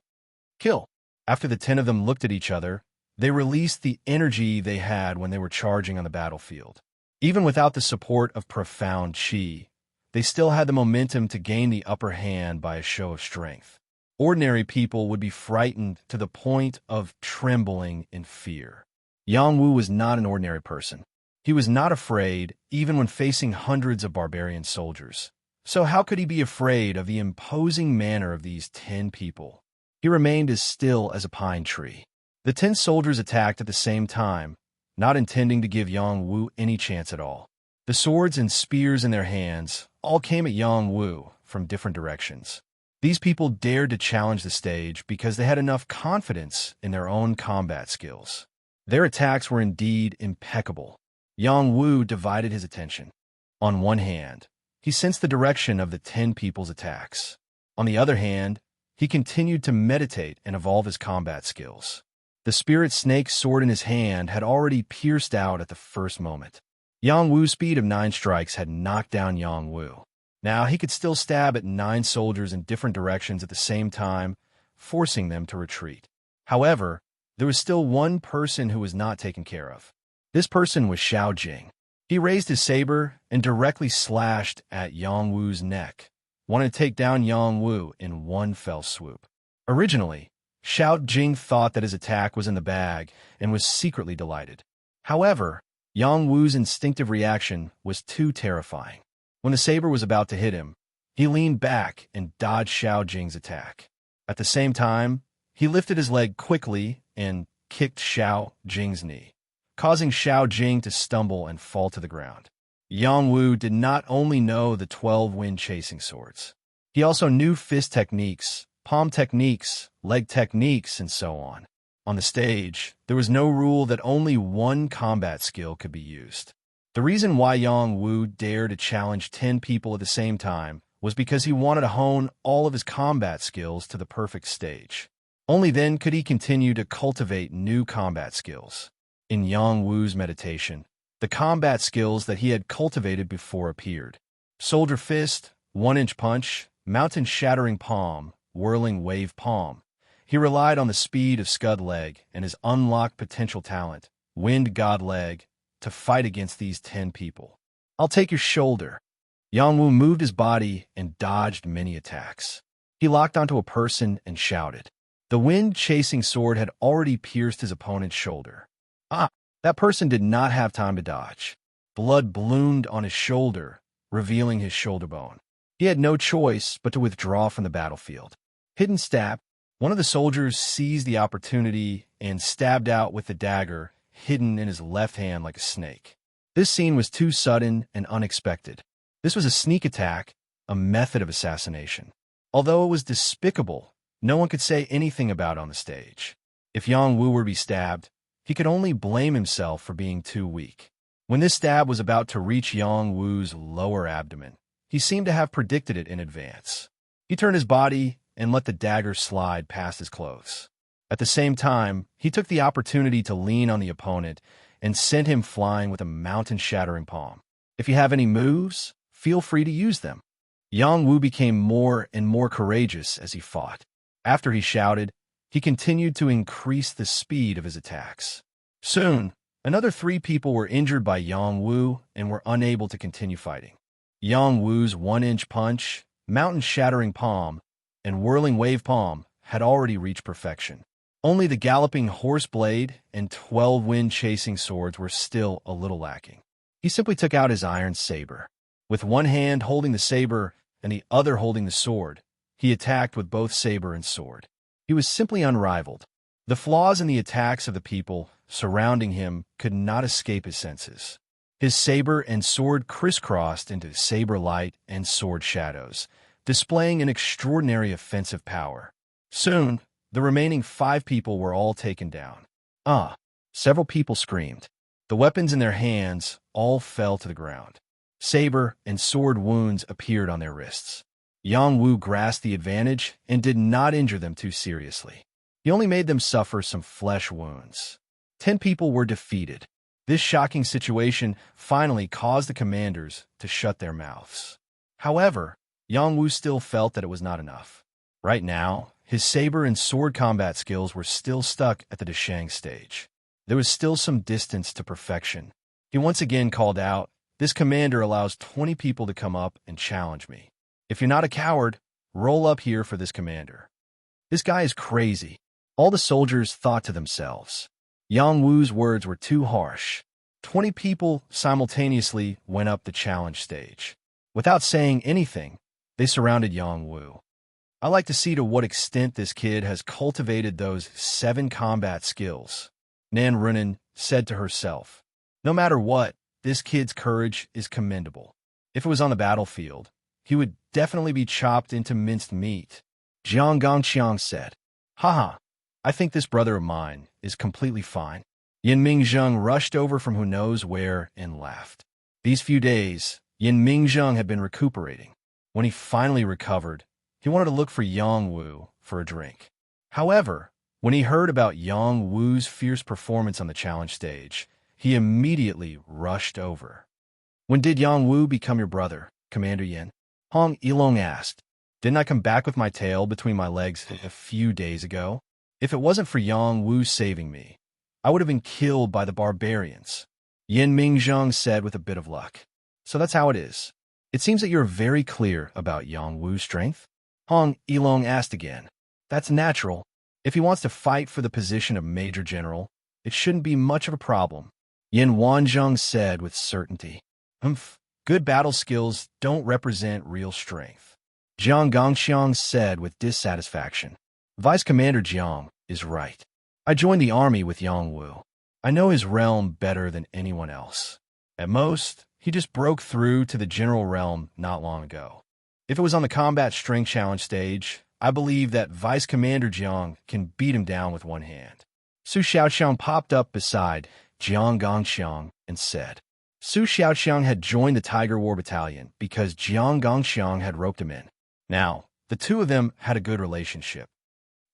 Kill. After the 10 of them looked at each other, they released the energy they had when they were charging on the battlefield. Even without the support of profound qi, they still had the momentum to gain the upper hand by a show of strength. Ordinary people would be frightened to the point of trembling in fear. Yang Wu was not an ordinary person. He was not afraid, even when facing hundreds of barbarian soldiers. So how could he be afraid of the imposing manner of these 10 people? He remained as still as a pine tree. The 10 soldiers attacked at the same time, not intending to give Yang Wu any chance at all. The swords and spears in their hands all came at Yang Wu from different directions. These people dared to challenge the stage because they had enough confidence in their own combat skills. Their attacks were indeed impeccable. Yang Wu divided his attention. On one hand, he sensed the direction of the 10 people's attacks. On the other hand, he continued to meditate and evolve his combat skills. The spirit snake sword in his hand had already pierced out at the first moment. Yang Wu's speed of 9 strikes had knocked down Yang Wu. Now he could still stab at 9 soldiers in different directions at the same time, forcing them to retreat. However, there was still one person who was not taken care of. This person was Xiao Jing. He raised his saber and directly slashed at Yang Wu's neck, wanting to take down Yang Wu in one fell swoop. Originally, Xiao Jing thought that his attack was in the bag and was secretly delighted. However, Yang Wu's instinctive reaction was too terrifying. When the saber was about to hit him, he leaned back and dodged Xiao Jing's attack. At the same time, he lifted his leg quickly and kicked Xiao Jing's knee, causing Xiao Jing to stumble and fall to the ground. Yang Wu did not only know the 12 wind-chasing swords. He also knew fist techniques, palm techniques, leg techniques, and so on. On the stage, there was no rule that only one combat skill could be used. The reason why Yang Wu dared to challenge 10 people at the same time was because he wanted to hone all of his combat skills to the perfect stage. Only then could he continue to cultivate new combat skills. In Yang Wu's meditation, the combat skills that he had cultivated before appeared. Soldier fist, 1-inch punch, mountain-shattering palm, whirling wave palm. He relied on the speed of Scud leg and his unlocked potential talent, Wind God leg, to fight against these 10 people. I'll take your shoulder. Yang Wu moved his body and dodged many attacks. He locked onto a person and shouted. The wind-chasing sword had already pierced his opponent's shoulder. That person did not have time to dodge. Blood bloomed on his shoulder, revealing his shoulder bone. He had no choice but to withdraw from the battlefield. Hidden stab. One of the soldiers seized the opportunity and stabbed out with the dagger hidden in his left hand like a snake. This scene was too sudden and unexpected. This was a sneak attack, a method of assassination. Although it was despicable, no one could say anything about it on the stage. If Yang Wu were to be stabbed, he could only blame himself for being too weak. When this stab was about to reach Yang Wu's lower abdomen, he seemed to have predicted it in advance. He turned his body and let the dagger slide past his clothes. At the same time, he took the opportunity to lean on the opponent and sent him flying with a mountain-shattering palm. If you have any moves, feel free to use them. Yang Wu became more and more courageous as he fought. After he shouted, he continued to increase the speed of his attacks. Soon, another 3 people were injured by Yang Wu and were unable to continue fighting. Yang Wu's 1-inch punch, mountain-shattering palm, and whirling wave palm had already reached perfection. Only the galloping horse blade and 12 wind-chasing swords were still a little lacking. He simply took out his iron saber. With one hand holding the saber and the other holding the sword, he attacked with both saber and sword. He was simply unrivaled. The flaws in the attacks of the people surrounding him could not escape his senses. His saber and sword crisscrossed into saber light and sword shadows, displaying an extraordinary offensive power. Soon, the remaining 5 people were all taken down. Several people screamed. The weapons in their hands all fell to the ground. Saber and sword wounds appeared on their wrists. Yang Wu grasped the advantage and did not injure them too seriously. He only made them suffer some flesh wounds. 10 people were defeated. This shocking situation finally caused the commanders to shut their mouths. However, Yang Wu still felt that it was not enough. Right now, his saber and sword combat skills were still stuck at the Deshang stage. There was still some distance to perfection. He once again called out, "This commander allows 20 people to come up and challenge me. If you're not a coward, roll up here for this commander." This guy is crazy. All the soldiers thought to themselves. Yang Wu's words were too harsh. 20 people simultaneously went up the challenge stage. Without saying anything, they surrounded Yang Wu. I like to see to what extent this kid has cultivated those 7 combat skills. Nan Runan said to herself. No matter what, this kid's courage is commendable. If it was on the battlefield, he would definitely be chopped into minced meat. Jiang Gongqiang said, "Haha, I think this brother of mine is completely fine." Yin Mingzheng rushed over from who knows where and laughed. These few days, Yin Mingzheng had been recuperating. When he finally recovered, he wanted to look for Yang Wu for a drink. However, when he heard about Yang Wu's fierce performance on the challenge stage, he immediately rushed over. "When did Yang Wu become your brother, Commander Yin?" Hong Yilong asked. "Didn't I come back with my tail between my legs a few days ago? If it wasn't for Yang Wu saving me, I would have been killed by the barbarians," Yin Mingzheng said with a bit of luck. "So that's how it is. It seems that you're very clear about Yang Wu's strength?" Hong Yilong asked again. "That's natural. If he wants to fight for the position of Major General, it shouldn't be much of a problem," Yin Wanzheng said with certainty. Good battle skills don't represent real strength," Jiang Gongxiang said with dissatisfaction. "Vice Commander Jiang is right. I joined the army with Yang Wu. I know his realm better than anyone else. At most, he just broke through to the general realm not long ago. If it was on the combat strength challenge stage, I believe that Vice Commander Jiang can beat him down with one hand." Su Xiaoxiang popped up beside Jiang Gongxiang and said. Su Xiaoxiang had joined the Tiger War Battalion because Jiang Gongxiang had roped him in. Now, the two of them had a good relationship.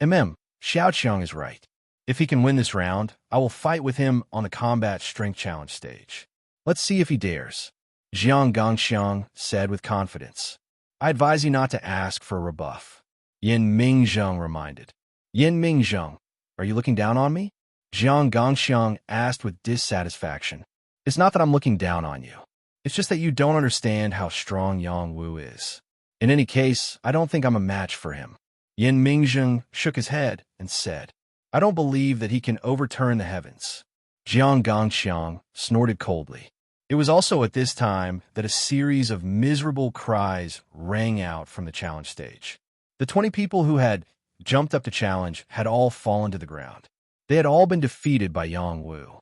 Xiaoxiang is right. If he can win this round, I will fight with him on the combat strength challenge stage. Let's see if he dares, Jiang Gongxiang said with confidence. I advise you not to ask for a rebuff, Yin Mingzheng reminded. Yin Mingzheng, are you looking down on me? Jiang Gongxiang asked with dissatisfaction. It's not that I'm looking down on you. It's just that you don't understand how strong Yang Wu is. In any case, I don't think I'm a match for him. Yin Mingzheng shook his head and said, I don't believe that he can overturn the heavens. Jiang Gongxiang snorted coldly. It was also at this time that a series of miserable cries rang out from the challenge stage. The 20 people who had jumped up to challenge had all fallen to the ground. They had all been defeated by Yang Wu.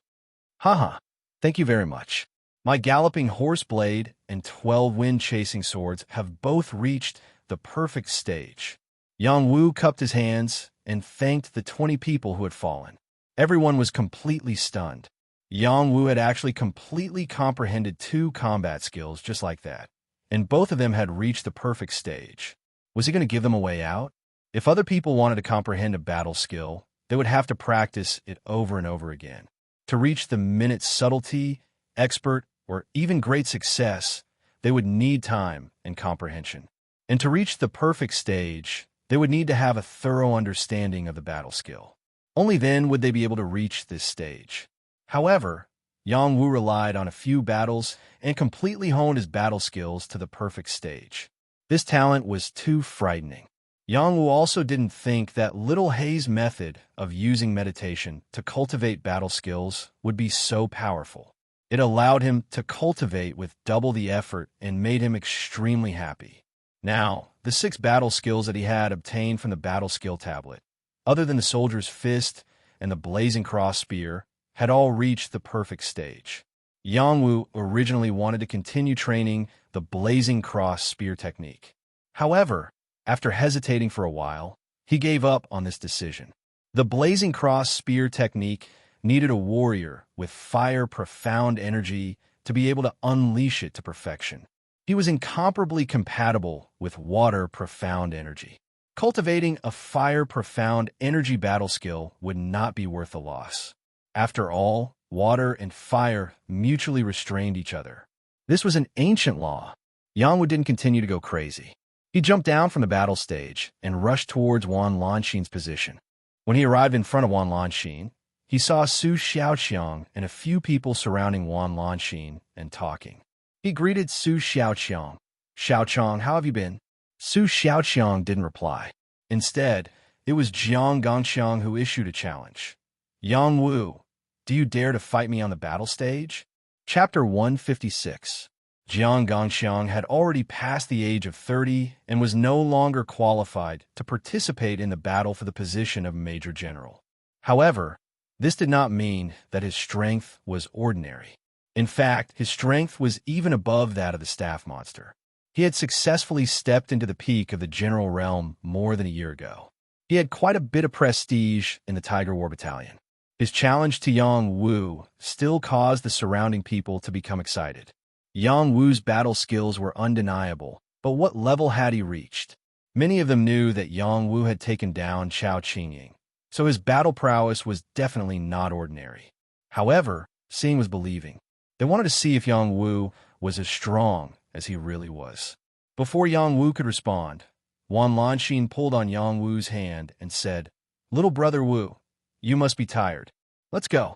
Haha, thank you very much. My galloping horse blade and 12 wind-chasing swords have both reached the perfect stage. Yang Wu cupped his hands and thanked the 20 people who had fallen. Everyone was completely stunned. Yang Wu had actually completely comprehended 2 combat skills just like that, and both of them had reached the perfect stage. Was he going to give them a way out? If other people wanted to comprehend a battle skill, they would have to practice it over and over again. To reach the minute subtlety, expert, or even great success, they would need time and comprehension. And to reach the perfect stage, they would need to have a thorough understanding of the battle skill. Only then would they be able to reach this stage. However, Yang Wu relied on a few battles and completely honed his battle skills to the perfect stage. This talent was too frightening. Yang Wu also didn't think that Little Hei's method of using meditation to cultivate battle skills would be so powerful. It allowed him to cultivate with double the effort and made him extremely happy. Now, the 6 battle skills that he had obtained from the battle skill tablet, other than the soldier's fist and the blazing cross spear, had all reached the perfect stage. Yang Wu originally wanted to continue training the blazing cross spear technique. However, after hesitating for a while, he gave up on this decision. The blazing cross spear technique needed a warrior with fire profound energy to be able to unleash it to perfection. He was incomparably compatible with water profound energy. Cultivating a fire profound energy battle skill would not be worth the loss. After all, water and fire mutually restrained each other. This was an ancient law. Yang Wu didn't continue to go crazy. He jumped down from the battle stage and rushed towards Wan Lanxin's position. When he arrived in front of Wan Lanxin, he saw Su Xiaoqiang and a few people surrounding Wan Lanxin and talking. He greeted Su Xiaoqiang. "Xiaoqiang, how have you been?" Su Xiaoqiang didn't reply. Instead, it was Jiang Gongxiang who issued a challenge. "Yang Wu, do you dare to fight me on the battle stage?" Chapter 156. Jiang Gongxiang had already passed the age of 30 and was no longer qualified to participate in the battle for the position of Major General. However, this did not mean that his strength was ordinary. In fact, his strength was even above that of the staff monster. He had successfully stepped into the peak of the general realm more than a year ago. He had quite a bit of prestige in the Tiger War Battalion. His challenge to Yang Wu still caused the surrounding people to become excited. Yang Wu's battle skills were undeniable, but what level had he reached? Many of them knew that Yang Wu had taken down Chao Qingying, so his battle prowess was definitely not ordinary. However, seeing was believing. They wanted to see if Yang Wu was as strong as he really was. Before Yang Wu could respond, Wan Lanxin pulled on Yang Wu's hand and said, "Little brother Wu, you must be tired. Let's go."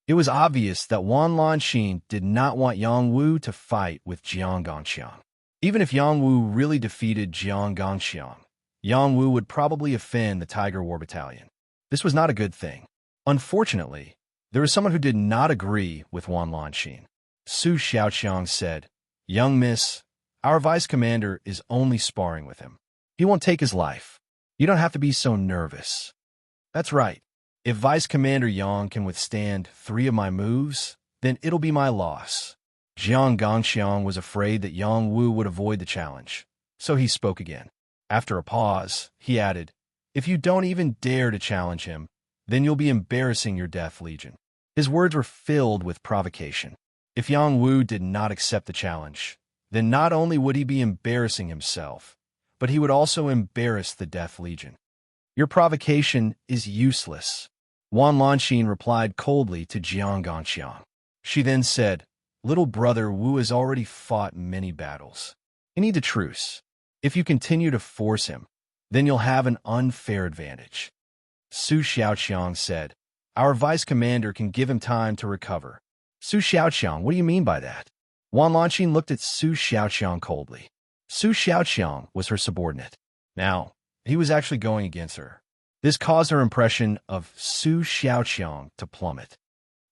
It was obvious that Wan Lanxin did not want Yang Wu to fight with Jiang Gongxiang. Even if Yang Wu really defeated Jiang Gongxiang, Yang Wu would probably offend the Tiger War Battalion. This was not a good thing. Unfortunately, there was someone who did not agree with Wan Lanxin. Su Xiaoqiang said, "Young miss, our vice commander is only sparring with him. He won't take his life. You don't have to be so nervous." "That's right. If Vice Commander Yang can withstand 3 of my moves, then it'll be my loss." Jiang Gongxiang was afraid that Yang Wu would avoid the challenge, so he spoke again. After a pause, he added, "If you don't even dare to challenge him, then you'll be embarrassing your Death Legion." His words were filled with provocation. If Yang Wu did not accept the challenge, then not only would he be embarrassing himself, but he would also embarrass the Death Legion. "Your provocation is useless." Wan Lanxin replied coldly to Jiang Gongxiang. She then said, "Little brother Wu has already fought many battles. You need a truce. If you continue to force him, then you'll have an unfair advantage." Su Xiaoqiang said, "Our vice commander can give him time to recover." "Su Xiaoqiang, what do you mean by that?" Wan Lanxin looked at Su Xiaoqiang coldly. Su Xiaoqiang was her subordinate. Now, he was actually going against her. This caused her impression of Su Xiaoqiang to plummet.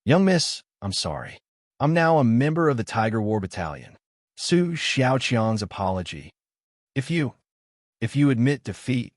"Young miss, I'm sorry. I'm now a member of the Tiger War Battalion." Su Xiaoqiang's apology. If you admit defeat."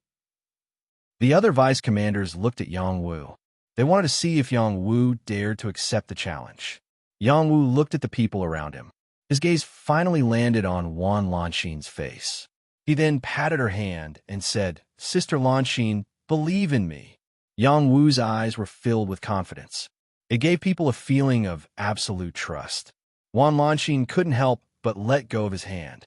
The other vice commanders looked at Yang Wu. They wanted to see if Yang Wu dared to accept the challenge. Yang Wu looked at the people around him. His gaze finally landed on Wan Lanxin's face. He then patted her hand and said, "Sister Lanxin, believe in me." Yang Wu's eyes were filled with confidence. It gave people a feeling of absolute trust. Wan Lanqing couldn't help but let go of his hand.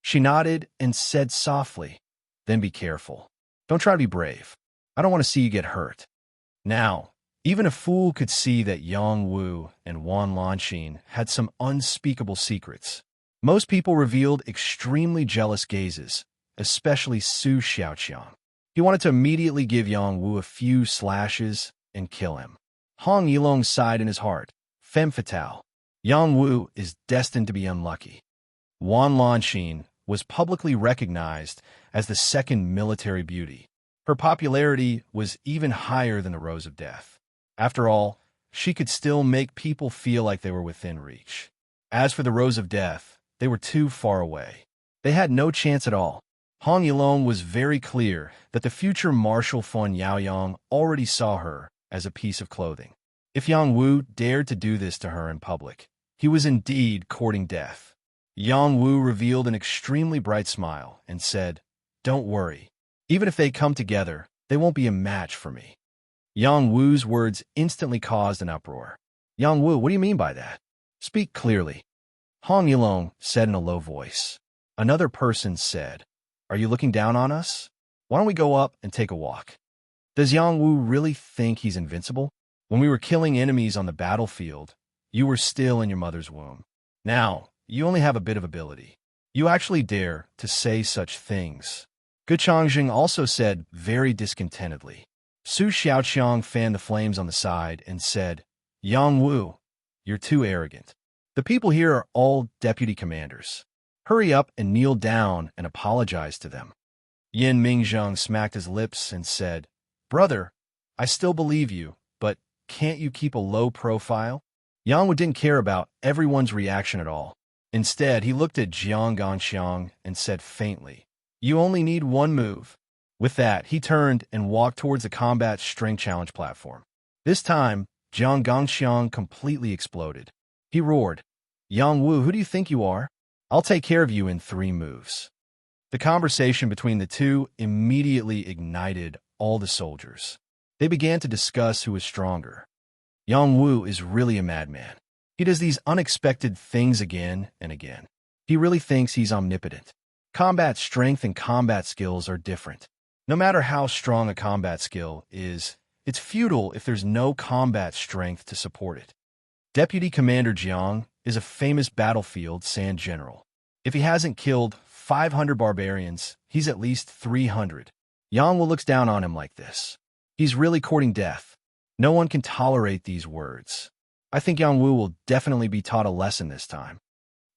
She nodded and said softly, "Then be careful. Don't try to be brave. I don't want to see you get hurt." Now, even a fool could see that Yang Wu and Wan Lanqing had some unspeakable secrets. Most people revealed extremely jealous gazes, especially Su Xiaoqiang. He wanted to immediately give Yang Wu a few slashes and kill him. Hong Yilong sighed in his heart. Femme fatale. Yang Wu is destined to be unlucky. Wan Lanqing was publicly recognized as the second military beauty. Her popularity was even higher than the Rose of Death. After all, she could still make people feel like they were within reach. As for the Rose of Death, they were too far away. They had no chance at all. Hong Yilong was very clear that the future Marshal Feng Yaoyang already saw her as a piece of clothing. If Yang Wu dared to do this to her in public, he was indeed courting death. Yang Wu revealed an extremely bright smile and said, "Don't worry. Even if they come together, they won't be a match for me." Yang Wu's words instantly caused an uproar. "Yang Wu, what do you mean by that? Speak clearly." Hong Yilong said in a low voice. Another person said, "Are you looking down on us? Why don't we go up and take a walk? Does Yang Wu really think he's invincible? When we were killing enemies on the battlefield, you were still in your mother's womb. Now, you only have a bit of ability. You actually dare to say such things." Gu Changjing also said very discontentedly. Su Xiaoqiang fanned the flames on the side and said, "Yang Wu, you're too arrogant. The people here are all deputy commanders. Hurry up and kneel down and apologize to them." Yin Mingzheng smacked his lips and said, "Brother, I still believe you, but can't you keep a low profile?" Yang Wu didn't care about everyone's reaction at all. Instead, he looked at Jiang Gongxiang and said faintly, "You only need one move." With that, he turned and walked towards the combat strength challenge platform. This time, Jiang Gongxiang completely exploded. He roared, "Yang Wu, who do you think you are? I'll take care of you in 3 moves." The conversation between the two immediately ignited all the soldiers. They began to discuss who was stronger. Yang Wu is really a madman. He does these unexpected things again and again. He really thinks he's omnipotent. Combat strength and combat skills are different. No matter how strong a combat skill is, it's futile if there's no combat strength to support it. Deputy Commander Jiang is a famous battlefield sand general. If he hasn't killed 500 barbarians, he's at least 300. Yang Wu looks down on him like this. He's really courting death. No one can tolerate these words. I think Yang Wu will definitely be taught a lesson this time.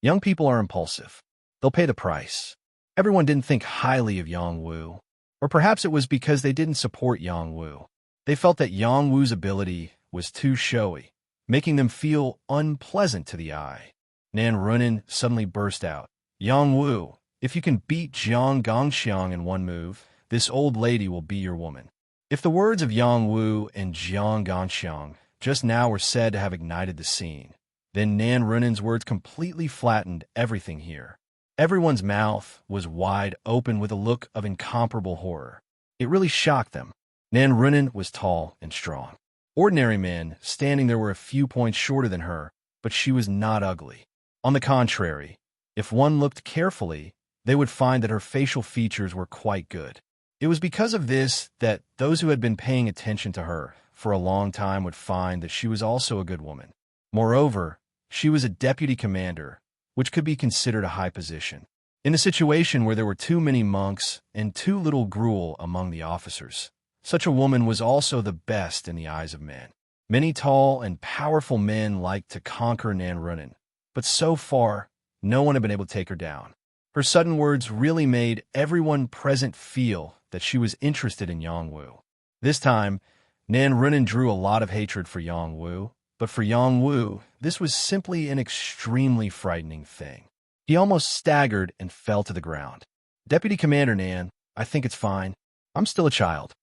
Young people are impulsive. They'll pay the price. Everyone didn't think highly of Yang Wu. Or perhaps it was because they didn't support Yang Wu. They felt that Yang Wu's ability was too showy, making them feel unpleasant to the eye. Nan Runin suddenly burst out. "Yang Wu, if you can beat Jiang Gongxiang in 1 move, this old lady will be your woman." If the words of Yang Wu and Jiang Gongxiang just now were said to have ignited the scene, then Nan Runin's words completely flattened everything here. Everyone's mouth was wide open with a look of incomparable horror. It really shocked them. Nan Runin was tall and strong. Ordinary men standing there were a few points shorter than her, but she was not ugly. On the contrary, if one looked carefully, they would find that her facial features were quite good. It was because of this that those who had been paying attention to her for a long time would find that she was also a good woman. Moreover, she was a deputy commander, which could be considered a high position. In a situation where there were too many monks and too little gruel among the officers, such a woman was also the best in the eyes of men. Many tall and powerful men liked to conquer Nan Runin, but so far, no one had been able to take her down. Her sudden words really made everyone present feel that she was interested in Yang Wu. This time, Nan Runin drew a lot of hatred for Yang Wu, but for Yang Wu, this was simply an extremely frightening thing. He almost staggered and fell to the ground. "Deputy Commander Nan, I think it's fine. I'm still a child."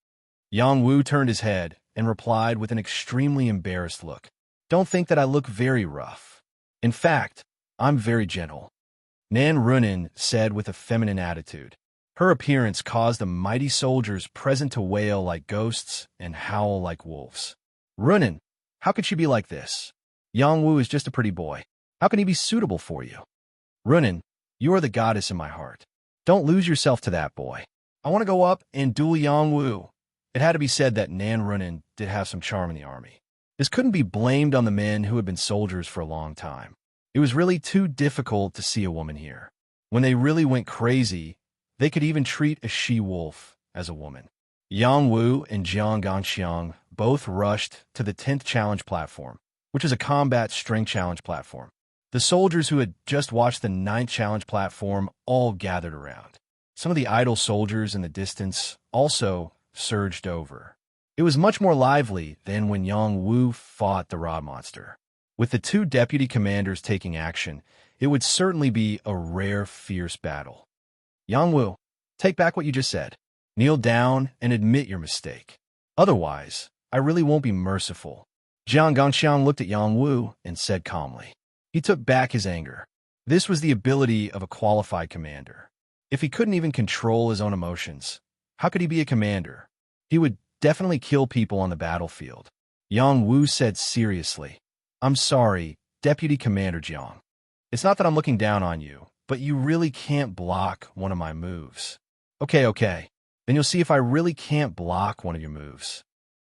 Yang Wu turned his head and replied with an extremely embarrassed look. "Don't think that I look very rough. In fact, I'm very gentle." Nan Runin said with a feminine attitude. Her appearance caused the mighty soldiers present to wail like ghosts and howl like wolves. "Runin, How could she be like this? Yang Wu is just a pretty boy. How can he be suitable for you? Runin, you are the goddess in my heart. Don't lose yourself to that boy. I want to go up and duel Yang Wu. It had to be said that Nan Runin did have some charm in the army. This couldn't be blamed on the men who had been soldiers for a long time. It was really too difficult to see a woman here. When they really went crazy, they could even treat a she-wolf as a woman. Yang Wu and Jiang Gangxiang both rushed to the 10th challenge platform, which is a combat strength challenge platform. The soldiers who had just watched the 9th challenge platform all gathered around. Some of the idle soldiers in the distance also surged over. It was much more lively than when Yang Wu fought the Rod Monster. With the two deputy commanders taking action, it would certainly be a rare, fierce battle. Yang Wu, take back what you just said. Kneel down and admit your mistake. Otherwise, I really won't be merciful. Jiang Gangxiang looked at Yang Wu and said calmly. He took back his anger. This was the ability of a qualified commander. If he couldn't even control his own emotions, how could he be a commander? He would definitely kill people on the battlefield. Yang Wu said seriously, I'm sorry, Deputy Commander Jiang. It's not that I'm looking down on you, but you really can't block one of my moves. Okay. Then you'll see if I really can't block one of your moves.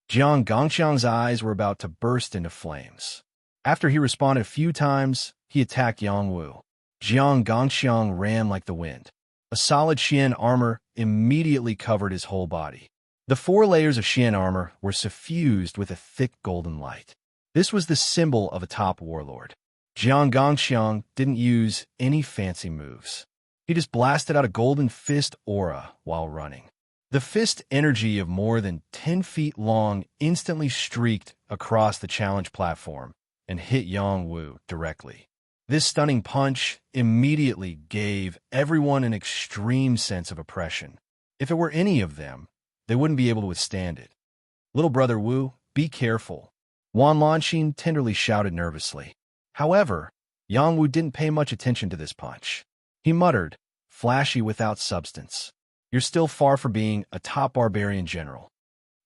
Jiang Gangxiang's eyes were about to burst into flames. After he responded a few times, he attacked Yang Wu. Jiang Gangxiang ran like the wind. A solid Xian armor immediately covered his whole body. The 4 layers of Xian armor were suffused with a thick golden light. This was the symbol of a top warlord. Jiang Gangxiang didn't use any fancy moves. He just blasted out a golden fist aura while running. The fist energy of more than 10 feet long instantly streaked across the challenge platform and hit Yang Wu directly. This stunning punch immediately gave everyone an extreme sense of oppression. If it were any of them, they wouldn't be able to withstand it. Little brother Wu, be careful. Wan Lanxin tenderly shouted nervously. However, Yang Wu didn't pay much attention to this punch. He muttered, flashy without substance. You're still far from being a top barbarian general.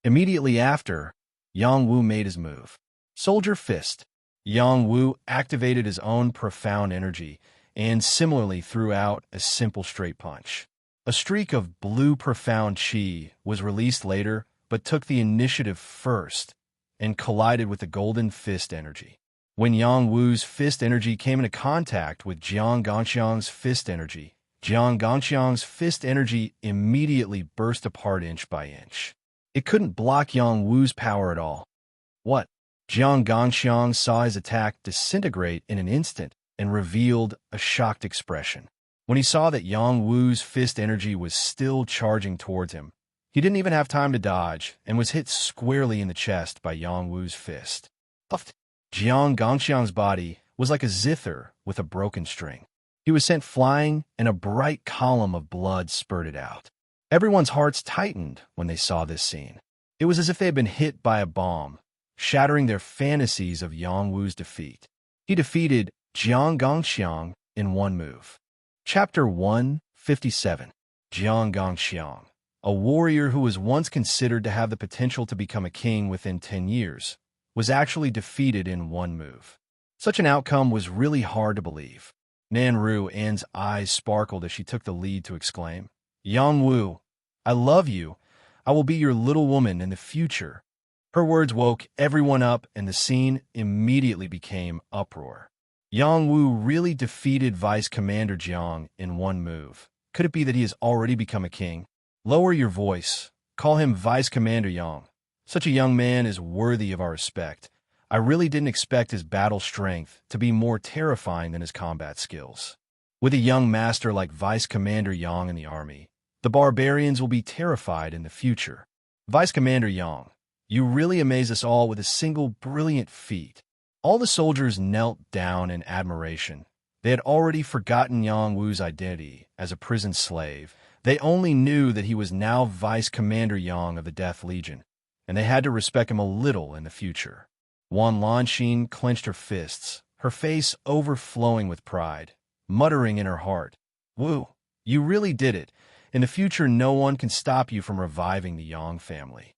Immediately after, Yang Wu made his move. Soldier Fist. Yang Wu activated his own profound energy and similarly threw out a simple straight punch. A streak of blue profound chi was released later, but took the initiative first and collided with the golden fist energy. When Yang Wu's fist energy came into contact with Jiang Gangxiang's fist energy, Jiang Gangxiang's fist energy immediately burst apart inch by inch. It couldn't block Yang Wu's power at all. What? Jiang Gangxiang saw his attack disintegrate in an instant and revealed a shocked expression. When he saw that Yang Wu's fist energy was still charging towards him, he didn't even have time to dodge and was hit squarely in the chest by Yang Wu's fist. Jiang Gangxiang's body was like a zither with a broken string. He was sent flying, and a bright column of blood spurted out. Everyone's hearts tightened when they saw this scene. It was as if they had been hit by a bomb, shattering their fantasies of Yang Wu's defeat. He defeated Jiang Gangxiang in one move. Chapter 157. Jiang Gangxiang, a warrior who was once considered to have the potential to become a king within 10 years, was actually defeated in one move. Such an outcome was really hard to believe. Nanru An's eyes sparkled as she took the lead to exclaim, Yang Wu, I love you. I will be your little woman in the future. Her words woke everyone up, and the scene immediately became uproar. Yang Wu really defeated Vice Commander Jiang in one move. Could it be that he has already become a king? Lower your voice. Call him Vice Commander Yang. Such a young man is worthy of our respect. I really didn't expect his battle strength to be more terrifying than his combat skills. With a young master like Vice Commander Yang in the army, the barbarians will be terrified in the future. Vice Commander Yang, you really amaze us all with a single brilliant feat. All the soldiers knelt down in admiration. They had already forgotten Yang Wu's identity as a prison slave. They only knew that he was now Vice Commander Yang of the Death Legion, and they had to respect him a little in the future. Wan Lanxin clenched her fists, her face overflowing with pride, muttering in her heart, Wu, you really did it. In the future, no one can stop you from reviving the Yang family.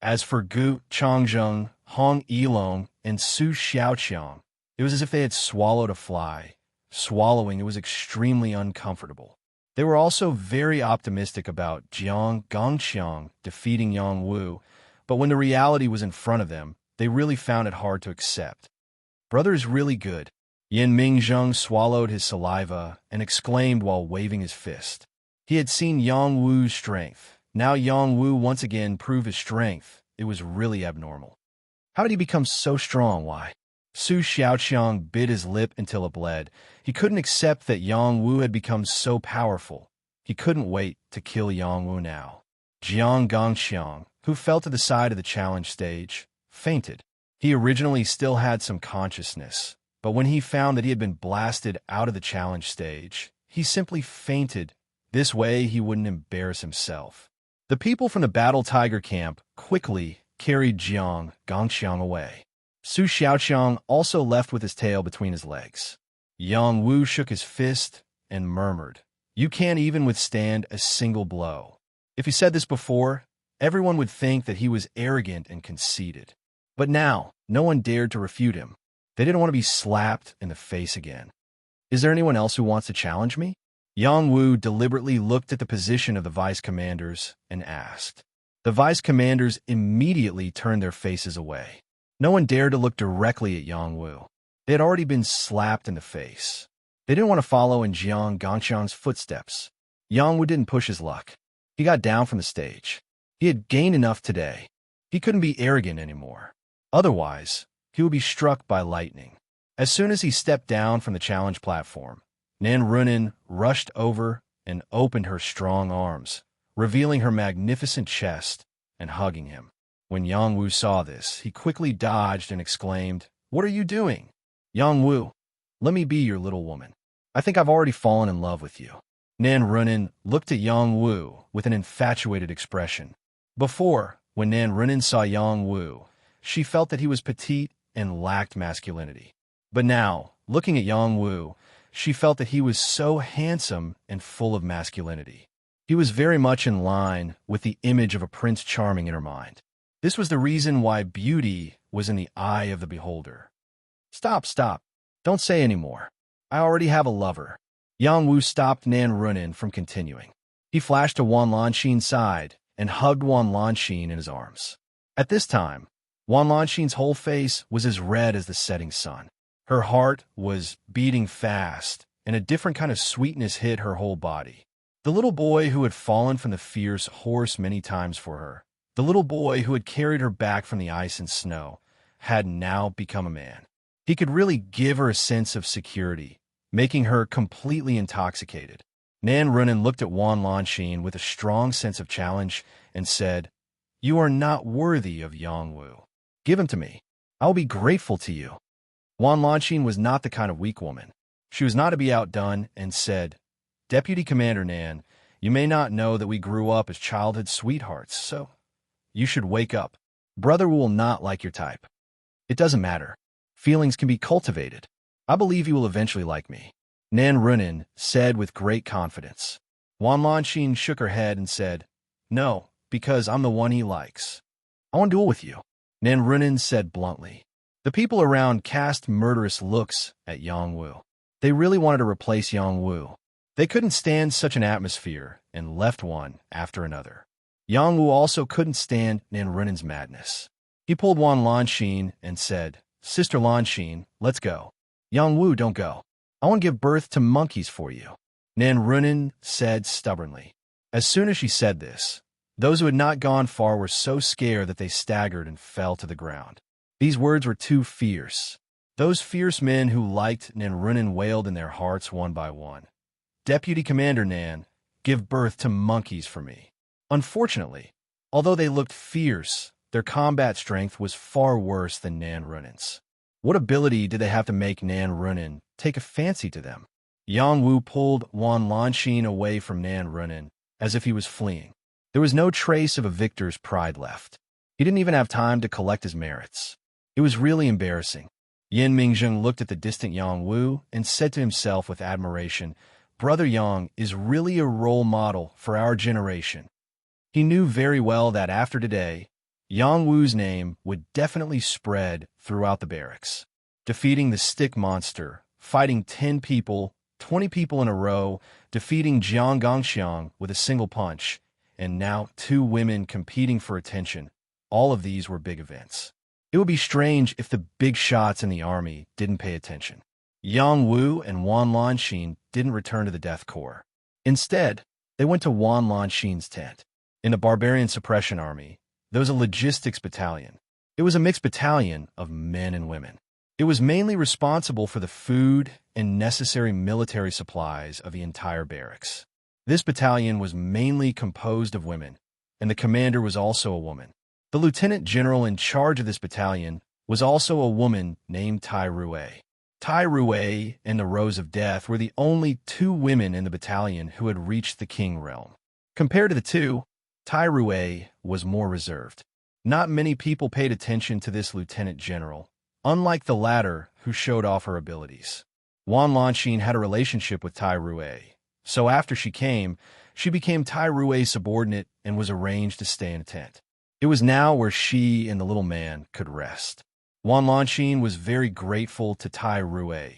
As for Gu Changzheng, Hong Yilong, and Su Xiaoqiang, it was as if they had swallowed a fly. Swallowing, it was extremely uncomfortable. They were also very optimistic about Jiang Gongqiang defeating Yang Wu, but when the reality was in front of them, they really found it hard to accept. Brother is really good. Yin Mingzheng swallowed his saliva and exclaimed while waving his fist. He had seen Yang Wu's strength. Now Yang Wu once again proved his strength. It was really abnormal. How did he become so strong? Why? Su Xiaoqiang bit his lip until it bled. He couldn't accept that Yang Wu had become so powerful. He couldn't wait to kill Yang Wu now. Jiang Gongqiang, who fell to the side of the challenge stage, fainted. He originally still had some consciousness, but when he found that he had been blasted out of the challenge stage, he simply fainted. This way he wouldn't embarrass himself. The people from the Battle Tiger camp quickly carried Jiang Gongqiang away. Su Xiaoqiang also left with his tail between his legs. Yang Wu shook his fist and murmured, "You can't even withstand a single blow." If he said this before, everyone would think that he was arrogant and conceited. But now, no one dared to refute him. They didn't want to be slapped in the face again. "Is there anyone else who wants to challenge me?" Yang Wu deliberately looked at the position of the vice commanders and asked. The vice commanders immediately turned their faces away. No one dared to look directly at Yang Wu. They had already been slapped in the face. They didn't want to follow in Jiang Gongqiang's footsteps. Yang Wu didn't push his luck. He got down from the stage. He had gained enough today. He couldn't be arrogant anymore. Otherwise, he would be struck by lightning. As soon as he stepped down from the challenge platform, Nan Runin rushed over and opened her strong arms, revealing her magnificent chest and hugging him. When Yang Wu saw this, he quickly dodged and exclaimed, "What are you doing?" "Yang Wu, let me be your little woman. I think I've already fallen in love with you." Nan Runin looked at Yang Wu with an infatuated expression. Before, when Nan Runin saw Yang Wu, she felt that he was petite and lacked masculinity. But now, looking at Yang Wu, she felt that he was so handsome and full of masculinity. He was very much in line with the image of a Prince Charming in her mind. This was the reason why beauty was in the eye of the beholder. Stop. Don't say any more. I already have a lover." Yang Wu stopped Nan Runin from continuing. He flashed to Wan Lanxin's side and hugged Wan Lanxin in his arms. At this time, Wan Lanxin's whole face was as red as the setting sun. Her heart was beating fast, and a different kind of sweetness hit her whole body. The little boy who had fallen from the fierce horse many times for her, the little boy who had carried her back from the ice and snow, had now become a man. He could really give her a sense of security, making her completely intoxicated. Nan Runin looked at Wan Lanxin with a strong sense of challenge and said, "You are not worthy of Yang Wu. Give him to me. I will be grateful to you." Wan Lanxin was not the kind of weak woman. She was not to be outdone and said, "Deputy Commander Nan, you may not know that we grew up as childhood sweethearts, so you should wake up. Brother will not like your type. It doesn't matter. Feelings can be cultivated. I believe you will eventually like me," Nan Runin said with great confidence. Wan Lanxin shook her head and said, "No, because I'm the one he likes. I want to duel with you," Nan Runin said bluntly. The people around cast murderous looks at Yang Wu. They really wanted to replace Yang Wu. They couldn't stand such an atmosphere and left one after another. Yang Wu also couldn't stand Nan Runin's madness. He pulled Wan Lanxin and said, "Sister Lanxin, let's go." "Yang Wu, don't go. I want to give birth to monkeys for you," Nan Runin said stubbornly. As soon as she said this, those who had not gone far were so scared that they staggered and fell to the ground. These words were too fierce. Those fierce men who liked Nan Runin wailed in their hearts one by one. "Deputy Commander Nan, give birth to monkeys for me." Unfortunately, although they looked fierce, their combat strength was far worse than Nan Runin's. What ability did they have to make Nan Runin take a fancy to them? Yang Wu pulled Wan Lanxin away from Nan Runin as if he was fleeing. There was no trace of a victor's pride left. He didn't even have time to collect his merits. It was really embarrassing. Yin Mingzheng looked at the distant Yang Wu and said to himself with admiration, "Brother Yang is really a role model for our generation." He knew very well that after today, Yang Wu's name would definitely spread throughout the barracks. Defeating the stick monster, fighting 10 people, 20 people in a row, defeating Jiang Gongxiang with a single punch, and now 2 women competing for attention. All of these were big events. It would be strange if the big shots in the army didn't pay attention. Yang Wu and Wan Lanxin didn't return to the Death Corps. Instead, they went to Wan Lanxin's tent. In the Barbarian Suppression Army, there was a logistics battalion. It was a mixed battalion of men and women. It was mainly responsible for the food and necessary military supplies of the entire barracks. This battalion was mainly composed of women, and the commander was also a woman. The lieutenant general in charge of this battalion was also a woman named Tai Rue. Tai Rue and the Rose of Death were the only 2 women in the battalion who had reached the King realm. Compared to the 2, Tai Rue was more reserved. Not many people paid attention to this lieutenant general, unlike the latter who showed off her abilities. Wan Lanxin had a relationship with Tai Rue, so after she became Tai Rue's subordinate and was arranged to stay in a tent. It was now where she and the little man could rest. Wan Lanxin was very grateful to Tai Rue,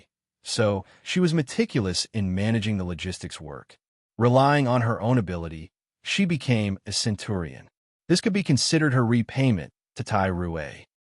so she was meticulous in managing the logistics work. Relying on her own ability, she became a centurion. This could be considered her repayment to Tai Rue.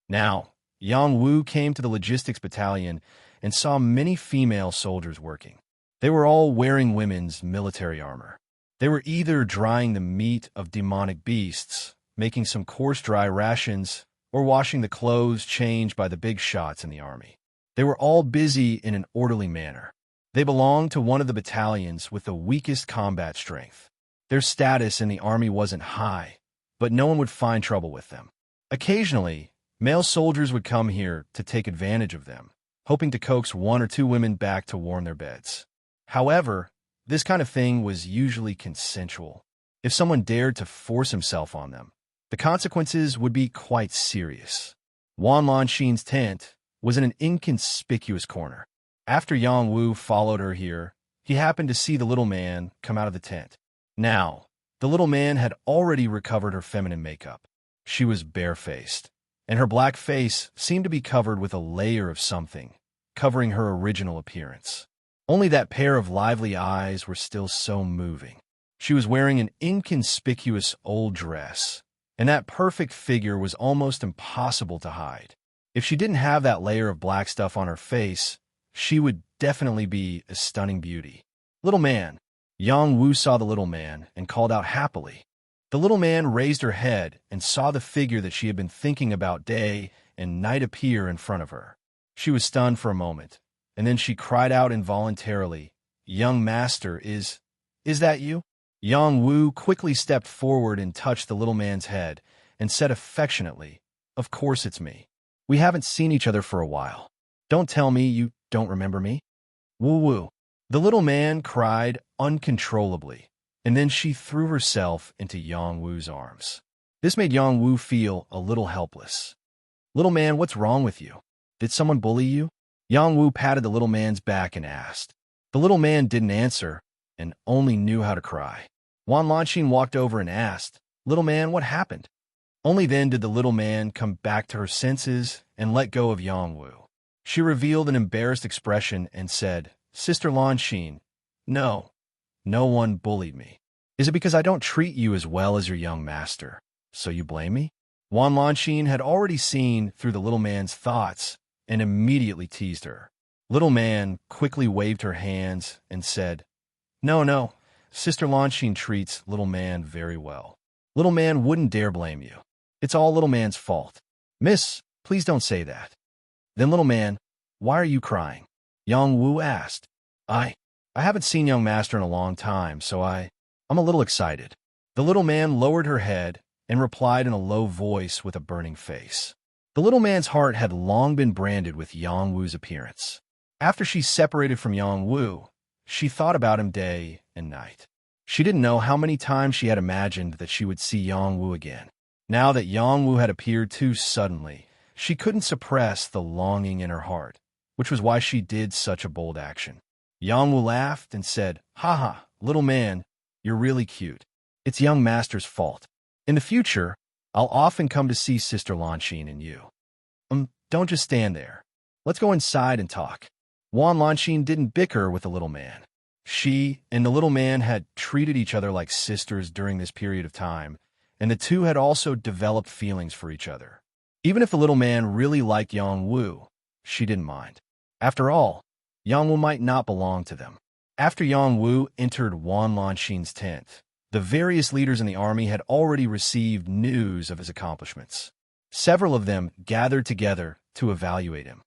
Now, Yang Wu came to the logistics battalion and saw many female soldiers working. They were all wearing women's military armor. They were either drying the meat of demonic beasts, making some coarse dry rations, or washing the clothes changed by the big shots in the army. They were all busy in an orderly manner. They belonged to one of the battalions with the weakest combat strength. Their status in the army wasn't high, but no one would find trouble with them. Occasionally, male soldiers would come here to take advantage of them, hoping to coax 1 or 2 women back to warm their beds. However, this kind of thing was usually consensual. If someone dared to force himself on them, the consequences would be quite serious. Wan Lanxin's tent was in an inconspicuous corner. After Yang Wu followed her here, he happened to see the little man come out of the tent. Now, the little man had already recovered her feminine makeup. She was barefaced, and her black face seemed to be covered with a layer of something, covering her original appearance. Only that pair of lively eyes were still so moving. She was wearing an inconspicuous old dress, and that perfect figure was almost impossible to hide. If she didn't have that layer of black stuff on her face, she would definitely be a stunning beauty. Little man. Yang Wu saw the little man and called out happily. The little man raised her head and saw the figure that she had been thinking about day and night appear in front of her. She was stunned for a moment, and then she cried out involuntarily, "Young master, is that you?" Yang Wu quickly stepped forward and touched the little man's head and said affectionately, "Of course it's me. We haven't seen each other for a while. Don't tell me you don't remember me." Woo-woo. The little man cried uncontrollably, and then she threw herself into Yang Wu's arms. This made Yang Wu feel a little helpless. "Little man, what's wrong with you? Did someone bully you?" Yang Wu patted the little man's back and asked. The little man didn't answer and only knew how to cry. Wan Lanxin walked over and asked, "Little man, what happened?" Only then did the little man come back to her senses and let go of Yang Wu. She revealed an embarrassed expression and said, "Sister Lanxin, no one bullied me. Is it because I don't treat you as well as your young master, so you blame me?" Wan Lanxin had already seen through the little man's thoughts and immediately teased her. Little man quickly waved her hands and said, No, Sister Lanxin treats little man very well. Little man wouldn't dare blame you. It's all little man's fault. Miss, please don't say that." Then little man, "Why are you crying?" Yang Wu asked. I haven't seen young master in a long time, so I'm a little excited." The little man lowered her head and replied in a low voice with a burning face. The little man's heart had long been branded with Yang Wu's appearance. After she separated from Yang Wu, she thought about him day and night. She didn't know how many times she had imagined that she would see Yang Wu again. Now that Yang Wu had appeared too suddenly, she couldn't suppress the longing in her heart, which was why she did such a bold action. Yang Wu laughed and said, "Haha, little man, you're really cute. It's young master's fault. In the future, I'll often come to see Sister Lanqin and you. Don't just stand there. Let's go inside and talk. Wan Lanqin didn't bicker with the little man. She and the little man had treated each other like sisters during this period of time, and the two had also developed feelings for each other. Even if the little man really liked Yang Wu, she didn't mind. After all, Yang Wu might not belong to them. After Yang Wu entered Wan Lanqin's tent, the various leaders in the army had already received news of his accomplishments. Several of them gathered together to evaluate him.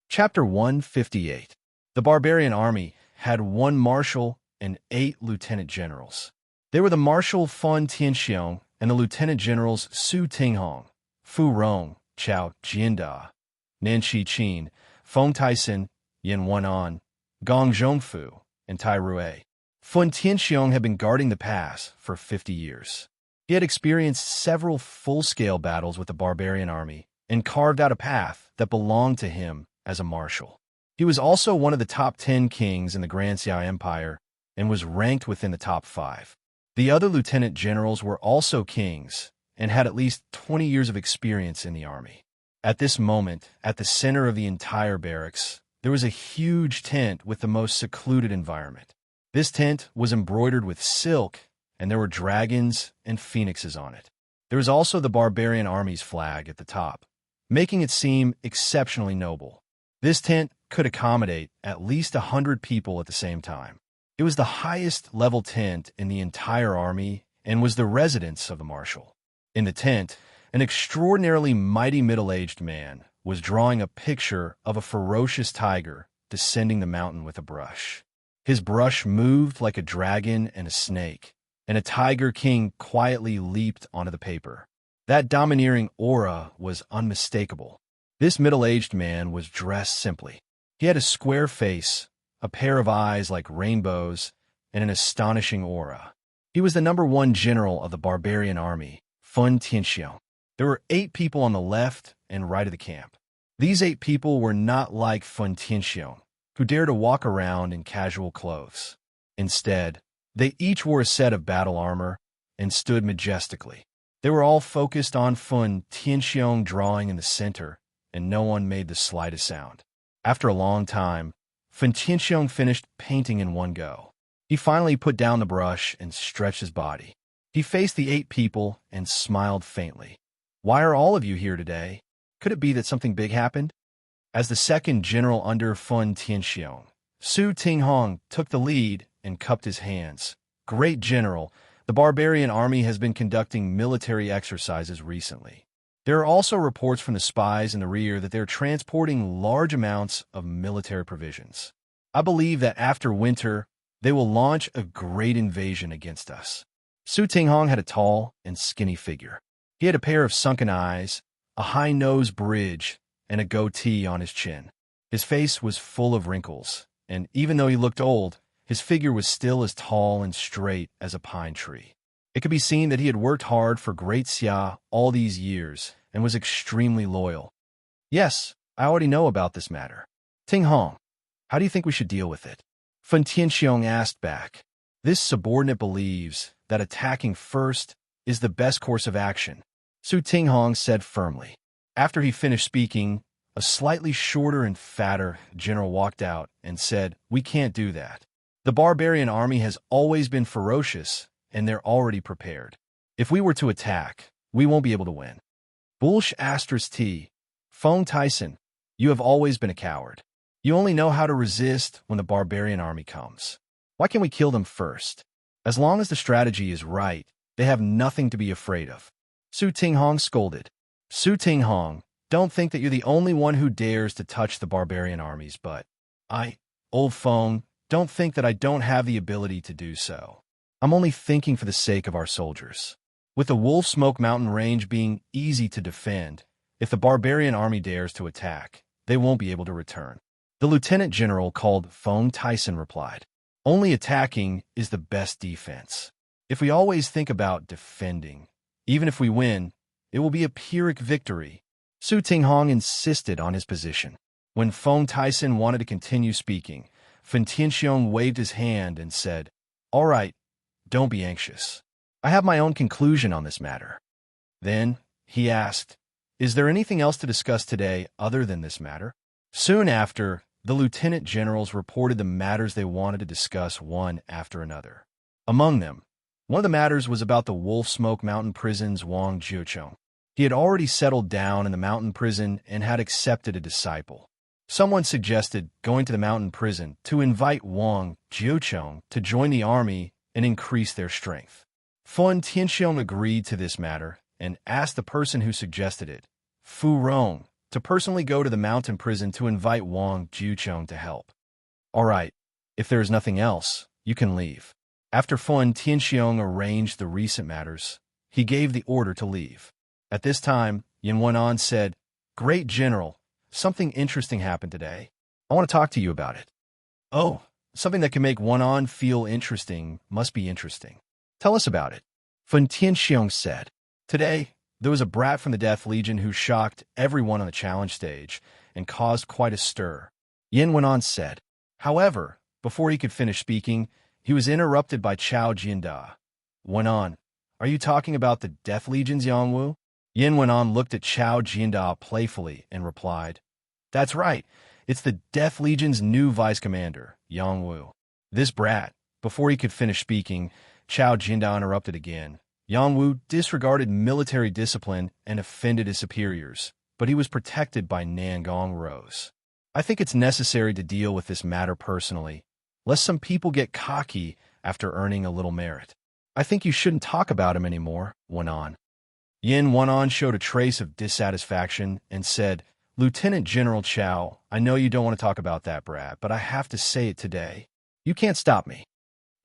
Chapter 158. The barbarian army had 1 marshal and 8 lieutenant generals. They were the Marshal Fun Tianxiong and the lieutenant generals Su Tinghong, Fu Rong, Chao Jianda, Nan Qin, Feng Taisen, Yin Wanan, Gong Zhongfu, and Tai Rui. Fun Tianxiong had been guarding the pass for 50 years. He had experienced several full-scale battles with the barbarian army and carved out a path that belonged to him as a marshal. He was also one of the top 10 kings in the Grand Xia Empire and was ranked within the top 5. The other lieutenant generals were also kings and had at least 20 years of experience in the army. At this moment, at the center of the entire barracks, there was a huge tent with the most secluded environment. This tent was embroidered with silk, and there were dragons and phoenixes on it. There was also the barbarian army's flag at the top, making it seem exceptionally noble. This tent could accommodate at least 100 people at the same time. It was the highest level tent in the entire army and was the residence of the marshal. In the tent, an extraordinarily mighty middle-aged man was drawing a picture of a ferocious tiger descending the mountain with a brush. His brush moved like a dragon and a snake, and a tiger king quietly leaped onto the paper. That domineering aura was unmistakable. This middle-aged man was dressed simply. He had a square face, a pair of eyes like rainbows, and an astonishing aura. He was the #1 general of the barbarian army, Fun Tianxiong. There were 8 people on the left and right of the camp. These 8 people were not like Fun Tianxiong, who dared to walk around in casual clothes. Instead, they each wore a set of battle armor and stood majestically. They were all focused on Fun Tianxiong drawing in the center, and no one made the slightest sound. After a long time, Fun Tianxiong finished painting in one go. He finally put down the brush and stretched his body. He faced the 8 people and smiled faintly. "Why are all of you here today? Could it be that something big happened?" As the second general under Fun Tianxiong, Su Tinghong took the lead and cupped his hands. "Great general, the barbarian army has been conducting military exercises recently. There are also reports from the spies in the rear that they're transporting large amounts of military provisions. I believe that after winter, they will launch a great invasion against us." Su Tinghong had a tall and skinny figure. He had a pair of sunken eyes, a high nose bridge, and a goatee on his chin. His face was full of wrinkles, and even though he looked old, his figure was still as tall and straight as a pine tree. It could be seen that he had worked hard for Great Xia all these years and was extremely loyal. "Yes, I already know about this matter. Tinghong, how do you think we should deal with it?" Fun Tianxiong asked back. "This subordinate believes that attacking first is the best course of action," Su Tinghong said firmly. After he finished speaking, a slightly shorter and fatter general walked out and said, "We can't do that. The barbarian army has always been ferocious, and they're already prepared. If we were to attack, we won't be able to win." Bullsh *T. Feng Taisen, you have always been a coward. You only know how to resist when the barbarian army comes. Why can't we kill them first? As long as the strategy is right, they have nothing to be afraid of. Su Tinghong scolded. "Su Tinghong, don't think that you're the only one who dares to touch the barbarian armies, but old Feng, don't think that I don't have the ability to do so. I'm only thinking for the sake of our soldiers. With the Wolf Smoke Mountain range being easy to defend, if the barbarian army dares to attack, they won't be able to return." The lieutenant general called Feng Taisen replied, "Only attacking is the best defense. If we always think about defending, even if we win, it will be a Pyrrhic victory." Su Tinghong insisted on his position. When Feng Taisen wanted to continue speaking, Fun Tianxiong waved his hand and said, "All right, don't be anxious. I have my own conclusion on this matter." Then He asked, "Is there anything else to discuss today other than this matter?" Soon after, the lieutenant generals reported the matters they wanted to discuss one after another. Among them, one of the matters was about the Wolf Smoke Mountain Prison's Wang Jiucheng. He had already settled down in the mountain prison and had accepted a disciple. Someone suggested going to the mountain prison to invite Wang Jiucheng to join the army and increase their strength. Fun Tianxiong agreed to this matter and asked the person who suggested it, Fu Rong, to personally go to the mountain prison to invite Wang Jiucheng to help. "All right, if there is nothing else, you can leave." After Fun Tianxiong arranged the recent matters, he gave the order to leave. At this time, Yin Wenan said, "Great General, something interesting happened today. I want to talk to you about it." "Oh, something that can make Wenan feel interesting must be interesting. Tell us about it," Fun Tianxiong said. "Today, there was a brat from the Death Legion who shocked everyone on the challenge stage and caused quite a stir," Yin Wenan said. However, before he could finish speaking, he was interrupted by Chao Jianda. "Wenan, are you talking about the Death Legion's Yangwu?" Yin Wenan looked at Chao Jianda playfully and replied, "That's right. It's the Death Legion's new vice commander, Yangwu." This brat, before he could finish speaking, Chao Jianda interrupted again. Yangwu disregarded military discipline and offended his superiors, but he was protected by Nangong Rose. "I think it's necessary to deal with this matter personally, lest some people get cocky after earning a little merit. I think you shouldn't talk about him anymore," went on. Yin Wenan showed a trace of dissatisfaction and said, "Lieutenant General Chao, I know you don't want to talk about that brat, but I have to say it today. You can't stop me."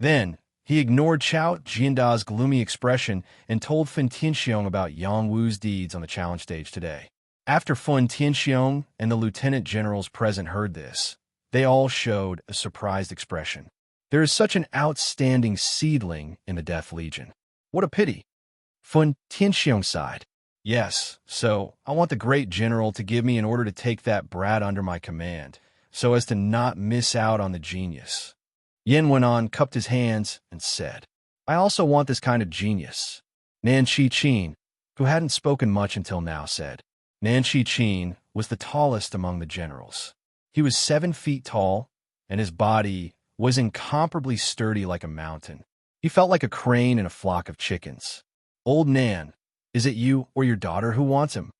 Then, he ignored Chao Jianda's gloomy expression and told Fun Tianxiong about Yang Wu's deeds on the challenge stage today. After Fun Tianxiong and the lieutenant generals present heard this, they all showed a surprised expression. "There is such an outstanding seedling in the Death Legion. What a pity." Fun Tianxiong sighed. "Yes, so I want the great general to give me an order to take that brat under my command, so as to not miss out on the genius." Yin Wenan cupped his hands and said, "I also want this kind of genius." Nan Qin, who hadn't spoken much until now, said. Nan Qin was the tallest among the generals. He was 7 feet tall, and his body was incomparably sturdy like a mountain. He felt like a crane in a flock of chickens. "Old Nan, is it you or your daughter who wants him?"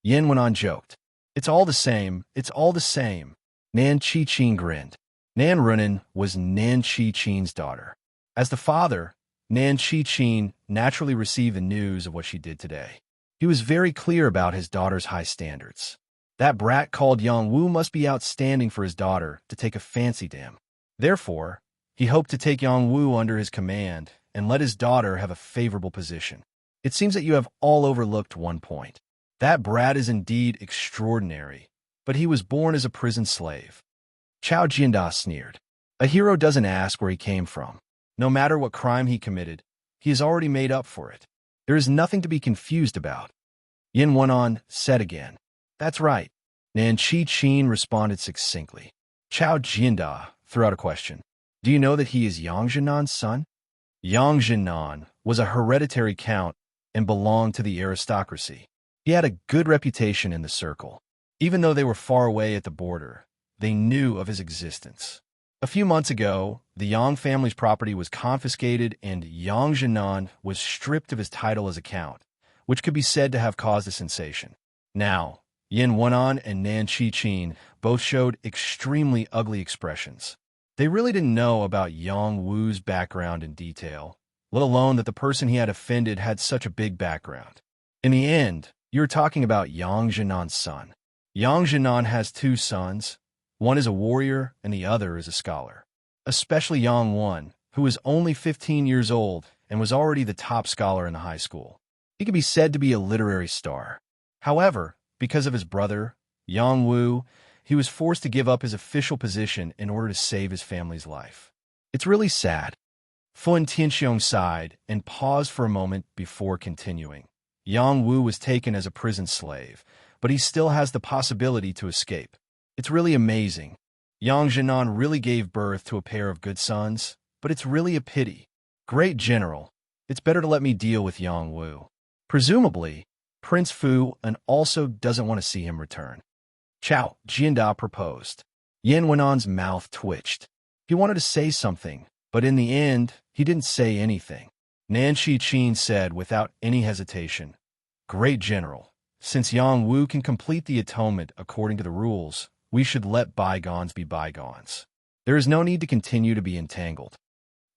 Yin Wenan joked. "It's all the same, it's all the same." Nan Qin grinned. Nan Runan was Nan Qin's daughter. As the father, Nan Qin naturally received the news of what she did today. He was very clear about his daughter's high standards. That brat called Yang Wu must be outstanding for his daughter to take a fancy to him. Therefore, he hoped to take Yang Wu under his command and let his daughter have a favorable position. "It seems that you have all overlooked one point. That brat is indeed extraordinary, but he was born as a prison slave." Chao Jianda sneered. "A hero doesn't ask where he came from. No matter what crime he committed, he has already made up for it. There is nothing to be confused about." Yin Wenan said again. "That's right." Nan Qin responded succinctly. Chao Jianda threw out a question. "Do you know that he is Yang Zhenan's son?" Yang Zhenan was a hereditary count and belonged to the aristocracy. He had a good reputation in the circle. Even though they were far away at the border, they knew of his existence. A few months ago, the Yang family's property was confiscated and Yang Zhenan was stripped of his title as a count, which could be said to have caused a sensation. Now, Yin Wenan and Nan Qin both showed extremely ugly expressions. They really didn't know about Yang Wu's background in detail, let alone that the person he had offended had such a big background. In the end, you were talking about Yang Zhenan's son. Yang Zhenan has 2 sons. One is a warrior and the other is a scholar. Especially Yang Wan, who was only 15 years old and was already the top scholar in the high school. He could be said to be a literary star. However, because of his brother, Yang Wu, he was forced to give up his official position in order to save his family's life. It's really sad. Fun Tianxiong sighed and paused for a moment before continuing. Yang Wu was taken as a prison slave, but he still has the possibility to escape. It's really amazing. Yang Zhenan really gave birth to a pair of good sons, but it's really a pity. Great General, it's better to let me deal with Yang Wu. Presumably, Prince Fu and also doesn't want to see him return. Chao Jianda proposed. Yan Wenon's mouth twitched. He wanted to say something, but in the end, he didn't say anything. Nan Shiqin said without any hesitation, Great General, since Yang Wu can complete the atonement according to the rules, we should let bygones be bygones. There is no need to continue to be entangled.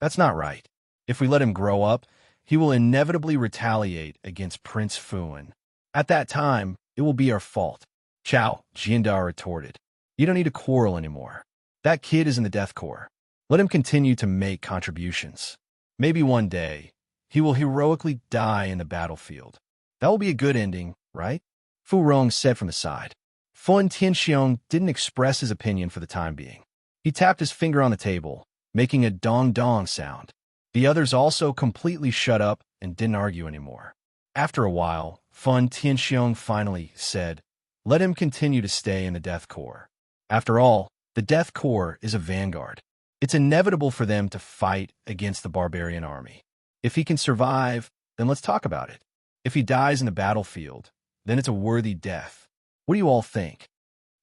That's not right. If we let him grow up, he will inevitably retaliate against Prince Fuan. At that time, it will be our fault. Chao Jianda retorted. You don't need to quarrel anymore. That kid is in the Death Corps. Let him continue to make contributions. Maybe one day, he will heroically die in the battlefield. That will be a good ending, right? Fu Rong said from the side. Fun Tianxiong didn't express his opinion for the time being. He tapped his finger on the table, making a dong-dong sound. The others also completely shut up and didn't argue anymore. After a while, Fun Tianxiong finally said, Let him continue to stay in the Death Corps. After all, the Death Corps is a vanguard. It's inevitable for them to fight against the barbarian army. If he can survive, then let's talk about it. If he dies in the battlefield, then it's a worthy death. What do you all think?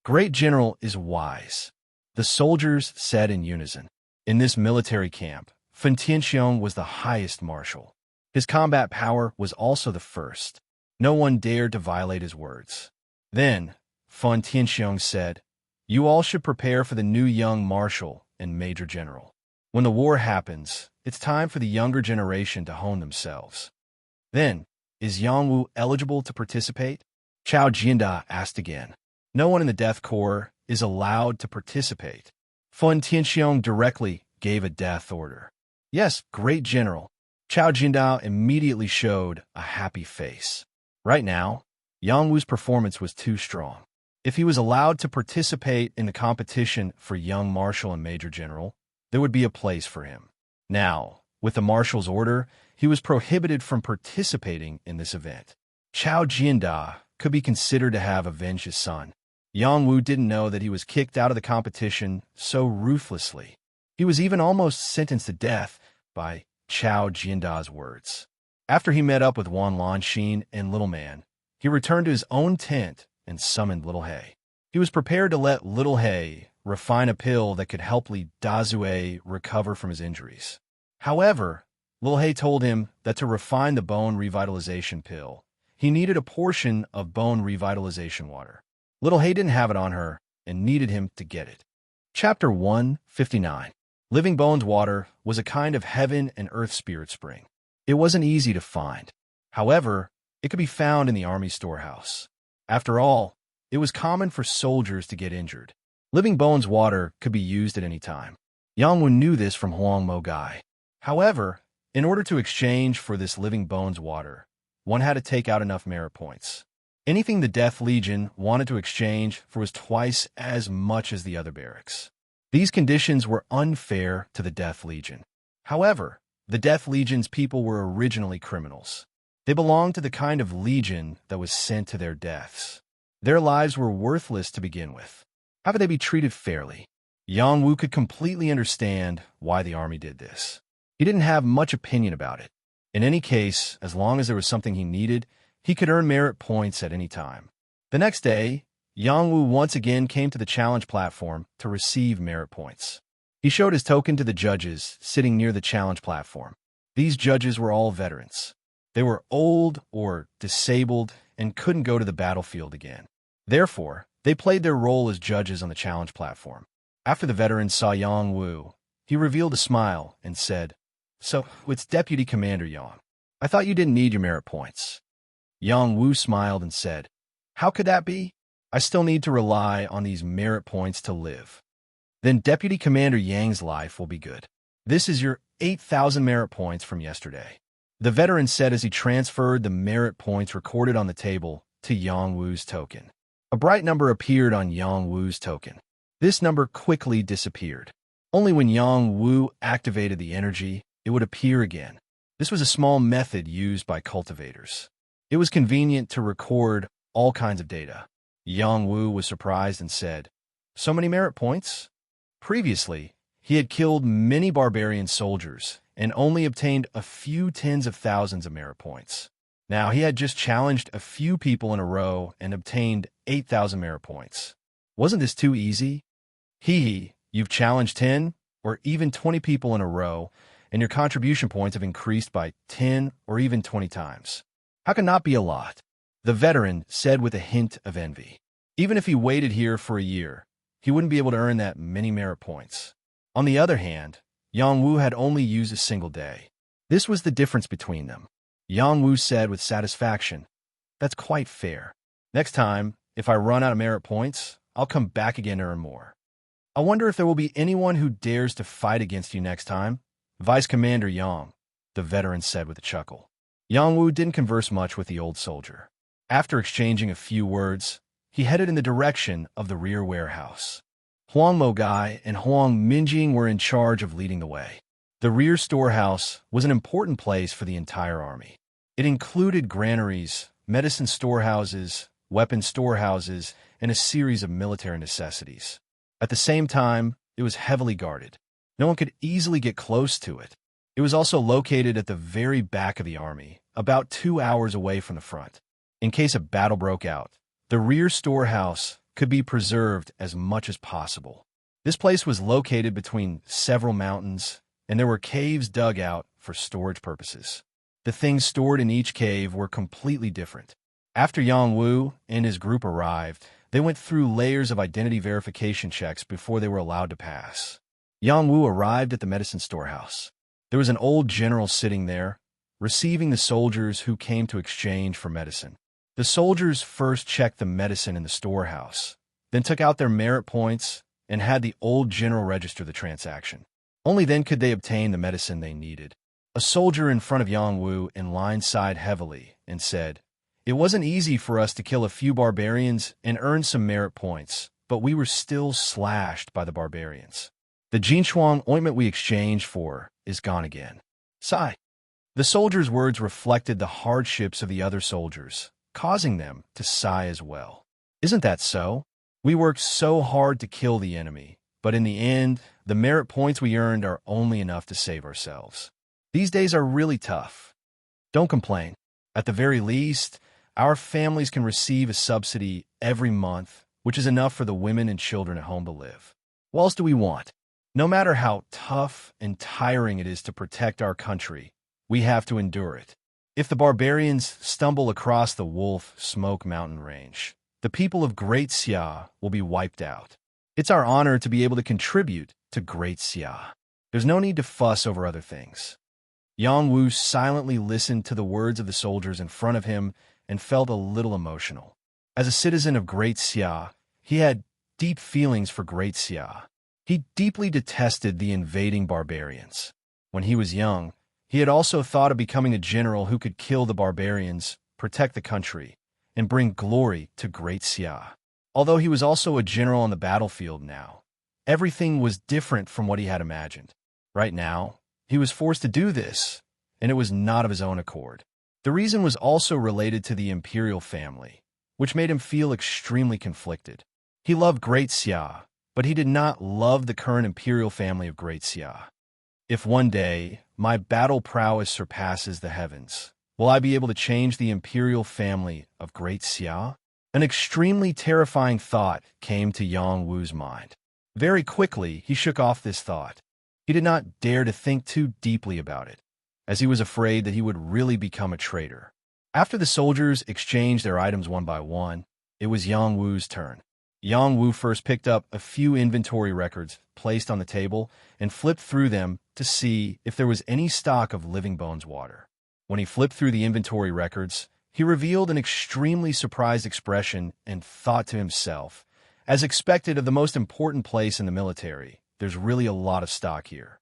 Great General is wise, the soldiers said in unison. In this military camp, Fen Tianxiong was the highest marshal. His combat power was also the first. No one dared to violate his words. Then, Fen Tianxiong said, You all should prepare for the new young marshal and major general. When the war happens, it's time for the younger generation to hone themselves. Then, is Yang Wu eligible to participate? Chao Jianda asked again. No one in the Death Corps is allowed to participate. Fen Tianxiong directly gave a death order. Yes, Great General. Chao Jianda immediately showed a happy face. Right now, Yang Wu's performance was too strong. If he was allowed to participate in the competition for young marshal and major general, there would be a place for him. Now, with the marshal's order, he was prohibited from participating in this event. Chao Jianda could be considered to have avenged his son. Yang Wu didn't know that he was kicked out of the competition so ruthlessly. He was even almost sentenced to death by Chao Jianda's words. After he met up with Wan Lanxin and Little Man, he returned to his own tent and summoned Little Hay. He was prepared to let Little Hay refine a pill that could help Li Dazue recover from his injuries. However, Little Hay told him that to refine the bone revitalization pill, he needed a portion of bone revitalization water. Little Hay didn't have it on her and needed him to get it. Chapter 159. Living Bones water was a kind of heaven and earth spirit spring. It wasn't easy to find. However, it could be found in the army storehouse. After all, it was common for soldiers to get injured. Living Bones water could be used at any time. Yang Wu knew this from Huang Mo Gai. However, in order to exchange for this Living Bones water, one had to take out enough merit points. Anything the Death Legion wanted to exchange for was twice as much as the other barracks. These conditions were unfair to the Death Legion. However, the Death Legion's people were originally criminals. They belonged to the kind of legion that was sent to their deaths. Their lives were worthless to begin with. How could they be treated fairly? Yang Wu could completely understand why the army did this. He didn't have much opinion about it. In any case, as long as there was something he needed, he could earn merit points at any time. The next day, Yang Wu once again came to the challenge platform to receive merit points. He showed his token to the judges sitting near the challenge platform. These judges were all veterans. They were old or disabled and couldn't go to the battlefield again. Therefore, they played their role as judges on the challenge platform. After the veterans saw Yang Wu, he revealed a smile and said, So, it's Deputy Commander Yang. I thought you didn't need your merit points. Yang Wu smiled and said, How could that be? I still need to rely on these merit points to live. Then Deputy Commander Yang's life will be good. This is your 8,000 merit points from yesterday. The veteran said as he transferred the merit points recorded on the table to Yang Wu's token. A bright number appeared on Yang Wu's token. This number quickly disappeared. Only when Yang Wu activated the energy, it would appear again. This was a small method used by cultivators. It was convenient to record all kinds of data. Yang Wu was surprised and said, So many merit points? Previously, he had killed many barbarian soldiers and only obtained a few tens of thousands of merit points. Now, he had just challenged a few people in a row and obtained 8,000 merit points. Wasn't this too easy? You've challenged 10 or even 20 people in a row, and your contribution points have increased by 10 or even 20 times. How can that be a lot? The veteran said with a hint of envy. Even if he waited here for a year, he wouldn't be able to earn that many merit points. On the other hand, Yang Wu had only used a single day. This was the difference between them. Yang Wu said with satisfaction, "That's quite fair. Next time, if I run out of merit points, I'll come back again to earn more. I wonder if there will be anyone who dares to fight against you next time." "Vice Commander Yang," the veteran said with a chuckle. Yang Wu didn't converse much with the old soldier. After exchanging a few words, he headed in the direction of the rear warehouse. Huang Mogai and Huang Minjing were in charge of leading the way. The rear storehouse was an important place for the entire army. It included granaries, medicine storehouses, weapon storehouses, and a series of military necessities. At the same time, it was heavily guarded. No one could easily get close to it. It was also located at the very back of the army, about 2 hours away from the front. In case a battle broke out, the rear storehouse could be preserved as much as possible. This place was located between several mountains, and there were caves dug out for storage purposes. The things stored in each cave were completely different. After Yang Wu and his group arrived, they went through layers of identity verification checks before they were allowed to pass. Yang Wu arrived at the medicine storehouse. There was an old general sitting there, receiving the soldiers who came to exchange for medicine. The soldiers first checked the medicine in the storehouse, then took out their merit points and had the old general register the transaction. Only then could they obtain the medicine they needed. A soldier in front of Yang Wu in line sighed heavily and said, "It wasn't easy for us to kill a few barbarians and earn some merit points, but we were still slashed by the barbarians. The Jinchuan ointment we exchanged for is gone again." Sigh. The soldier's words reflected the hardships of the other soldiers, causing them to sigh as well. "Isn't that so? We worked so hard to kill the enemy, but in the end, the merit points we earned are only enough to save ourselves. These days are really tough. Don't complain. At the very least, our families can receive a subsidy every month, which is enough for the women and children at home to live. What else do we want? No matter how tough and tiring it is to protect our country, we have to endure it. If the barbarians stumble across the Wolf Smoke Mountain Range, the people of Great Xia will be wiped out. It's our honor to be able to contribute to Great Xia. There's no need to fuss over other things." Yang Wu silently listened to the words of the soldiers in front of him and felt a little emotional. As a citizen of Great Xia, he had deep feelings for Great Xia. He deeply detested the invading barbarians. When he was young, he had also thought of becoming a general who could kill the barbarians, protect the country, and bring glory to Great Xia. Although he was also a general on the battlefield now, everything was different from what he had imagined. Right now, he was forced to do this, and it was not of his own accord. The reason was also related to the imperial family, which made him feel extremely conflicted. He loved Great Xia, but he did not love the current imperial family of Great Xia. "If one day my battle prowess surpasses the heavens, will I be able to change the imperial family of Great Xia?" An extremely terrifying thought came to Yang Wu's mind. Very quickly, he shook off this thought. He did not dare to think too deeply about it, as he was afraid that he would really become a traitor. After the soldiers exchanged their items one by one, it was Yang Wu's turn. Yang Wu first picked up a few inventory records placed on the table and flipped through them to see if there was any stock of Living Bones water. When he flipped through the inventory records, he revealed an extremely surprised expression and thought to himself, as expected of the most important place in the military, there's really a lot of stock here.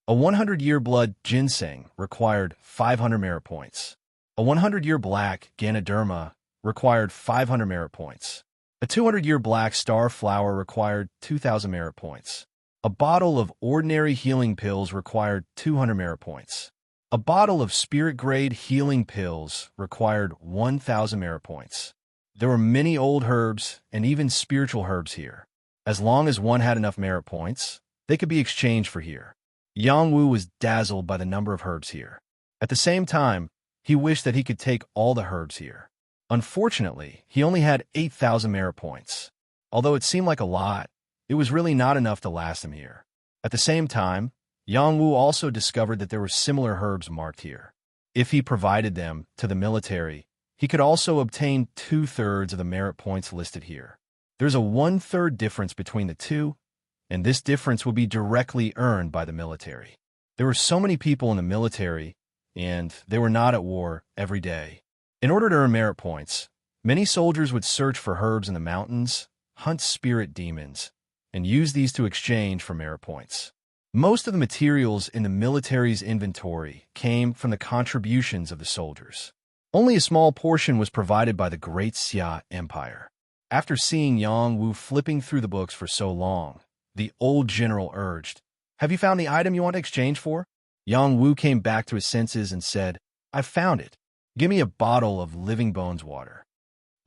A 100-year blood ginseng required 500 merit points. A 100-year black Ganoderma required 500 merit points. A 200-year black star flower required 2,000 merit points. A bottle of ordinary healing pills required 200 merit points. A bottle of spirit-grade healing pills required 1,000 merit points. There were many old herbs and even spiritual herbs here. As long as one had enough merit points, they could be exchanged for here. Yang Wu was dazzled by the number of herbs here. At the same time, He wished that he could take all the herbs here. Unfortunately, he only had 8,000 merit points. Although it seemed like a lot, it was really not enough to last him here. At the same time, Yang Wu also discovered that there were similar herbs marked here. If he provided them to the military, he could also obtain 2/3 of the merit points listed here. There's a 1/3 difference between the two, and this difference will be directly earned by the military. There were so many people in the military, and they were not at war every day. In order to earn merit points, many soldiers would search for herbs in the mountains, hunt spirit demons, and use these to exchange for merit points. Most of the materials in the military's inventory came from the contributions of the soldiers. Only a small portion was provided by the Great Xia Empire. After seeing Yang Wu flipping through the books for so long, the old general urged, "Have you found the item you want to exchange for?" Yang Wu came back to his senses and said, "I've found it. Give me a bottle of Living Bones water."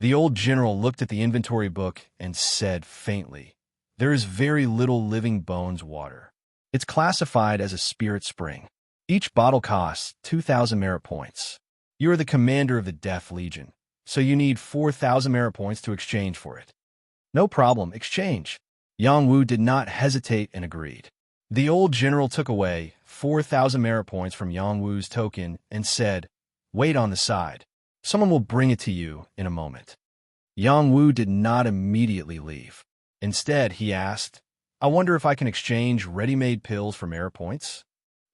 The old general looked at the inventory book and said faintly, "There is very little Living Bones water. It's classified as a spirit spring. Each bottle costs 2,000 merit points. You are the commander of the Death Legion, so you need 4,000 merit points to exchange for it." "No problem, exchange." Yang Wu did not hesitate and agreed. The old general took away 4,000 merit points from Yang Wu's token and said, "Wait on the side. Someone will bring it to you in a moment." Yang Wu did not immediately leave. Instead, he asked, "I wonder if I can exchange ready-made pills for merit points?"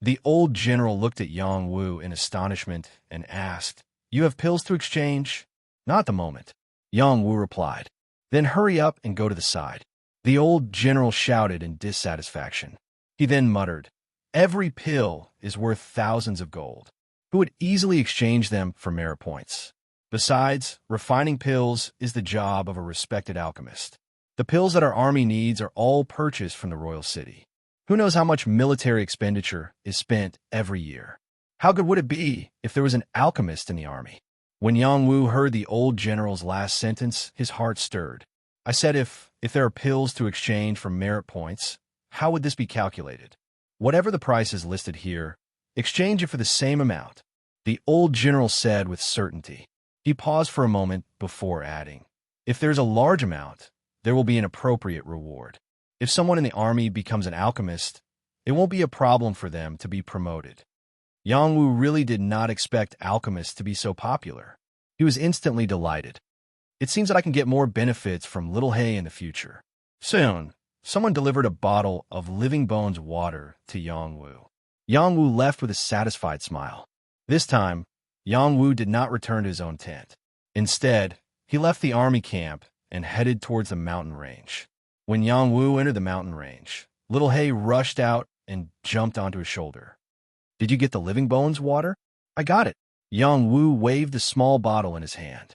The old general looked at Yang Wu in astonishment and asked, "You have pills to exchange?" "Not at the moment," Yang Wu replied. "Then hurry up and go to the side." The old general shouted in dissatisfaction. He then muttered, "Every pill is worth thousands of gold. Who would easily exchange them for merit points? Besides, refining pills is the job of a respected alchemist. The pills that our army needs are all purchased from the royal city. Who knows how much military expenditure is spent every year? How good would it be if there was an alchemist in the army?" When Yang Wu heard the old general's last sentence, his heart stirred. "I said if there are pills to exchange for merit points, how would this be calculated? Whatever the price is listed here, exchange it for the same amount," the old general said with certainty. He paused for a moment before adding, "If there's a large amount, there will be an appropriate reward. If someone in the army becomes an alchemist, it won't be a problem for them to be promoted." Yang Wu really did not expect alchemists to be so popular. He was instantly delighted. "It seems that I can get more benefits from Little Hay in the future." Soon, someone delivered a bottle of Living Bones water to Yang Wu. Yang Wu left with a satisfied smile. This time, Yang Wu did not return to his own tent. Instead, he left the army camp and headed towards the mountain range. When Yang Wu entered the mountain range, Little Hay rushed out and jumped onto his shoulder. "Did you get the Living Bones water?" "I got it." Yang Wu waved the small bottle in his hand.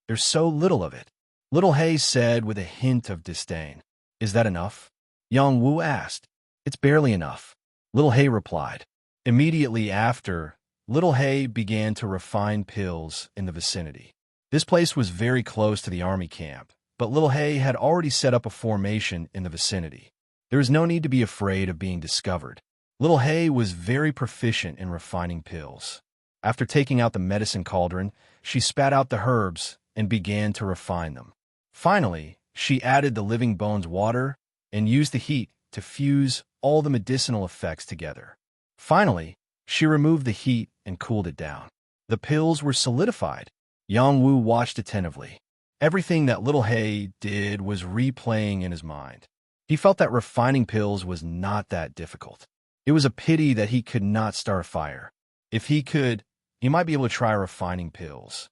"There's so little of it," Little Hay said with a hint of disdain. "Is that enough?" Yang Wu asked. "It's barely enough," Little Hay replied. Immediately after, Little Hay began to refine pills in the vicinity. This place was very close to the army camp, but Little Hay had already set up a formation in the vicinity. There was no need to be afraid of being discovered. Little Hay was very proficient in refining pills. After taking out the medicine cauldron, she spat out the herbs and began to refine them. Finally, she added the Living Bones water and used the heat to fuse all the medicinal effects together. Finally, she removed the heat and cooled it down. The pills were solidified. Yang Wu watched attentively. Everything that Little Hay did was replaying in his mind. He felt that refining pills was not that difficult. It was a pity that he could not start a fire. If he could, he might be able to try refining pills.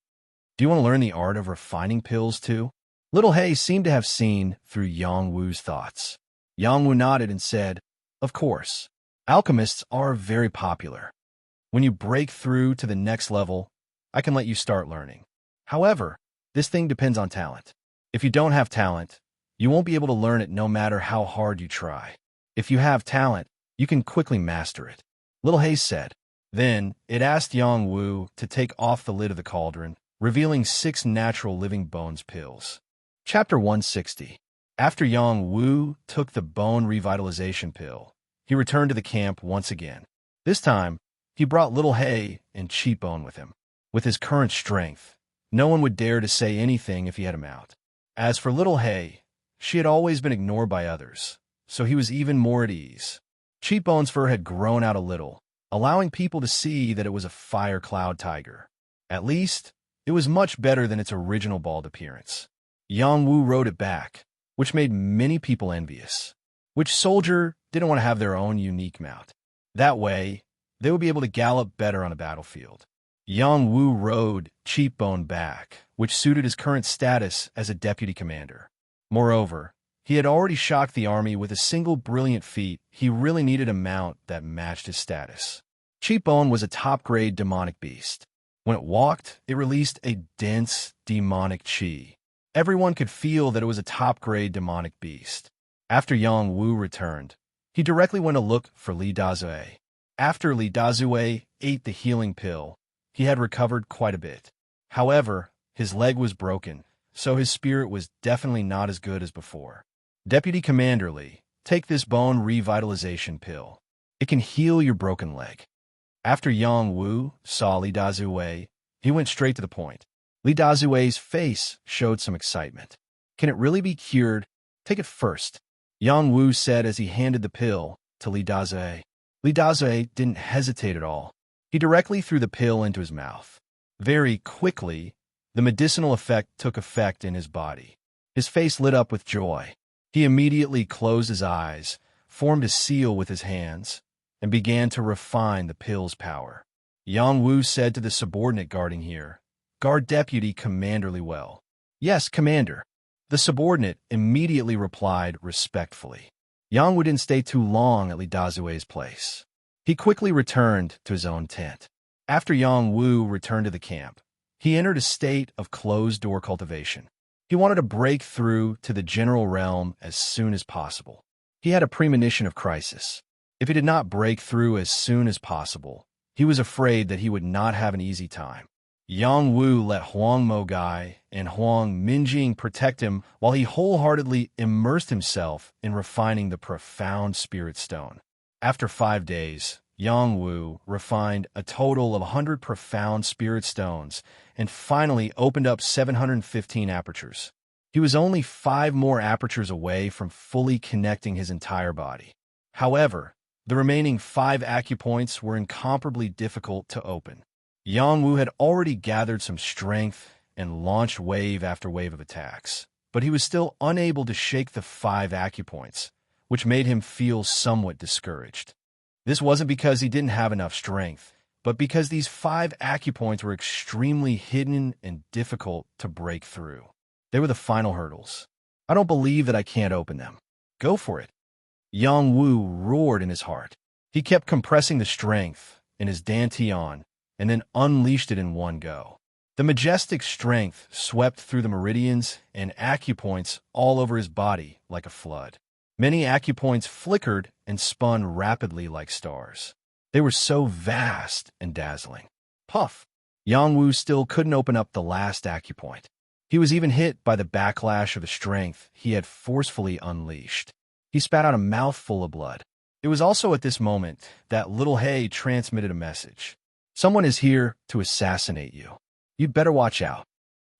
"Do you want to learn the art of refining pills too?" Little Hay seemed to have seen through Yang Wu's thoughts. Yang Wu nodded and said, "Of course. Alchemists are very popular. When you break through to the next level, I can let you start learning. However, this thing depends on talent. If you don't have talent, you won't be able to learn it no matter how hard you try. If you have talent, you can quickly master it," Little Hay said. Then it asked Yang Wu to take off the lid of the cauldron, revealing 6 natural Living Bones pills. Chapter 160. After Yang Wu took the bone revitalization pill, he returned to the camp once again. This time, he brought Little Hay and Cheap Bone with him. With his current strength, no one would dare to say anything if he had him out. As for little Hay, she had always been ignored by others, so he was even more at ease. Cheekbone's fur had grown out a little, allowing people to see that it was a fire cloud tiger. At least, it was much better than its original bald appearance. Yang Wu rode it back, which made many people envious. Which soldier didn't want to have their own unique mount? That way, they would be able to gallop better on a battlefield. Yang Wu rode Cheekbone back, which suited his current status as a deputy commander. Moreover, he had already shocked the army with a single brilliant feat. He really needed a mount that matched his status. Cheekbone was a top-grade demonic beast. When it walked, it released a dense, demonic chi. Everyone could feel that it was a top-grade demonic beast. After Yang Wu returned, he directly went to look for Li Dazue. After Li Dazue ate the healing pill, he had recovered quite a bit. However, his leg was broken, so his spirit was definitely not as good as before. Deputy Commander Li, take this bone revitalization pill. It can heal your broken leg. After Yang Wu saw Li Dazue, he went straight to the point. Li Dazue's face showed some excitement. Can it really be cured? Take it first, Yang Wu said as he handed the pill to Li Dazue. Li Dazue didn't hesitate at all. He directly threw the pill into his mouth. Very quickly, the medicinal effect took effect in his body. His face lit up with joy. He immediately closed his eyes, formed a seal with his hands, and began to refine the pill's power. Yang Wu said to the subordinate guarding here, "Guard Deputy Commanderly well." "Yes, Commander." The subordinate immediately replied respectfully. Yang Wu didn't stay too long at Li Dazue's place. He quickly returned to his own tent. After Yang Wu returned to the camp, he entered a state of closed-door cultivation. He wanted to break through to the general realm as soon as possible. He had a premonition of crisis. If he did not break through as soon as possible, he was afraid that he would not have an easy time. Yang Wu let Huang Mogai and Huang Minjing protect him while he wholeheartedly immersed himself in refining the profound spirit stone. After 5 days, Yang Wu refined a total of 100 profound spirit stones and finally opened up 715 apertures. He was only 5 more apertures away from fully connecting his entire body. However, the remaining 5 acupoints were incomparably difficult to open. Yang Wu had already gathered some strength and launched wave after wave of attacks, but he was still unable to shake the 5 acupoints, which made him feel somewhat discouraged. This wasn't because he didn't have enough strength, but because these 5 acupoints were extremely hidden and difficult to break through. They were the final hurdles. "I don't believe that I can't open them." "Go for it." Yang Wu roared in his heart. He kept compressing the strength in his dantian and then unleashed it in one go. The majestic strength swept through the meridians and acupoints all over his body like a flood. Many acupoints flickered and spun rapidly like stars. They were so vast and dazzling. Puff! Yang Wu still couldn't open up the last acupoint. He was even hit by the backlash of the strength he had forcefully unleashed. He spat out a mouthful of blood. It was also at this moment that Little Hay transmitted a message. "Someone is here to assassinate you. You'd better watch out."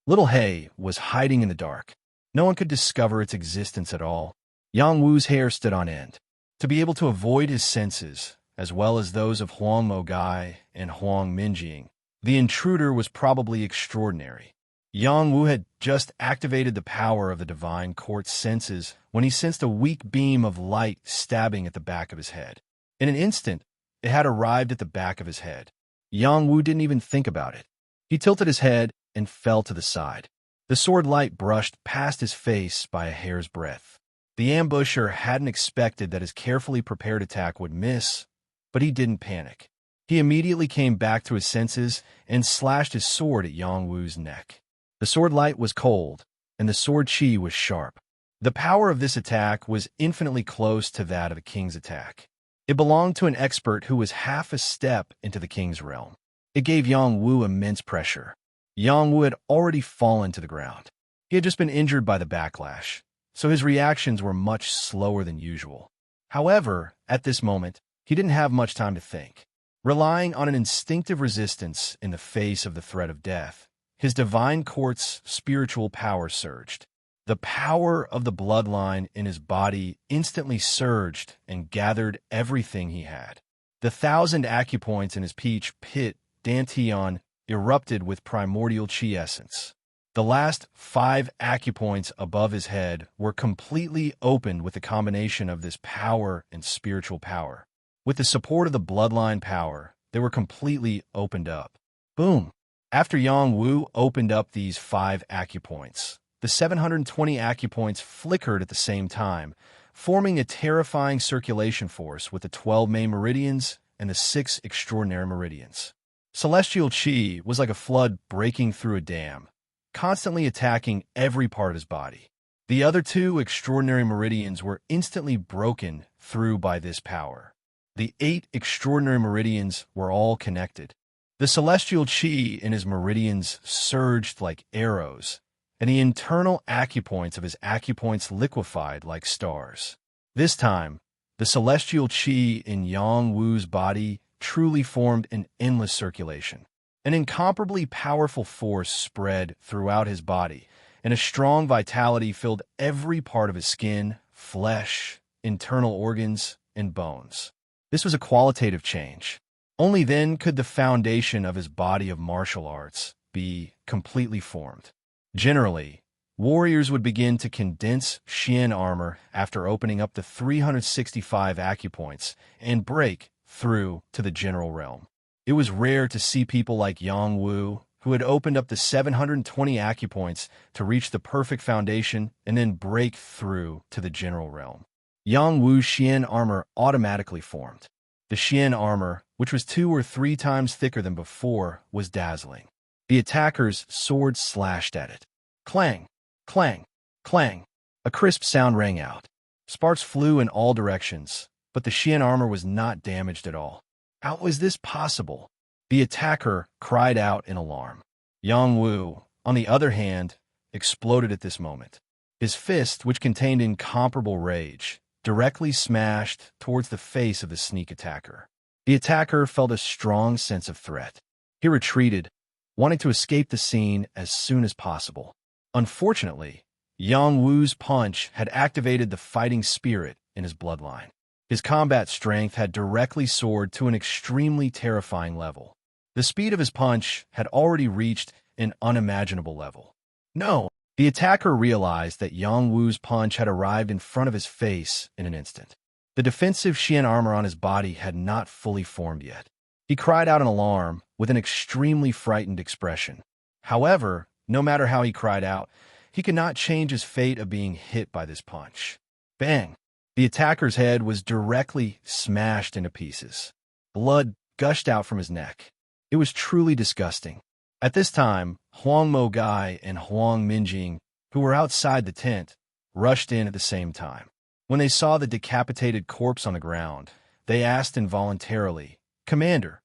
Little Hay was hiding in the dark. No one could discover its existence at all. Yang Wu's hair stood on end. To be able to avoid his senses, as well as those of Huang Mogai and Huang Minjing, the intruder was probably extraordinary. Yang Wu had just activated the power of the divine court's senses when he sensed a weak beam of light stabbing at the back of his head. In an instant, it had arrived at the back of his head. Yang Wu didn't even think about it. He tilted his head and fell to the side. The sword light brushed past his face by a hair's breadth. The ambusher hadn't expected that his carefully prepared attack would miss, but he didn't panic. He immediately came back to his senses and slashed his sword at Yang Wu's neck. The sword light was cold, and the sword chi was sharp. The power of this attack was infinitely close to that of the king's attack. It belonged to an expert who was half a step into the king's realm. It gave Yang Wu immense pressure. Yang Wu had already fallen to the ground. He had just been injured by the backlash, so his reactions were much slower than usual. However, at this moment, he didn't have much time to think. Relying on an instinctive resistance in the face of the threat of death, his divine court's spiritual power surged. The power of the bloodline in his body instantly surged and gathered everything he had. The 1,000 acupoints in his peach pit dantian erupted with primordial chi essence. The last 5 acupoints above his head were completely opened with the combination of this power and spiritual power. With the support of the bloodline power, they were completely opened up. Boom! After Yang Wu opened up these 5 acupoints, the 720 acupoints flickered at the same time, forming a terrifying circulation force with the 12 main meridians and the 6 extraordinary meridians. Celestial Qi was like a flood breaking through a dam, constantly attacking every part of his body. The other 2 extraordinary meridians were instantly broken through by this power. The 8 extraordinary meridians were all connected. The celestial Qi in his meridians surged like arrows, and the internal acupoints of his acupoints liquefied like stars. This time, the celestial Qi in Yang Wu's body truly formed an endless circulation. An incomparably powerful force spread throughout his body, and a strong vitality filled every part of his skin, flesh, internal organs, and bones. This was a qualitative change. Only then could the foundation of his body of martial arts be completely formed. Generally, warriors would begin to condense Xian armor after opening up the 365 acupoints and break through to the general realm. It was rare to see people like Yang Wu, who had opened up the 720 acupoints to reach the perfect foundation and then break through to the general realm. Yang Wu's Xian armor automatically formed. The Xian armor, which was 2 or 3 times thicker than before, was dazzling. The attacker's swords slashed at it. Clang, clang, clang. A crisp sound rang out. Sparks flew in all directions, but the Xian armor was not damaged at all. How was this possible? The attacker cried out in alarm. Yang Wu, on the other hand, exploded at this moment. His fist, which contained incomparable rage, directly smashed towards the face of the sneak attacker. The attacker felt a strong sense of threat. He retreated, wanting to escape the scene as soon as possible. Unfortunately, Yang Wu's punch had activated the fighting spirit in his bloodline. His combat strength had directly soared to an extremely terrifying level. The speed of his punch had already reached an unimaginable level. No! The attacker realized that Yang Wu's punch had arrived in front of his face in an instant. The defensive Xian armor on his body had not fully formed yet. He cried out in alarm with an extremely frightened expression. However, no matter how he cried out, he could not change his fate of being hit by this punch. Bang! The attacker's head was directly smashed into pieces. Blood gushed out from his neck. It was truly disgusting. At this time, Huang Mogai and Huang Minjing, who were outside the tent, rushed in at the same time. When they saw the decapitated corpse on the ground, they asked involuntarily, "Commander,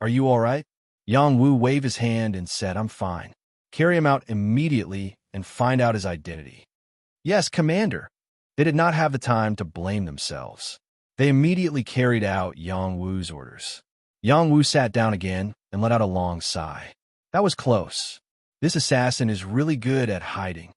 are you all right?" Yang Wu waved his hand and said, "I'm fine. Carry him out immediately and find out his identity." "Yes, Commander." They did not have the time to blame themselves. They immediately carried out Yang Wu's orders. Yang Wu sat down again and let out a long sigh. That was close. This assassin is really good at hiding.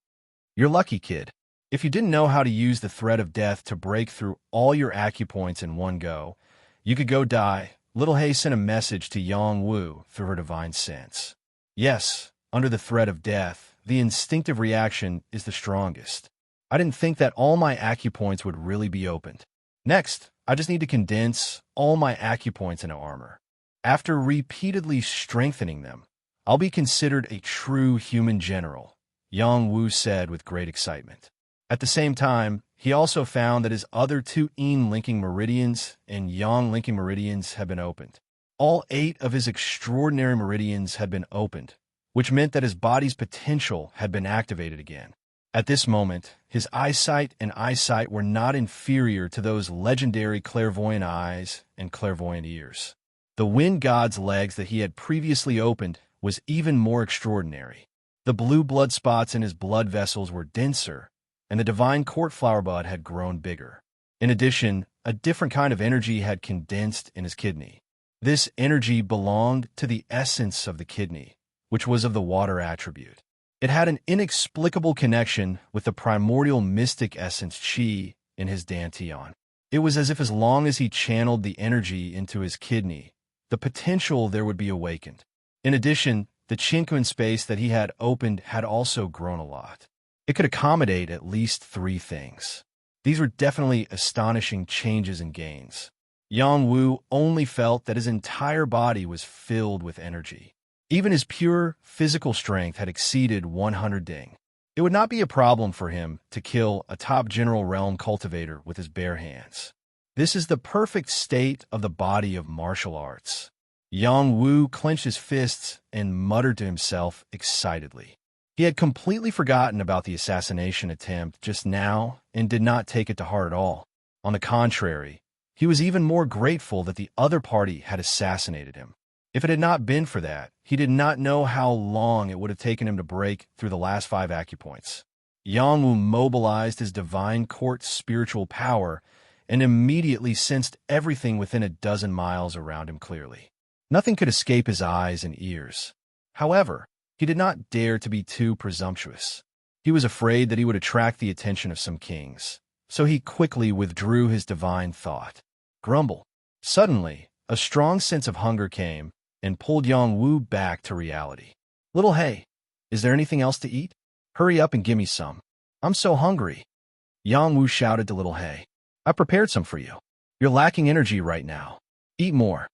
You're lucky, kid. If you didn't know how to use the threat of death to break through all your acupoints in one go, you could go die. Little Hay sent a message to Yang Wu through her divine sense. Yes, under the threat of death, the instinctive reaction is the strongest. I didn't think that all my acupoints would really be opened. Next, I just need to condense all my acupoints into armor. After repeatedly strengthening them, I'll be considered a true human general, Yang Wu said with great excitement. At the same time, he also found that his other 2 yin linking meridians and yang linking meridians had been opened. All 8 of his extraordinary meridians had been opened, which meant that his body's potential had been activated again. At this moment, his eyesight and eyesight were not inferior to those legendary clairvoyant eyes and clairvoyant ears. The wind god's legs that he had previously opened was even more extraordinary. The blue blood spots in his blood vessels were denser, and the divine court flower bud had grown bigger. In addition, a different kind of energy had condensed in his kidney. This energy belonged to the essence of the kidney, which was of the water attribute. It had an inexplicable connection with the primordial mystic essence Qi in his dantian. It was as long as he channeled the energy into his kidney, the potential there would be awakened. In addition, the chink in space that he had opened had also grown a lot. It could accommodate at least 3 things. These were definitely astonishing changes and gains. Yang Wu only felt that his entire body was filled with energy. Even his pure physical strength had exceeded 100 ding. It would not be a problem for him to kill a top general realm cultivator with his bare hands. This is the perfect state of the body of martial arts. Yang Wu clenched his fists and muttered to himself excitedly. He had completely forgotten about the assassination attempt just now and did not take it to heart at all. On the contrary, he was even more grateful that the other party had assassinated him. If it had not been for that, he did not know how long it would have taken him to break through the last 5 acupoints. Yang Wu mobilized his divine court's spiritual power and immediately sensed everything within a dozen miles around him clearly. Nothing could escape his eyes and ears. However, he did not dare to be too presumptuous. He was afraid that he would attract the attention of some kings, so he quickly withdrew his divine thought. Grumble. Suddenly, a strong sense of hunger came and pulled Yang Wu back to reality. Little Hey, is there anything else to eat? Hurry up and give me some. I'm so hungry. Yang Wu shouted to Little Hey. I prepared some for you. You're lacking energy right now. Eat more.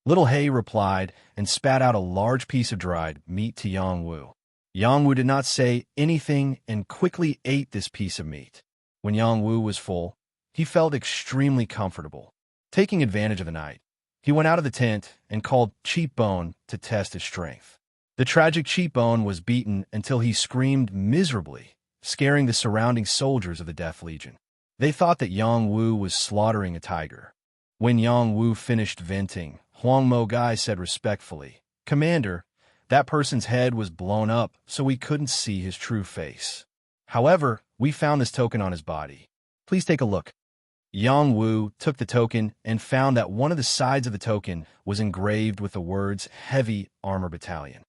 Little Hay replied and spat out a large piece of dried meat to Yang Wu. Yang Wu did not say anything and quickly ate this piece of meat. When Yang Wu was full, he felt extremely comfortable. Taking advantage of the night, he went out of the tent and called Cheap Bone to test his strength. The tragic Cheap Bone was beaten until he screamed miserably, scaring the surrounding soldiers of the Death Legion. They thought that Yang Wu was slaughtering a tiger. When Yang Wu finished venting, Huang Mo Gai said respectfully, "Commander, that person's head was blown up so we couldn't see his true face. However, we found this token on his body. Please take a look." Yang Wu took the token and found that one of the sides of the token was engraved with the words Heavy Armor Battalion.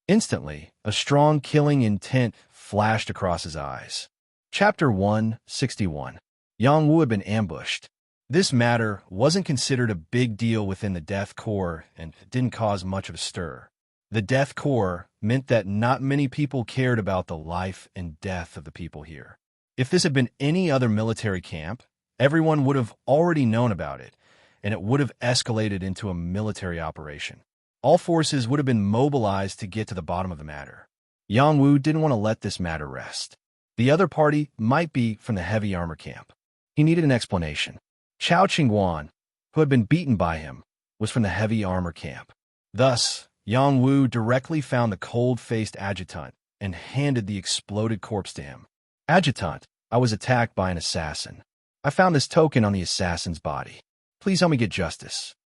Instantly, a strong killing intent flashed across his eyes. Chapter 161. Yang Wu had been ambushed. This matter wasn't considered a big deal within the Death Corps and didn't cause much of a stir. The Death Corps meant that not many people cared about the life and death of the people here. If this had been any other military camp, everyone would have already known about it, and it would have escalated into a military operation. All forces would have been mobilized to get to the bottom of the matter. Yang Wu didn't want to let this matter rest. The other party might be from the heavy armor camp. He needed an explanation. Chao Qingguan, who had been beaten by him, was from the heavy armor camp. Thus, Yang Wu directly found the cold-faced adjutant and handed the exploded corpse to him. "Adjutant, I was attacked by an assassin. I found this token on the assassin's body. Please help me get justice."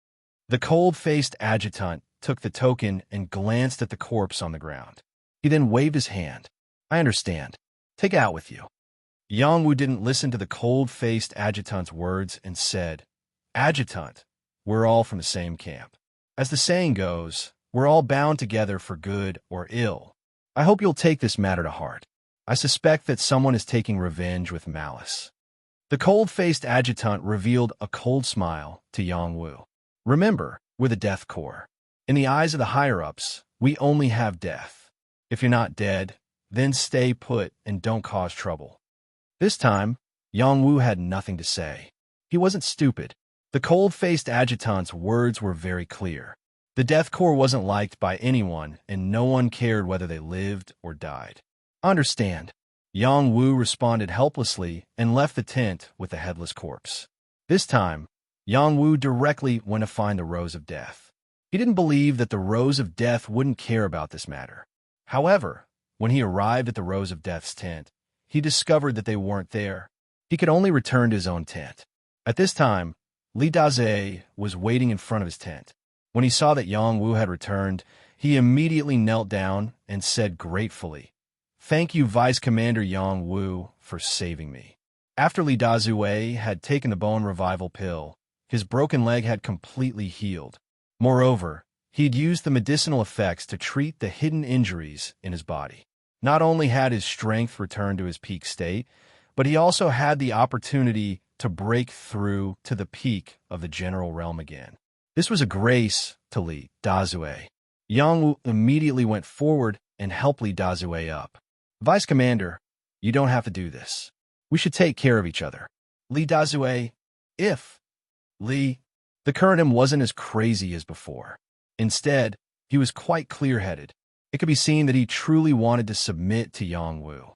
The cold-faced adjutant took the token and glanced at the corpse on the ground. He then waved his hand. "I understand. Take it out with you." Yang Wu didn't listen to the cold-faced adjutant's words and said, "Adjutant, we're all from the same camp. As the saying goes, we're all bound together for good or ill. I hope you'll take this matter to heart. I suspect that someone is taking revenge with malice." The cold-faced adjutant revealed a cold smile to Yang Wu. "Remember, we're the Death Corps. In the eyes of the higher-ups, we only have death. If you're not dead, then stay put and don't cause trouble." This time, Yang Wu had nothing to say. He wasn't stupid. The cold-faced adjutant's words were very clear. The Death Corps wasn't liked by anyone, and no one cared whether they lived or died. "Understand." Yang Wu responded helplessly and left the tent with the headless corpse. This time, Yang Wu directly went to find the Rose of Death. He didn't believe that the Rose of Death wouldn't care about this matter. However, when he arrived at the Rose of Death's tent, he discovered that they weren't there. He could only return to his own tent. At this time, Li Daze was waiting in front of his tent. When he saw that Yang Wu had returned, he immediately knelt down and said gratefully, "Thank you, Vice Commander Yang Wu, for saving me." After Li Dazue had taken the bone revival pill, his broken leg had completely healed. Moreover, he had used the medicinal effects to treat the hidden injuries in his body. Not only had his strength returned to his peak state, but he also had the opportunity to break through to the peak of the general realm again. This was a grace to Li Dazue. Yang Wu immediately went forward and helped Li Dazue up. Vice Commander, you don't have to do this. We should take care of each other. Li Dazue, if Li, the current him wasn't as crazy as before. Instead, he was quite clear-headed. It could be seen that he truly wanted to submit to Yang Wu.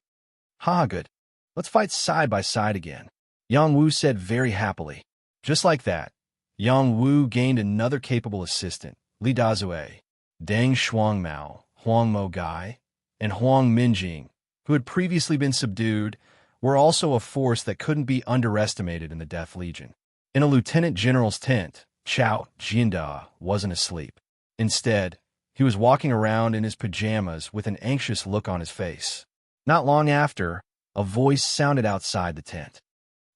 Ha, good. Let's fight side by side again, Yang Wu said very happily. Just like that, Yang Wu gained another capable assistant, Li Dazue, Deng Shuangmao, Huang Mo Gai, and Huang Minjing, who had previously been subdued, were also a force that couldn't be underestimated in the Death Legion. In a lieutenant general's tent, Chao Jianda wasn't asleep. Instead, he was walking around in his pajamas with an anxious look on his face. Not long after, a voice sounded outside the tent.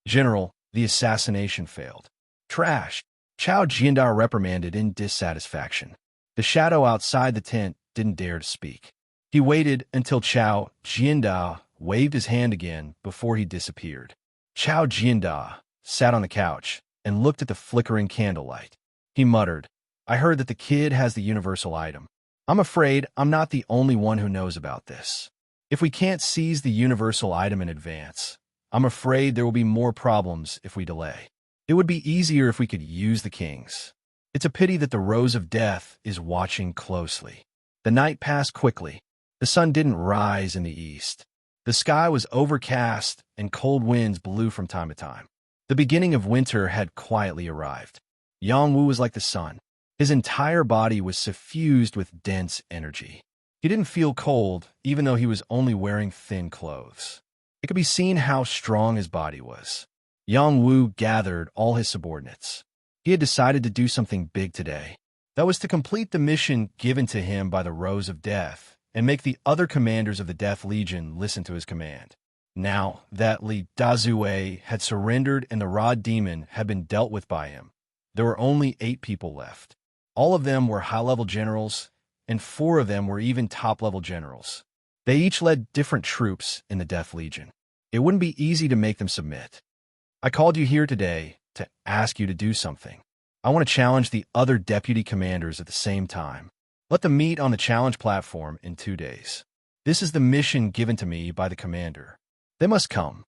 General, the assassination failed. Trash, Chao Jianda reprimanded in dissatisfaction. The shadow outside the tent didn't dare to speak. He waited until Chao Jianda waved his hand again before he disappeared. Chao Jianda sat on the couch and looked at the flickering candlelight. He muttered, I heard that the kid has the universal item. I'm afraid I'm not the only one who knows about this. If we can't seize the universal item in advance, I'm afraid there will be more problems if we delay. It would be easier if we could use the kings. It's a pity that the Rose of Death is watching closely. The night passed quickly. The sun didn't rise in the east. The sky was overcast and cold winds blew from time to time. The beginning of winter had quietly arrived. Yang Wu was like the sun. His entire body was suffused with dense energy. He didn't feel cold, even though he was only wearing thin clothes. It could be seen how strong his body was. Yang Wu gathered all his subordinates. He had decided to do something big today. That was to complete the mission given to him by the Rose of Death and make the other commanders of the Death Legion listen to his command. Now that Li Dazue had surrendered and the Rod Demon had been dealt with by him, there were only 8 people left. All of them were high-level generals, and 4 of them were even top-level generals. They each led different troops in the Death Legion. It wouldn't be easy to make them submit. I called you here today to ask you to do something. I want to challenge the other deputy commanders at the same time. Let them meet on the challenge platform in 2 days. This is the mission given to me by the commander. They must come.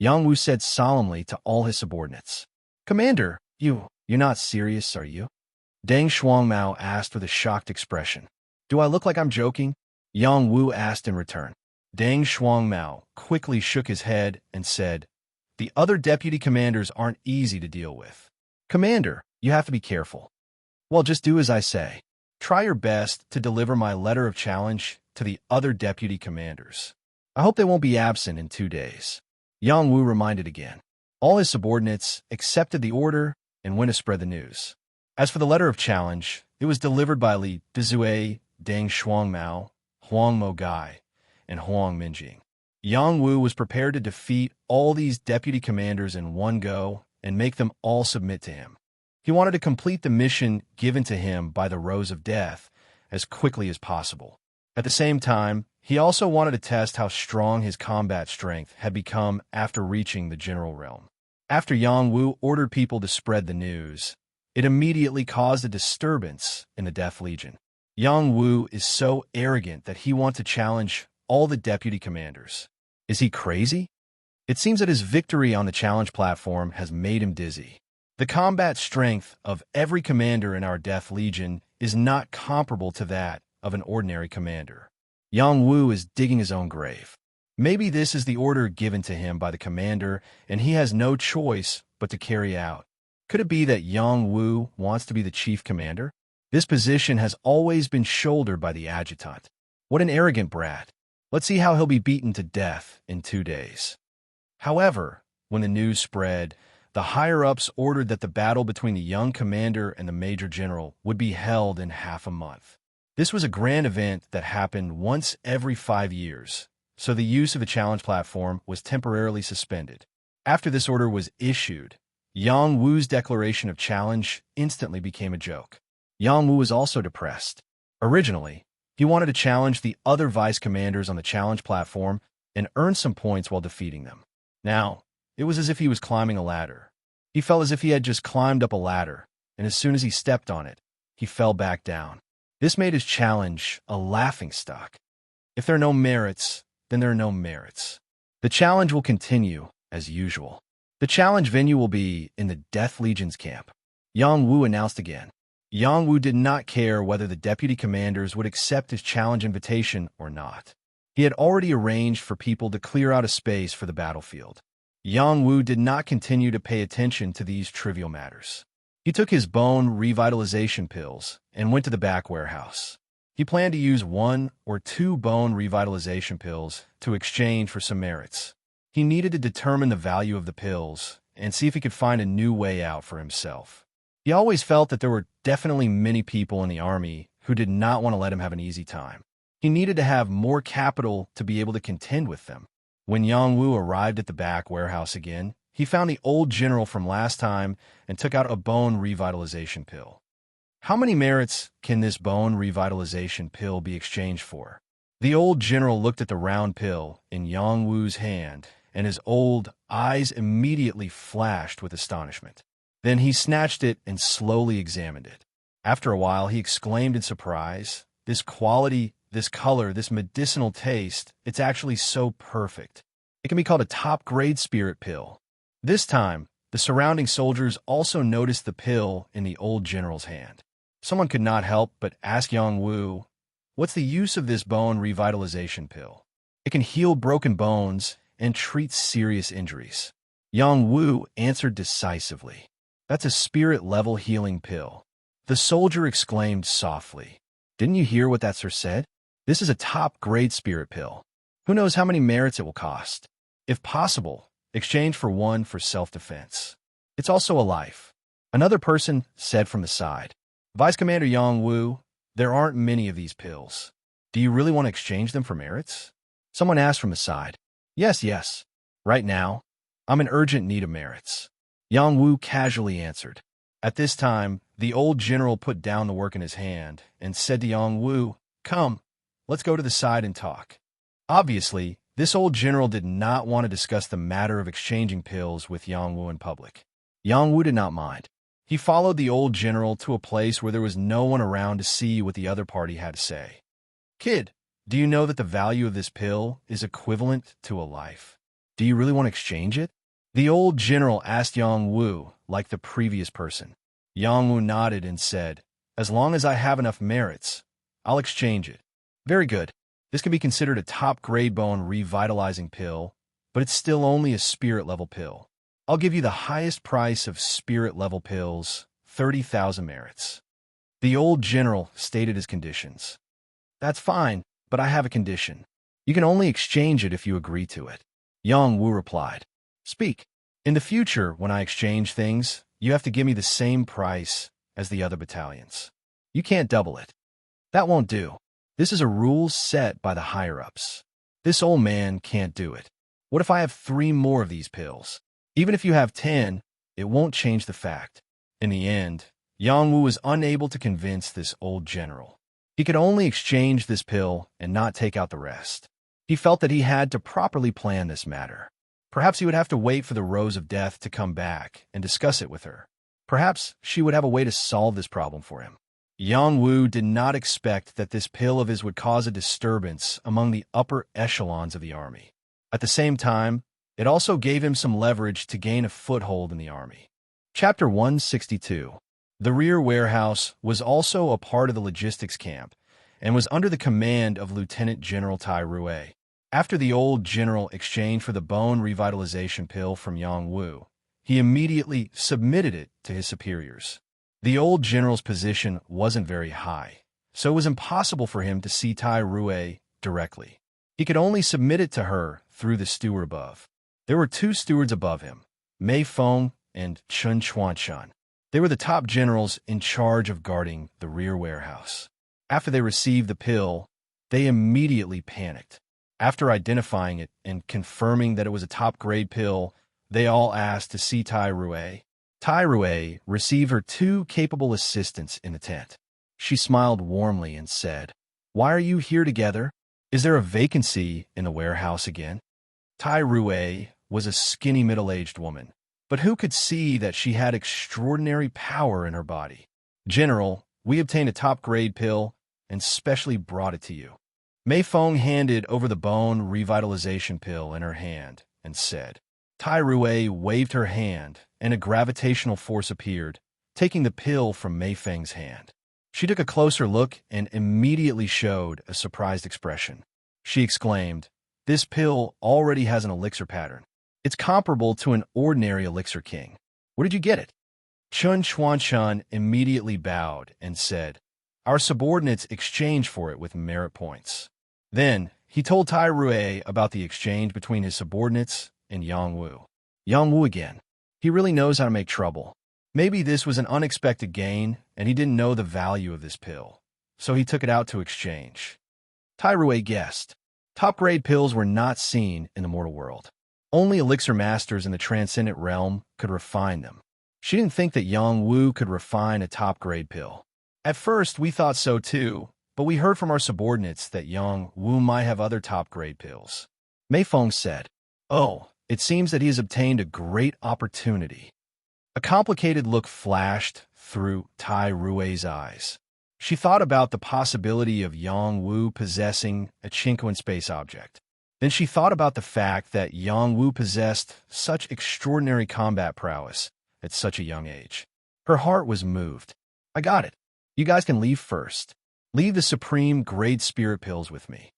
Yang Wu said solemnly to all his subordinates. Commander, you're not serious, are you? Deng Shuangmao asked with a shocked expression. Do I look like I'm joking? Yang Wu asked in return. Deng Shuangmao quickly shook his head and said, The other deputy commanders aren't easy to deal with. Commander, you have to be careful. Well, just do as I say. Try your best to deliver my letter of challenge to the other deputy commanders. I hope they won't be absent in 2 days. Yang Wu reminded again. All his subordinates accepted the order and went to spread the news. As for the letter of challenge, it was delivered by Li Dazue, Deng Shuangmao, Huang Mo Gai, and Huang Minjing. Yang Wu was prepared to defeat all these deputy commanders in one go and make them all submit to him. He wanted to complete the mission given to him by the Rose of Death as quickly as possible. At the same time, he also wanted to test how strong his combat strength had become after reaching the general realm. After Yang Wu ordered people to spread the news, it immediately caused a disturbance in the Death Legion. Yang Wu is so arrogant that he wants to challenge all the deputy commanders. Is he crazy? It seems that his victory on the challenge platform has made him dizzy. The combat strength of every commander in our Death Legion is not comparable to that of an ordinary commander. Yang Wu is digging his own grave. Maybe this is the order given to him by the commander, and he has no choice but to carry out. Could it be that Yang Wu wants to be the chief commander? This position has always been shouldered by the adjutant. What an arrogant brat. Let's see how he'll be beaten to death in 2 days. However, when the news spread, the higher-ups ordered that the battle between the young commander and the major general would be held in half a month. This was a grand event that happened once every 5 years, so the use of the challenge platform was temporarily suspended. After this order was issued, Yang Wu's declaration of challenge instantly became a joke. Yang Wu was also depressed. Originally, he wanted to challenge the other vice commanders on the challenge platform and earn some points while defeating them. Now, it was as if he was climbing a ladder. He felt as if he had just climbed up a ladder, and as soon as he stepped on it, he fell back down. This made his challenge a laughingstock. If there are no merits, then there are no merits. The challenge will continue as usual. The challenge venue will be in the Death Legion's camp. Yang Wu announced again. Yang Wu did not care whether the deputy commanders would accept his challenge invitation or not. He had already arranged for people to clear out a space for the battlefield. Yang Wu did not continue to pay attention to these trivial matters. He took his bone revitalization pills and went to the back warehouse. He planned to use 1 or 2 bone revitalization pills to exchange for some merits. He needed to determine the value of the pills and see if he could find a new way out for himself. He always felt that there were definitely many people in the army who did not want to let him have an easy time. He needed to have more capital to be able to contend with them. When Yang Wu arrived at the back warehouse again, he found the old general from last time and took out a bone revitalization pill. How many merits can this bone revitalization pill be exchanged for? The old general looked at the round pill in Yang Wu's hand, and his old eyes immediately flashed with astonishment. Then he snatched it and slowly examined it. After a while, he exclaimed in surprise, "This quality, this color, this medicinal taste, it's actually so perfect. It can be called a top-grade spirit pill." This time, the surrounding soldiers also noticed the pill in the old general's hand. Someone could not help but ask Yang Wu, "What's the use of this bone revitalization pill?" "It can heal broken bones and treat serious injuries." Yang Wu answered decisively, "That's a spirit-level healing pill." The soldier exclaimed softly, "Didn't you hear what that sir said? This is a top-grade spirit pill. Who knows how many merits it will cost? If possible, exchange for 1 for self-defense. It's also a life." Another person said from the side, "Vice Commander Yang Wu, there aren't many of these pills. Do you really want to exchange them for merits?" Someone asked from the side, Yes. Right now, I'm in urgent need of merits." Yang Wu casually answered. At this time, the old general put down the work in his hand and said to Yang Wu, "Come, let's go to the side and talk." Obviously, this old general did not want to discuss the matter of exchanging pills with Yang Wu in public. Yang Wu did not mind. He followed the old general to a place where there was no one around to see what the other party had to say. "Kid, do you know that the value of this pill is equivalent to a life? Do you really want to exchange it?" The old general asked Yang Wu, like the previous person. Yang Wu nodded and said, "As long as I have enough merits, I'll exchange it." "Very good. This can be considered a top-grade bone revitalizing pill, but it's still only a spirit-level pill. I'll give you the highest price of spirit-level pills, 30,000 merits." The old general stated his conditions. "That's fine, but I have a condition. You can only exchange it if you agree to it." Yang Wu replied, "Speak. In the future, when I exchange things, you have to give me the same price as the other battalions. You can't double it." "That won't do. This is a rule set by the higher-ups. This old man can't do it. What if I have 3 more of these pills? Even if you have 10, it won't change the fact." In the end, Yang Wu was unable to convince this old general. He could only exchange this pill and not take out the rest. He felt that he had to properly plan this matter. Perhaps he would have to wait for the Rose of Death to come back and discuss it with her. Perhaps she would have a way to solve this problem for him. Yang Wu did not expect that this pill of his would cause a disturbance among the upper echelons of the army. At the same time, it also gave him some leverage to gain a foothold in the army. Chapter 162. The rear warehouse was also a part of the logistics camp and was under the command of Lieutenant General Tai Rue. After the old general exchanged for the bone revitalization pill from Yang Wu, he immediately submitted it to his superiors. The old general's position wasn't very high, so it was impossible for him to see Tai Rue directly. He could only submit it to her through the steward above. There were 2 stewards above him, Mei Feng and Chun Chuanshan. They were the top generals in charge of guarding the rear warehouse. After they received the pill, they immediately panicked. After identifying it and confirming that it was a top-grade pill, they all asked to see Tai Rue. Tai Rue received her 2 capable assistants in the tent. She smiled warmly and said, "Why are you here together? Is there a vacancy in the warehouse again?" Tai Rue was a skinny middle-aged woman, but who could see that she had extraordinary power in her body? "General, we obtained a top-grade pill and specially brought it to you." Mei Feng handed over the bone revitalization pill in her hand and said. Tai Rue waved her hand, and a gravitational force appeared, taking the pill from Mei Feng's hand. She took a closer look and immediately showed a surprised expression. She exclaimed, "This pill already has an elixir pattern. It's comparable to an ordinary elixir king. Where did you get it?" Chun Chuanshan immediately bowed and said, "Our subordinates exchanged for it with merit points." Then he told Tai Rue about the exchange between his subordinates and Yang Wu. Yang Wu again. He really knows how to make trouble. Maybe this was an unexpected gain, and he didn't know the value of this pill, so he took it out to exchange. Tai Rue guessed. Top-grade pills were not seen in the mortal world. Only elixir masters in the transcendent realm could refine them. She didn't think that Yang Wu could refine a top-grade pill. At first, we thought so too, but we heard from our subordinates that Yang Wu might have other top-grade pills. Mei Feng said, "Oh, it seems that he has obtained a great opportunity." A complicated look flashed through Tai Rue's eyes. She thought about the possibility of Yang Wu possessing a Chinquan space object. Then she thought about the fact that Yang Wu possessed such extraordinary combat prowess at such a young age. Her heart was moved. "I got it. You guys can leave first. Leave the supreme grade spirit pills with me."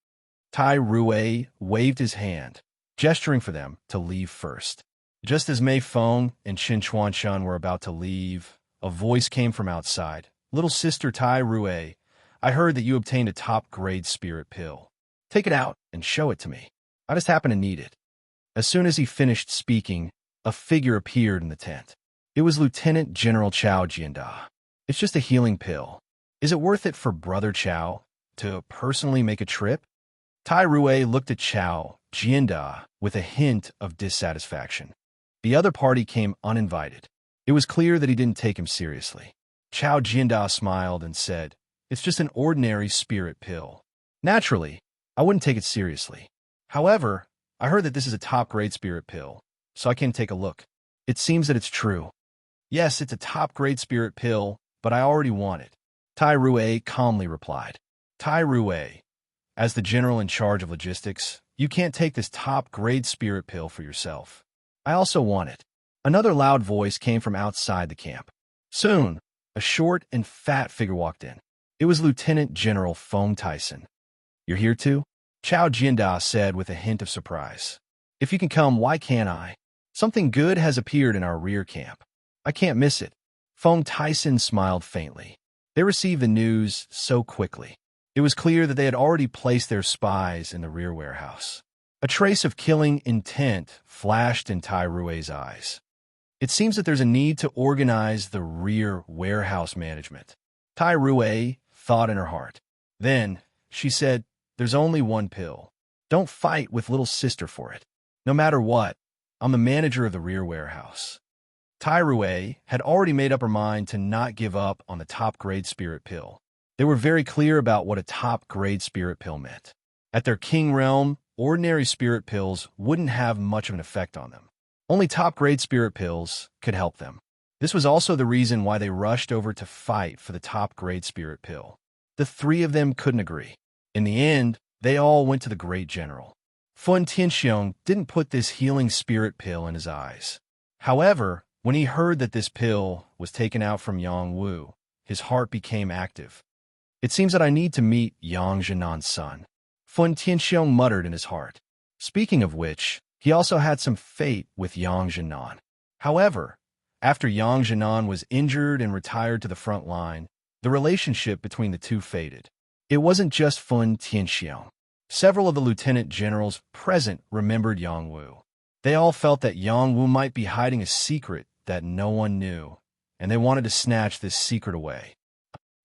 Tai Rue waved his hand, gesturing for them to leave first. Just as Mei Feng and Qin Chuanshan were about to leave, a voice came from outside. "Little sister Tai Rue, I heard that you obtained a top-grade spirit pill. Take it out and show it to me. I just happen to need it." As soon as he finished speaking, a figure appeared in the tent. It was Lieutenant General Chao Jianda. "It's just a healing pill. Is it worth it for Brother Chao to personally make a trip?" Tai Rue looked at Chao Jianda with a hint of dissatisfaction. The other party came uninvited. It was clear that he didn't take him seriously. Chao Jianda smiled and said, "It's just an ordinary spirit pill. Naturally, I wouldn't take it seriously. However, I heard that this is a top-grade spirit pill, so I can take a look. It seems that it's true." "Yes, it's a top-grade spirit pill, but I already want it," Tai Rue calmly replied. "Tai Rue, as the general in charge of logistics, you can't take this top-grade spirit pill for yourself. I also want it." Another loud voice came from outside the camp. Soon, a short and fat figure walked in. It was Lieutenant General Feng Tyson. "You're here too?" Chao Jianda said with a hint of surprise. "If you can come, why can't I? Something good has appeared in our rear camp. I can't miss it." Feng Tyson smiled faintly. They received the news so quickly. It was clear that they had already placed their spies in the rear warehouse. A trace of killing intent flashed in Tai Rue's eyes. "It seems that there's a need to organize the rear warehouse management," Tai Rue thought in her heart. Then she said, "There's only one pill. Don't fight with little sister for it. No matter what, I'm the manager of the rear warehouse." Tai Rue had already made up her mind to not give up on the top-grade spirit pill. They were very clear about what a top-grade spirit pill meant. At their king realm, ordinary spirit pills wouldn't have much of an effect on them. Only top-grade spirit pills could help them. This was also the reason why they rushed over to fight for the top-grade spirit pill. The three of them couldn't agree. In the end, they all went to the great general. Fun Tianxiong didn't put this healing spirit pill in his eyes. However, when he heard that this pill was taken out from Yang Wu, his heart became active. "It seems that I need to meet Yang Zhenan's son," Fun Tianxiong muttered in his heart. Speaking of which, he also had some fate with Yang Zhenan. However, after Yang Zhenan was injured and retired to the front line, the relationship between the two faded. It wasn't just Fun Tianxiong. Several of the lieutenant generals present remembered Yang Wu. They all felt that Yang Wu might be hiding a secret that no one knew, and they wanted to snatch this secret away.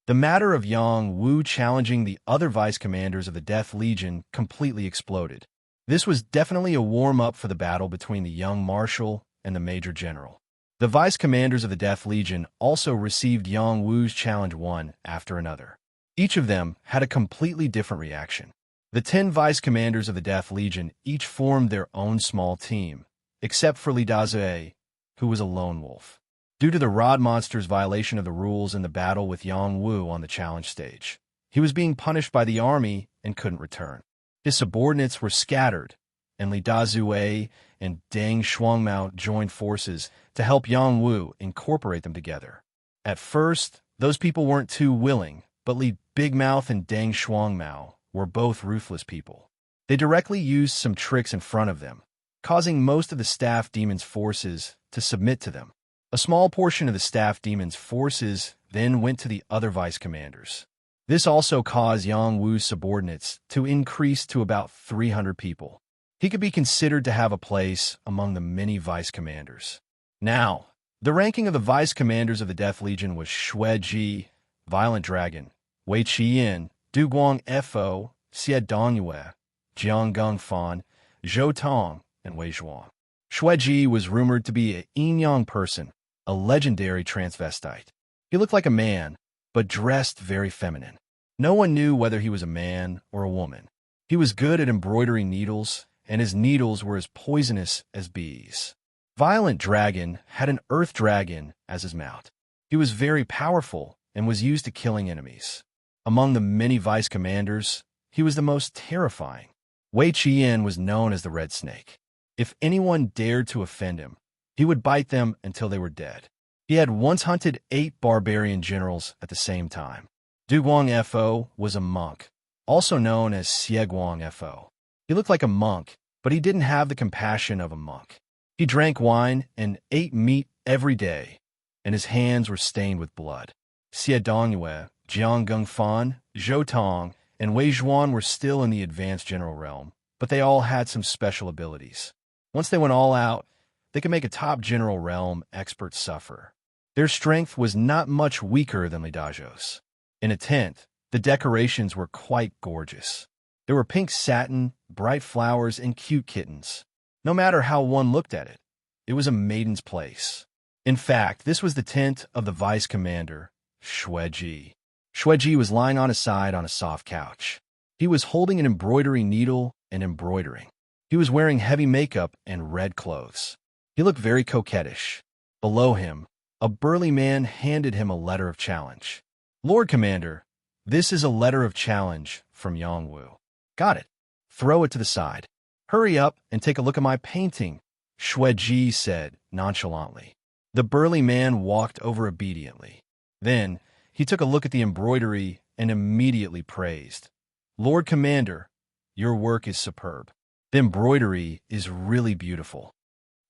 The matter of Yang Wu challenging the other vice commanders of the Death Legion completely exploded. This was definitely a warm-up for the battle between the young marshal and the major general. The vice-commanders of the Death Legion also received Yang Wu's challenge one after another. Each of them had a completely different reaction. The 10 vice-commanders of the Death Legion each formed their own small team, except for Li Dazue, who was a lone wolf. Due to the Rod Monster's violation of the rules in the battle with Yang Wu on the challenge stage, he was being punished by the army and couldn't return. His subordinates were scattered, and Li Dazue and Deng Shuangmao joined forces to help Yang Wu incorporate them together. At first, those people weren't too willing, but Li Big Mouth and Deng Shuangmao were both ruthless people. They directly used some tricks in front of them, causing most of the staff demon's forces to submit to them. A small portion of the staff demon's forces then went to the other vice-commanders. This also caused Yang Wu's subordinates to increase to about 300 people. He could be considered to have a place among the many vice-commanders. Now, the ranking of the vice-commanders of the Death Legion was Xue Ji, Violent Dragon, Wei Qiyin, Du Guang Fo, Xie Dongyue, Jiang Gongfan, Zhou Tong, and Wei Zhuang. Xue Ji was rumored to be a yin-yang person, a legendary transvestite. He looked like a man, but dressed very feminine. No one knew whether he was a man or a woman. He was good at embroidering needles, and his needles were as poisonous as bees. Violent Dragon had an earth dragon as his mount. He was very powerful and was used to killing enemies. Among the many vice-commanders, he was the most terrifying. Wei Qiyin was known as the Red Snake. If anyone dared to offend him, he would bite them until they were dead. He had once hunted 8 barbarian generals at the same time. Du Guang Fo was a monk, also known as Xie Guang Fo. He looked like a monk, but he didn't have the compassion of a monk. He drank wine and ate meat every day, and his hands were stained with blood. Xie Dongyue, Jiang Gongfan, Zhou Tong, and Wei Zhuan were still in the advanced general realm, but they all had some special abilities. Once they went all out, they could make a top general realm expert suffer. Their strength was not much weaker than Li Daju's. In a tent, the decorations were quite gorgeous. There were pink satin, bright flowers, and cute kittens. No matter how one looked at it, it was a maiden's place. In fact, this was the tent of the vice-commander, Xue Ji. Xue Ji was lying on his side on a soft couch. He was holding an embroidery needle and embroidering. He was wearing heavy makeup and red clothes. He looked very coquettish. Below him, a burly man handed him a letter of challenge. "Lord Commander, this is a letter of challenge from Yang Wu." "Got it. Throw it to the side." "Hurry up and take a look at my painting," Xue Ji said nonchalantly. The burly man walked over obediently. Then, he took a look at the embroidery and immediately praised. "Lord Commander, your work is superb. The embroidery is really beautiful.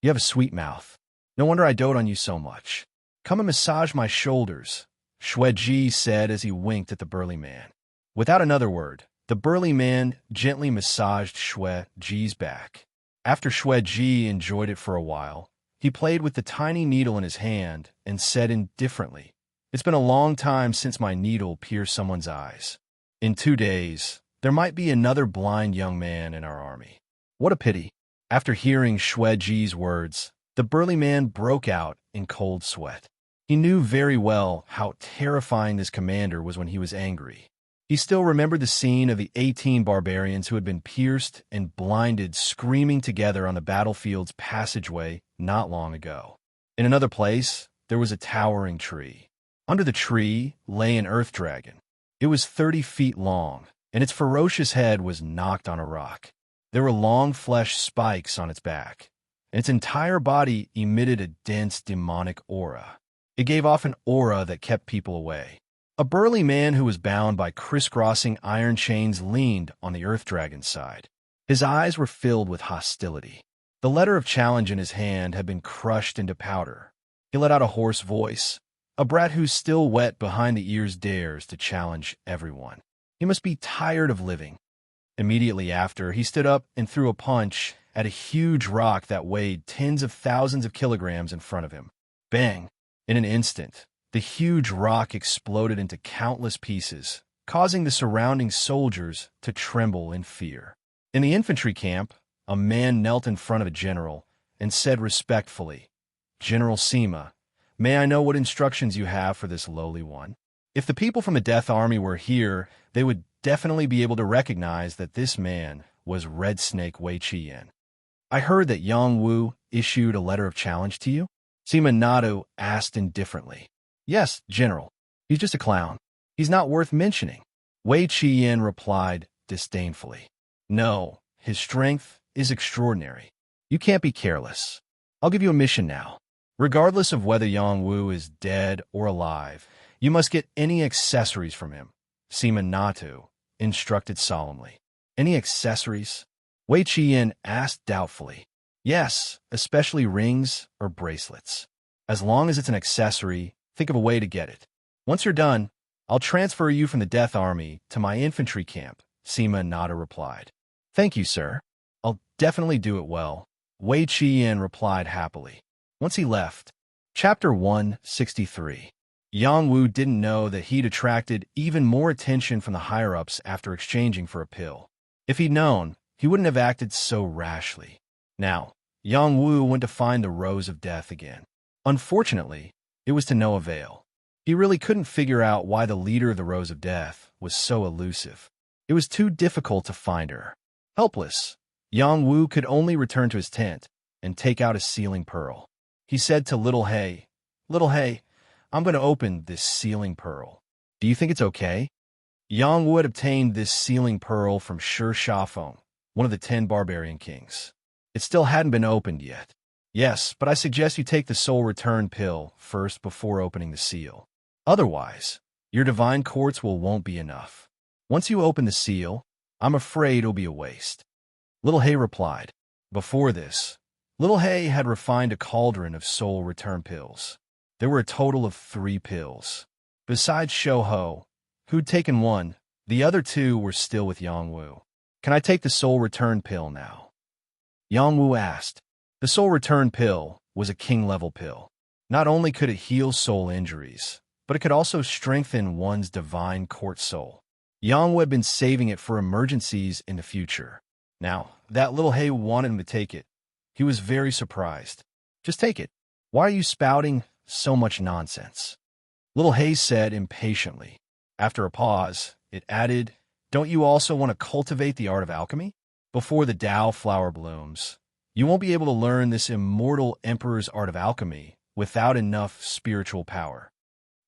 You have a sweet mouth. No wonder I dote on you so much. Come and massage my shoulders," Xue Ji said as he winked at the burly man. Without another word, the burly man gently massaged Xue Ji's back. After Xue Ji enjoyed it for a while, he played with the tiny needle in his hand and said indifferently, "It's been a long time since my needle pierced someone's eyes. In 2 days, there might be another blind young man in our army. What a pity." After hearing Xue Ji's words, the burly man broke out in cold sweat. He knew very well how terrifying this commander was when he was angry. He still remembered the scene of the 18 barbarians who had been pierced and blinded screaming together on the battlefield's passageway not long ago. In another place, there was a towering tree. Under the tree lay an earth dragon. It was 30 feet long, and its ferocious head was knocked on a rock. There were long flesh spikes on its back, and its entire body emitted a dense demonic aura. It gave off an aura that kept people away. A burly man who was bound by crisscrossing iron chains leaned on the earth dragon's side. His eyes were filled with hostility. The letter of challenge in his hand had been crushed into powder. He let out a hoarse voice. A brat who's still wet behind the ears dares to challenge everyone. He must be tired of living. Immediately after, he stood up and threw a punch at a huge rock that weighed tens of thousands of kilograms in front of him. Bang! In an instant, the huge rock exploded into countless pieces, causing the surrounding soldiers to tremble in fear. In the infantry camp, a man knelt in front of a general and said respectfully, General Sima, may I know what instructions you have for this lowly one? If the people from the Death Army were here, they would definitely be able to recognize that this man was Red Snake Wei Qian. I heard that Yang Wu issued a letter of challenge to you? Sima Nadu asked indifferently. Yes, General. He's just a clown. He's not worth mentioning. Wei Qian replied disdainfully. No, his strength is extraordinary. You can't be careless. I'll give you a mission now. Regardless of whether Yang Wu is dead or alive, you must get any accessories from him. Sima Natu instructed solemnly. Any accessories? Wei Qian asked doubtfully. Yes, especially rings or bracelets. As long as it's an accessory, think of a way to get it. Once you're done, I'll transfer you from the Death Army to my infantry camp, Sima Nada replied. Thank you, sir. I'll definitely do it well, Wei Qian replied happily. Once he left, Chapter 163. Yang Wu didn't know that he'd attracted even more attention from the higher-ups after exchanging for a pill. If he'd known, he wouldn't have acted so rashly. Now, Yang Wu went to find the Rose of Death again. Unfortunately, it was to no avail. He really couldn't figure out why the leader of the Rose of Death was so elusive. It was too difficult to find her. Helpless, Yang Wu could only return to his tent and take out his sealing pearl. He said to Little Hay, Little Hay, I'm going to open this sealing pearl. Do you think it's okay? Yang Wu had obtained this sealing pearl from Shi Shafeng, one of the 10 barbarian kings. It still hadn't been opened yet. Yes, but I suggest you take the soul return pill first before opening the seal. Otherwise, your divine quartz won't be enough. Once you open the seal, I'm afraid it'll be a waste. Little Hay replied. Before this, Little Hay had refined a cauldron of soul return pills. There were a total of 3 pills. Besides Shouho, who'd taken one, the other 2 were still with Yang Wu. Can I take the soul return pill now? Yang Wu asked. The soul return pill was a king-level pill. Not only could it heal soul injuries, but it could also strengthen one's divine quartz soul. Yang Wu had been saving it for emergencies in the future. Now, that Little Hay wanted him to take it. He was very surprised. Just take it. Why are you spouting so much nonsense? Little Hay said impatiently. After a pause, it added, Don't you also want to cultivate the art of alchemy? Before the Tao flower blooms, you won't be able to learn this immortal emperor's art of alchemy without enough spiritual power.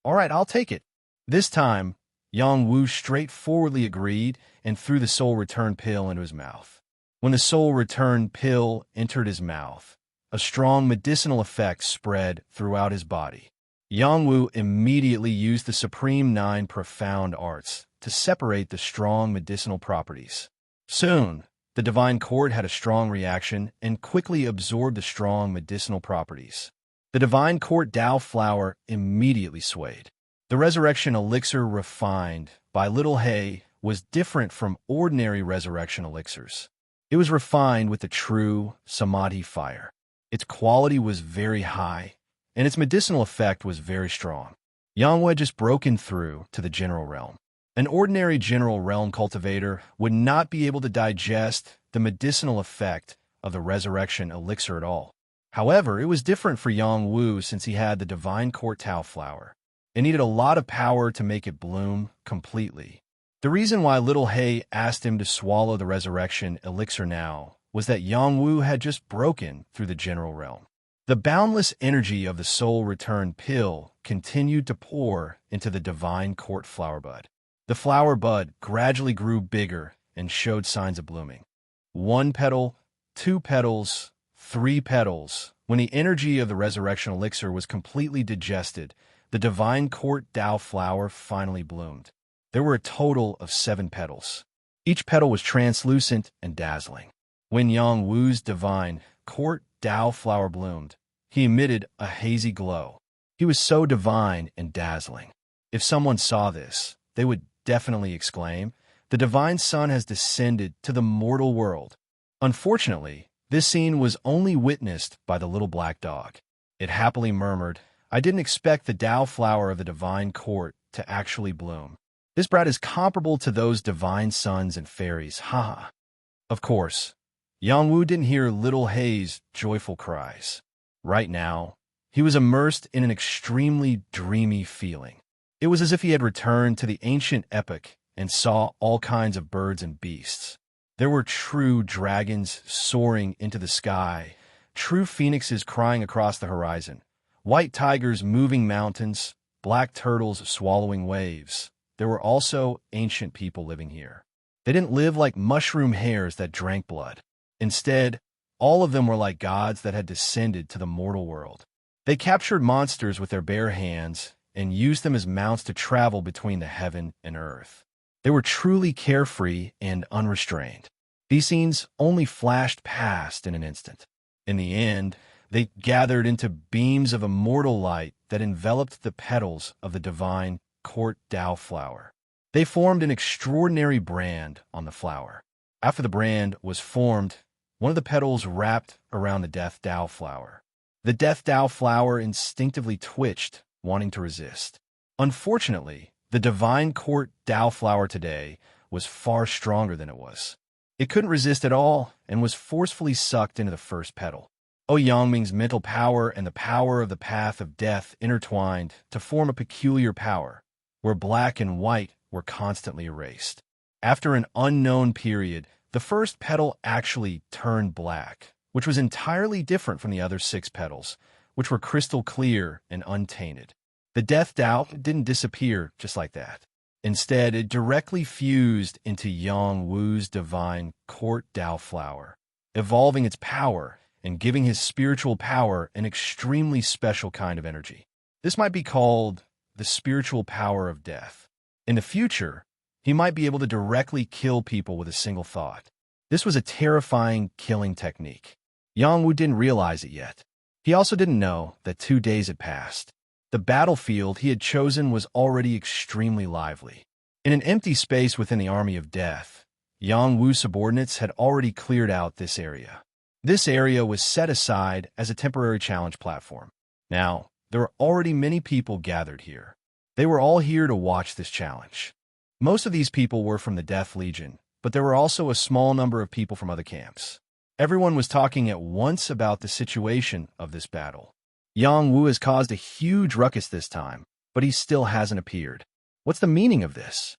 All right, I'll take it. This time, Yang Wu straightforwardly agreed and threw the soul return pill into his mouth. When the soul return pill entered his mouth, a strong medicinal effect spread throughout his body. Yang Wu immediately used the Supreme 9 profound arts to separate the strong medicinal properties. Soon, the divine cord had a strong reaction and quickly absorbed the strong medicinal properties. The divine court Tao flower immediately swayed. The resurrection elixir refined by Little Hay was different from ordinary resurrection elixirs. It was refined with the true Samadhi fire. Its quality was very high, and its medicinal effect was very strong. Yang Wu had just broken through to the general realm. An ordinary general realm cultivator would not be able to digest the medicinal effect of the resurrection elixir at all. However, it was different for Yang Wu since he had the divine court Tao flower. It needed a lot of power to make it bloom completely. The reason why Little Hay asked him to swallow the resurrection elixir now was that Yang Wu had just broken through the general realm. The boundless energy of the soul return pill continued to pour into the divine court flower bud. The flower bud gradually grew bigger and showed signs of blooming. 1 petal, 2 petals, 3 petals. When the energy of the resurrection elixir was completely digested, the divine court Tao flower finally bloomed. There were a total of 7 petals. Each petal was translucent and dazzling. When Yang Wu's divine court Tao flower bloomed, he emitted a hazy glow. He was so divine and dazzling. If someone saw this, they would definitely exclaim, "The divine sun has descended to the mortal world." Unfortunately, this scene was only witnessed by the little black dog. It happily murmured, "I didn't expect the Tao flower of the divine court to actually bloom. This brat is comparable to those divine suns and fairies, haha." Of course, Yang Wu didn't hear Little Hay's joyful cries. Right now, He was immersed in an extremely dreamy feeling. It was as if he had returned to the ancient epic and saw all kinds of birds and beasts. There were true dragons soaring into the sky, true phoenixes crying across the horizon, white tigers moving mountains, black turtles swallowing waves. There were also ancient people living here. They didn't live like mushroom hares that drank blood. Instead, all of them were like gods that had descended to the mortal world. They captured monsters with their bare hands and used them as mounts to travel between the heaven and earth. They were truly carefree and unrestrained. These scenes only flashed past in an instant. In the end, they gathered into beams of immortal light that enveloped the petals of the divine court Tao flower. They formed an extraordinary brand on the flower. After the brand was formed, one of the petals wrapped around the death Tao flower. The death Tao flower instinctively twitched, wanting to resist. Unfortunately, the divine court Tao flower today was far stronger than it was. It couldn't resist at all and was forcefully sucked into the first petal. Yangming's mental power and the power of the path of death intertwined to form a peculiar power, where black and white were constantly erased. After an unknown period, the first petal actually turned black, which was entirely different from the other 6 petals, which were crystal clear and untainted. The death Tao didn't disappear just like that. Instead, it directly fused into Yang Wu's divine court Tao flower, evolving its power and giving his spiritual power an extremely special kind of energy. This might be called the spiritual power of death. In the future, he might be able to directly kill people with a single thought. This was a terrifying killing technique. Yang Wu didn't realize it yet. He also didn't know that 2 days had passed. The battlefield he had chosen was already extremely lively. In an empty space within the army of death, Yang Wu's subordinates had already cleared out this area. This area was set aside as a temporary challenge platform. Now, there were already many people gathered here. They were all here to watch this challenge. Most of these people were from the Death Legion, but there were also a small number of people from other camps. Everyone was talking at once about the situation of this battle. Yang Wu has caused a huge ruckus this time, but he still hasn't appeared. What's the meaning of this?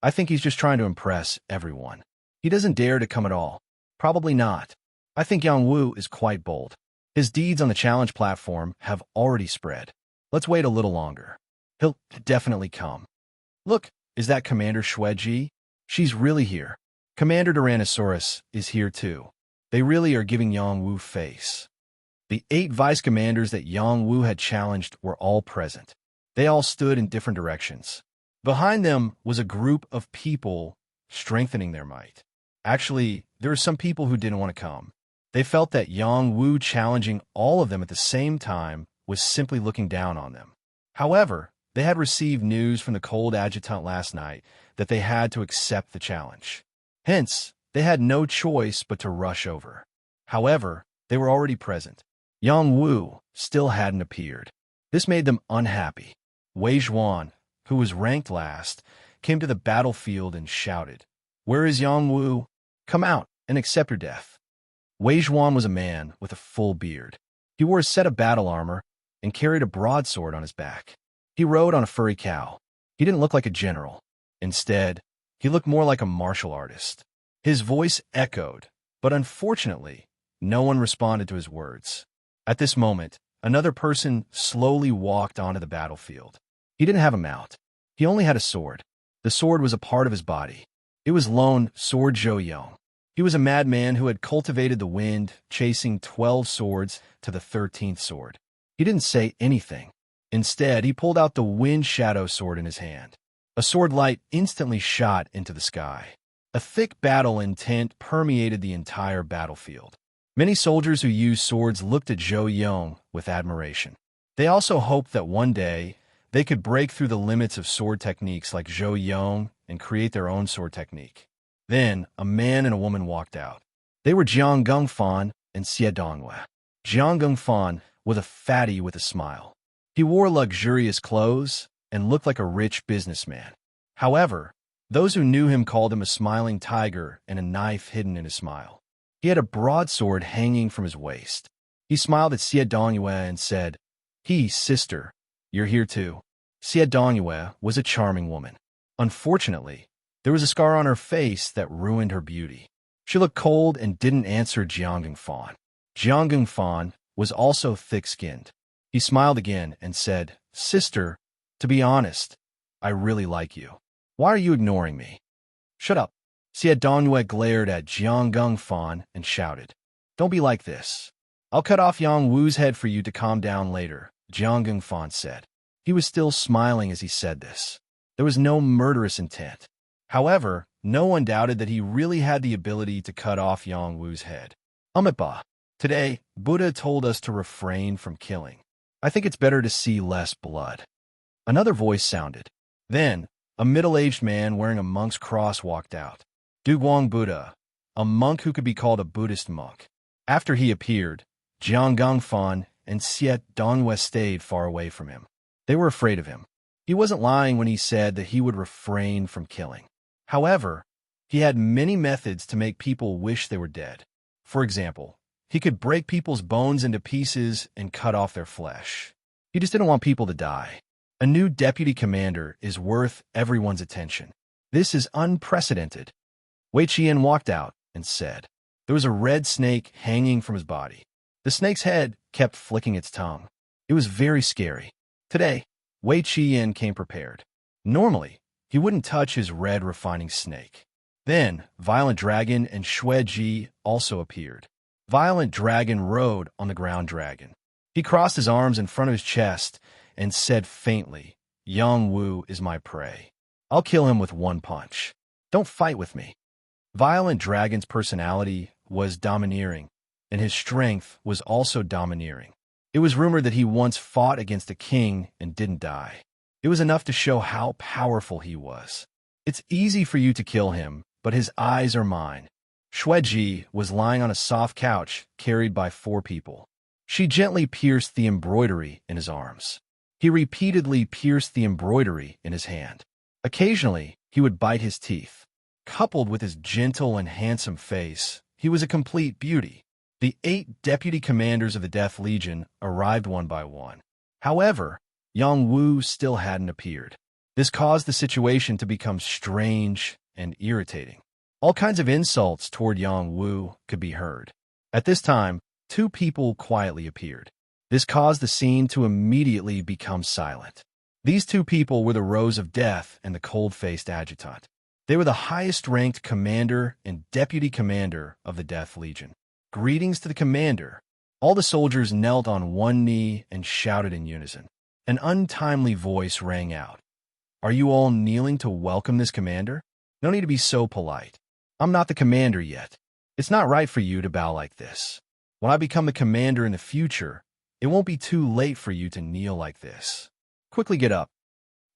I think he's just trying to impress everyone. He doesn't dare to come at all. Probably not. I think Yang Wu is quite bold. His deeds on the challenge platform have already spread. Let's wait a little longer. He'll definitely come. Look, is that Commander Xueji? She's really here. Commander Tyrannosaurus is here too. They really are giving Yang Wu face. The 8 vice commanders that Yang Wu had challenged were all present. They all stood in different directions. Behind them was a group of people strengthening their might. Actually, there were some people who didn't want to come. They felt that Yang Wu challenging all of them at the same time was simply looking down on them. However, they had received news from the cold adjutant last night that they had to accept the challenge. Hence, they had no choice but to rush over. However, they were already present. Yang Wu still hadn't appeared. This made them unhappy. Wei Zhuan, who was ranked last, came to the battlefield and shouted, "Where is Yang Wu? Come out and accept your death." Wei Zhuan was a man with a full beard. He wore a set of battle armor and carried a broadsword on his back. He rode on a furry cow. He didn't look like a general. Instead, he looked more like a martial artist. His voice echoed, but unfortunately, no one responded to his words. At this moment, another person slowly walked onto the battlefield. He didn't have a mount. He only had a sword. The sword was a part of his body. It was Lone Sword Zhou Yong. He was a madman who had cultivated the wind, chasing 12 swords to the 13th sword. He didn't say anything. Instead, he pulled out the wind shadow sword in his hand. A sword light instantly shot into the sky. A thick battle intent permeated the entire battlefield. Many soldiers who used swords looked at Zhou Yong with admiration. They also hoped that one day they could break through the limits of sword techniques like Zhou Yong and create their own sword technique. Then, a man and a woman walked out. They were Jiang Gongfan and Xie Dongyue. Jiang Gongfan was a fatty with a smile. He wore luxurious clothes and looked like a rich businessman. However, those who knew him called him a smiling tiger and a knife hidden in his smile. He had a broadsword hanging from his waist. He smiled at Xie Dongyue and said, Sister, you're here too. Xie Dongyue was a charming woman. Unfortunately, there was a scar on her face that ruined her beauty. She looked cold and didn't answer Jiang Fan. Jiang Fan was also thick-skinned. He smiled again and said, Sister, to be honest, I really like you. Why are you ignoring me? Shut up. Xie Dongyue glared at Jiang Fan and shouted, Don't be like this. I'll cut off Yang Wu's head for you to calm down later, Jiang Fan said. He was still smiling as he said this. There was no murderous intent. However, no one doubted that he really had the ability to cut off Yang Wu's head. Amitabha, today, Buddha told us to refrain from killing. I think it's better to see less blood. Another voice sounded. Then, a middle-aged man wearing a monk's cross walked out. Duguang Buddha, a monk who could be called a Buddhist monk. After he appeared, Jiang Fan and Xie Dongyue stayed far away from him. They were afraid of him. He wasn't lying when he said that he would refrain from killing. However, he had many methods to make people wish they were dead. For example, he could break people's bones into pieces and cut off their flesh. He just didn't want people to die. A new deputy commander is worth everyone's attention. This is unprecedented. Wei Qian walked out and said, There was a red snake hanging from his body. The snake's head kept flicking its tongue. It was very scary. Today, Wei Qian came prepared. Normally, he wouldn't touch his red refining snake. Then, Violent Dragon and Xue Ji also appeared. Violent Dragon rode on the ground dragon. He crossed his arms in front of his chest and said faintly, Yang Wu is my prey. I'll kill him with one punch. Don't fight with me. Violent Dragon's personality was domineering, and his strength was also domineering. It was rumored that he once fought against a king and didn't die. It was enough to show how powerful he was. It's easy for you to kill him, but his eyes are mine. Xue Ji was lying on a soft couch carried by 4 people. She gently pierced the embroidery in his arms. He repeatedly pierced the embroidery in his hand. Occasionally, he would bite his teeth. Coupled with his gentle and handsome face, he was a complete beauty. The 8 deputy commanders of the Death Legion arrived one by one. However, Yang Wu still hadn't appeared. This caused the situation to become strange and irritating. All kinds of insults toward Yang Wu could be heard. At this time, 2 people quietly appeared. This caused the scene to immediately become silent. These 2 people were the Rose of Death and the cold-faced adjutant. They were the highest-ranked commander and deputy commander of the Death Legion. Greetings to the commander. All the soldiers knelt on one knee and shouted in unison. An untimely voice rang out. Are you all kneeling to welcome this commander? No need to be so polite. I'm not the commander yet. It's not right for you to bow like this. When I become the commander in the future, it won't be too late for you to kneel like this. Quickly get up.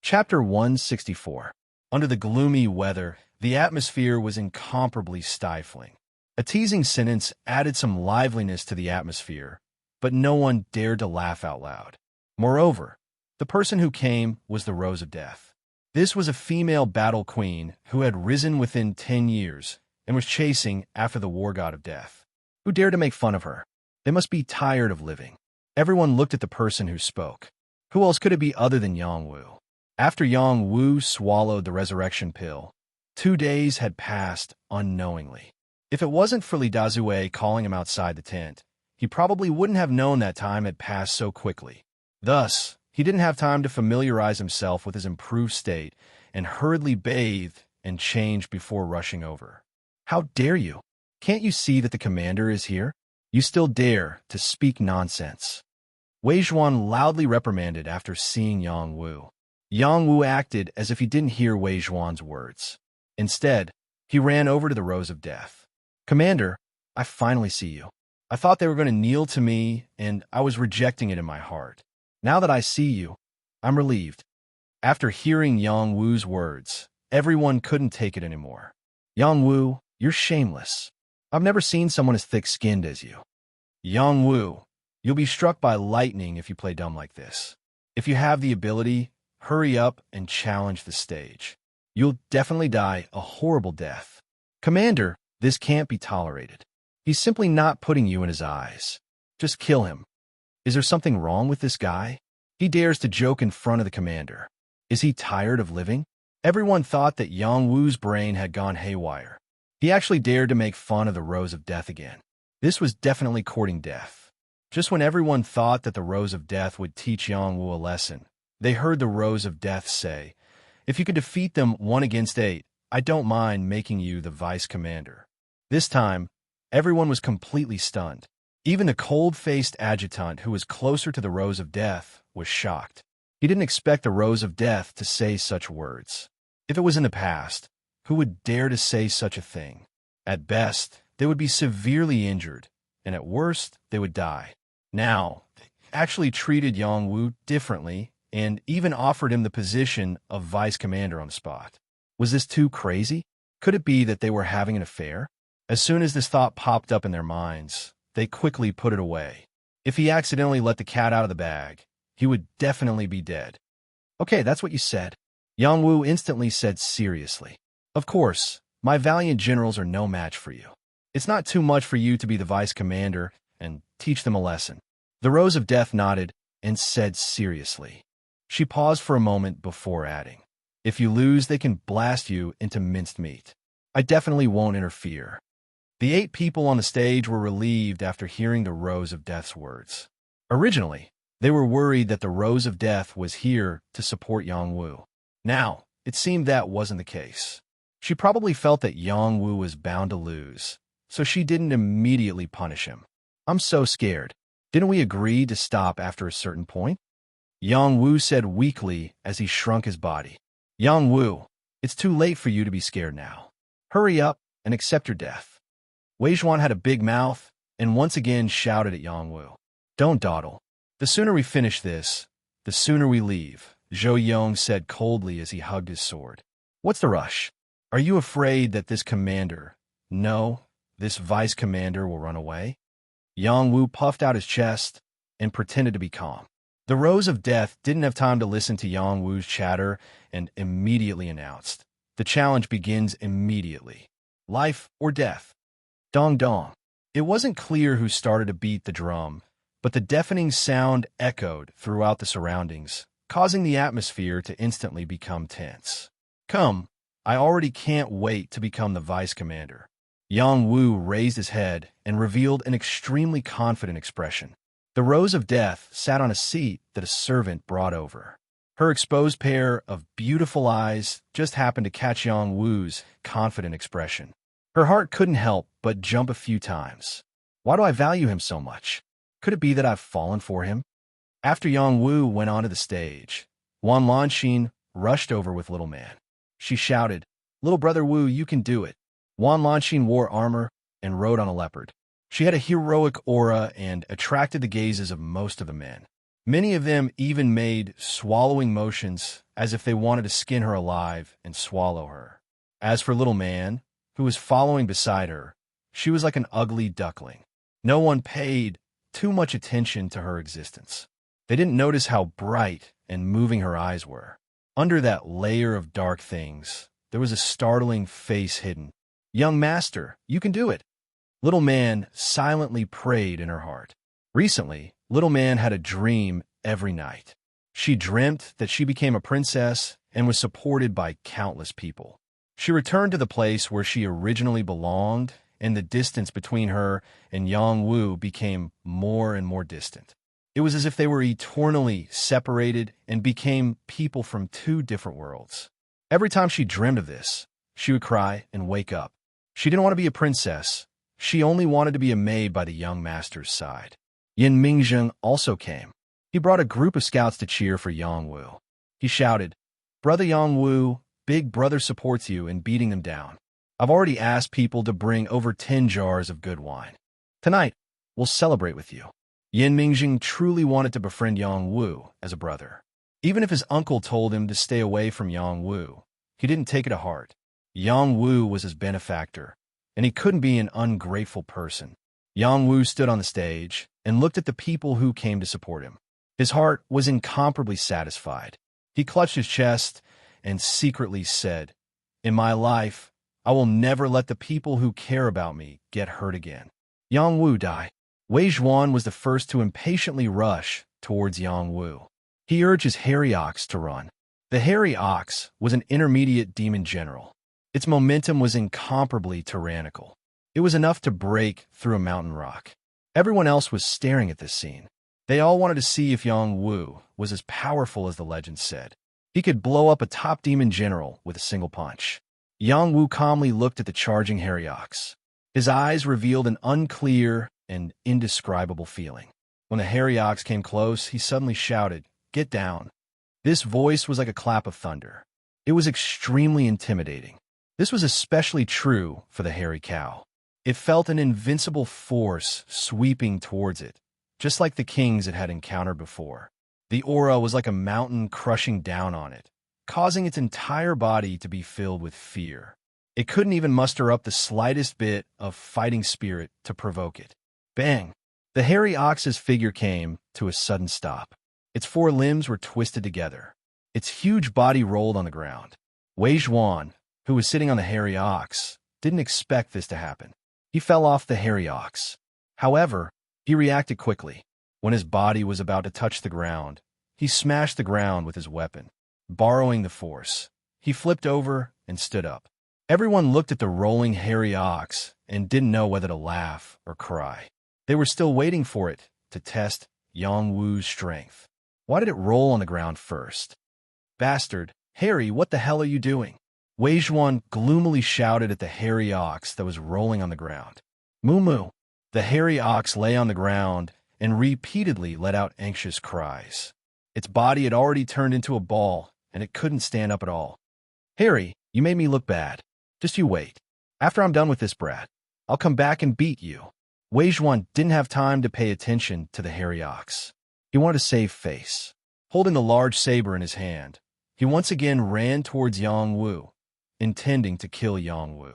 Chapter 164. Under the gloomy weather, the atmosphere was incomparably stifling. A teasing sentence added some liveliness to the atmosphere, but no one dared to laugh out loud. Moreover, the person who came was the Rose of Death. This was a female battle queen who had risen within 10 years and was chasing after the war god of death. Who dared to make fun of her? They must be tired of living. Everyone looked at the person who spoke. Who else could it be other than Yang Wu? After Yang Wu swallowed the resurrection pill, 2 days had passed unknowingly. If it wasn't for Li Dazue calling him outside the tent, he probably wouldn't have known that time had passed so quickly. Thus, he didn't have time to familiarize himself with his improved state and hurriedly bathed and changed before rushing over. How dare you? Can't you see that the commander is here? You still dare to speak nonsense. Wei Zhuan loudly reprimanded after seeing Yang Wu. Yang Wu acted as if he didn't hear Wei Zhuan's words. Instead, he ran over to the Rose of Death. Commander, I finally see you. I thought they were going to kneel to me, and I was rejecting it in my heart. Now that I see you, I'm relieved. After hearing Yang Wu's words, everyone couldn't take it anymore. Yang Wu, you're shameless. I've never seen someone as thick-skinned as you. Yang Wu, you'll be struck by lightning if you play dumb like this. If you have the ability, hurry up and challenge the stage. You'll definitely die a horrible death. Commander, this can't be tolerated. He's simply not putting you in his eyes. Just kill him. Is there something wrong with this guy? He dares to joke in front of the commander. Is he tired of living? Everyone thought that Yang Wu's brain had gone haywire. He actually dared to make fun of the Rose of Death again. This was definitely courting death. Just when everyone thought that the Rose of Death would teach Yang Wu a lesson, they heard the Rose of Death say, "If you could defeat them 1 against 8, I don't mind making you the vice commander." This time, everyone was completely stunned. Even the cold-faced adjutant who was closer to the Rose of Death was shocked. He didn't expect the Rose of Death to say such words. If it was in the past, who would dare to say such a thing? At best, they would be severely injured, and at worst, they would die. Now, they actually treated Yang Wu differently and even offered him the position of vice commander on the spot. Was this too crazy? Could it be that they were having an affair? As soon as this thought popped up in their minds, they quickly put it away. If he accidentally let the cat out of the bag, he would definitely be dead. "Okay, that's what you said," Yang Wu instantly said seriously. "Of course, my valiant generals are no match for you. It's not too much for you to be the vice commander and teach them a lesson." The Rose of Death nodded and said seriously. She paused for a moment before adding, "If you lose, they can blast you into minced meat. I definitely won't interfere." The 8 people on the stage were relieved after hearing the Rose of Death's words. Originally, they were worried that the Rose of Death was here to support Yang Wu. Now, it seemed that wasn't the case. She probably felt that Yang Wu was bound to lose, so she didn't immediately punish him. "I'm so scared. Didn't we agree to stop after a certain point?" Yang Wu said weakly as he shrunk his body. "Yang Wu, it's too late for you to be scared now. Hurry up and accept your death." Wei Zhuan had a big mouth and once again shouted at Yang Wu, "Don't dawdle. The sooner we finish this, the sooner we leave," Zhou Yong said coldly as he hugged his sword. "What's the rush? Are you afraid that this commander, no, this vice commander will run away?" Yang Wu puffed out his chest and pretended to be calm. The Rose of Death didn't have time to listen to Yang Wu's chatter and immediately announced, "The challenge begins immediately. Life or death." Dong dong. It wasn't clear who started to beat the drum, but the deafening sound echoed throughout the surroundings, causing the atmosphere to instantly become tense. "Come, I already can't wait to become the vice commander." Yang Wu raised his head and revealed an extremely confident expression. The Rose of Death sat on a seat that a servant brought over. Her exposed pair of beautiful eyes just happened to catch Yang Wu's confident expression. Her heart couldn't help but jump a few times. Why do I value him so much? Could it be that I've fallen for him? After Yang Wu went onto the stage, Wan Lanxin rushed over with Little Man. She shouted, "Little brother Wu, you can do it." Wan Lanxin wore armor and rode on a leopard. She had a heroic aura and attracted the gazes of most of the men. Many of them even made swallowing motions as if they wanted to skin her alive and swallow her. As for Little Man, who was following beside her, she was like an ugly duckling. No one paid too much attention to her existence. They didn't notice how bright and moving her eyes were. Under that layer of dark things, there was a startling face hidden. "Young master, you can do it." Little Man silently prayed in her heart. Recently, Little Man had a dream every night. She dreamt that she became a princess and was supported by countless people. She returned to the place where she originally belonged, and the distance between her and Yang Wu became more and more distant. It was as if they were eternally separated and became people from 2 different worlds. Every time she dreamed of this, she would cry and wake up. She didn't want to be a princess. She only wanted to be a maid by the young master's side. Yin Mingzheng also came. He brought a group of scouts to cheer for Yang Wu. He shouted, "Brother Yang Wu, Big Brother supports you in beating them down. I've already asked people to bring over 10 jars of good wine. Tonight, we'll celebrate with you." Yin Mingzheng truly wanted to befriend Yang Wu as a brother. Even if his uncle told him to stay away from Yang Wu, he didn't take it to heart. Yang Wu was his benefactor, and he couldn't be an ungrateful person. Yang Wu stood on the stage and looked at the people who came to support him. His heart was incomparably satisfied. He clutched his chest and secretly said, "In my life, I will never let the people who care about me get hurt again." Yang Wu died. Wei Zhuan was the first to impatiently rush towards Yang Wu. He urged his hairy ox to run. The hairy ox was an intermediate demon general. Its momentum was incomparably tyrannical. It was enough to break through a mountain rock. Everyone else was staring at this scene. They all wanted to see if Yang Wu was as powerful as the legend said. He could blow up a top demon general with a single punch. Yang Wu calmly looked at the charging hairy ox. His eyes revealed an unclear and indescribable feeling. When the hairy ox came close, he suddenly shouted, "Get down." This voice was like a clap of thunder. It was extremely intimidating. This was especially true for the hairy cow. It felt an invincible force sweeping towards it, just like the kings it had encountered before. The aura was like a mountain crushing down on it, causing its entire body to be filled with fear. It couldn't even muster up the slightest bit of fighting spirit to provoke it. Bang! The hairy ox's figure came to a sudden stop. Its four limbs were twisted together. Its huge body rolled on the ground. Wei Zhuan, who was sitting on the hairy ox, didn't expect this to happen. He fell off the hairy ox. However, he reacted quickly. When his body was about to touch the ground, he smashed the ground with his weapon. Borrowing the force, he flipped over and stood up. Everyone looked at the rolling hairy ox and didn't know whether to laugh or cry. They were still waiting for it to test Yang Wu's strength. Why did it roll on the ground first? Bastard, Harry, what the hell are you doing? Wei Zhuan gloomily shouted at the hairy ox that was rolling on the ground. Moo moo. The hairy ox lay on the ground and repeatedly let out anxious cries. Its body had already turned into a ball, and it couldn't stand up at all. Harry, you made me look bad. Just you wait. After I'm done with this brat, I'll come back and beat you. Wei Zhuan didn't have time to pay attention to the hairy ox. He wanted to save face. Holding the large saber in his hand, he once again ran towards Yang Wu, intending to kill Yang Wu.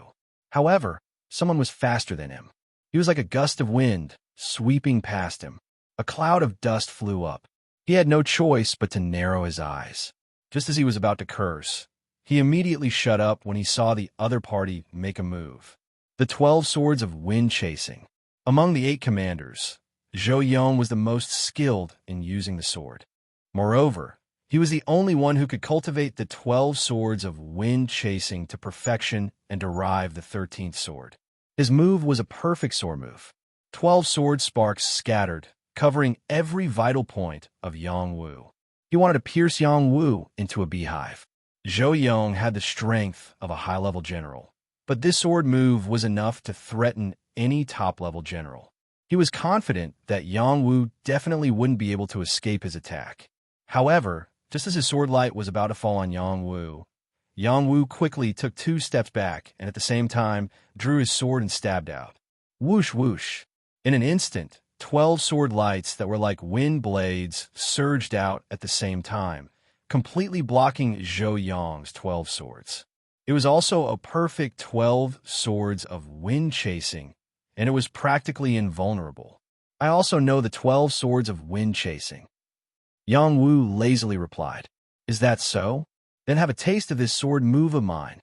However, someone was faster than him. He was like a gust of wind, sweeping past him. A cloud of dust flew up. He had no choice but to narrow his eyes. Just as he was about to curse, he immediately shut up when he saw the other party make a move. The 12 swords of wind chasing. Among the 8 commanders, Zhou Yong was the most skilled in using the sword. Moreover, he was the only one who could cultivate the 12 swords of wind chasing to perfection and derive the 13th sword. His move was a perfect sword move. 12 sword sparks scattered, covering every vital point of Yang Wu. He wanted to pierce Yang Wu into a beehive. Zhou Yong had the strength of a high-level general, but this sword move was enough to threaten any top-level general. He was confident that Yang Wu definitely wouldn't be able to escape his attack. However, just as his sword light was about to fall on Yang Wu quickly took 2 steps back and at the same time drew his sword and stabbed out. Whoosh whoosh. In an instant, 12 sword lights that were like wind blades surged out at the same time, completely blocking Zhou Yong's 12 swords. It was also a perfect 12 swords of wind chasing, and it was practically invulnerable. I also know the 12 swords of wind chasing. Yang Wu lazily replied, "Is that so? Then have a taste of this sword move of mine."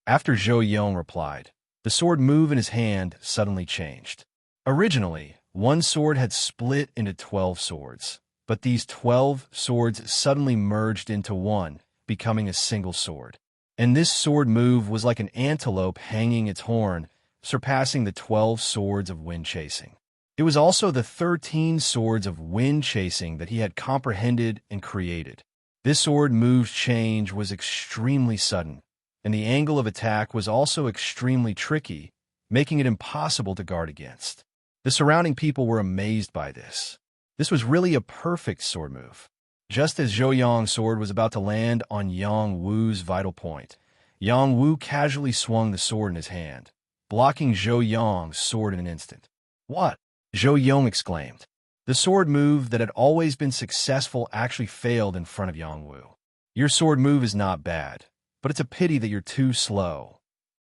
After Zhou Yong replied, the sword move in his hand suddenly changed. Originally, one sword had split into 12 swords, but these 12 swords suddenly merged into one, becoming a single sword. And this sword move was like an antelope hanging its horn, surpassing the 12 swords of wind chasing. It was also the 13 swords of wind chasing that he had comprehended and created. This sword move's change was extremely sudden, and the angle of attack was also extremely tricky, making it impossible to guard against. The surrounding people were amazed by this. This was really a perfect sword move. Just as Zhou Yong's sword was about to land on Yang Wu's vital point, Yang Wu casually swung the sword in his hand, blocking Zhou Yong's sword in an instant. "What?" Zhou Yong exclaimed. The sword move that had always been successful actually failed in front of Yang Wu. "Your sword move is not bad, but it's a pity that you're too slow."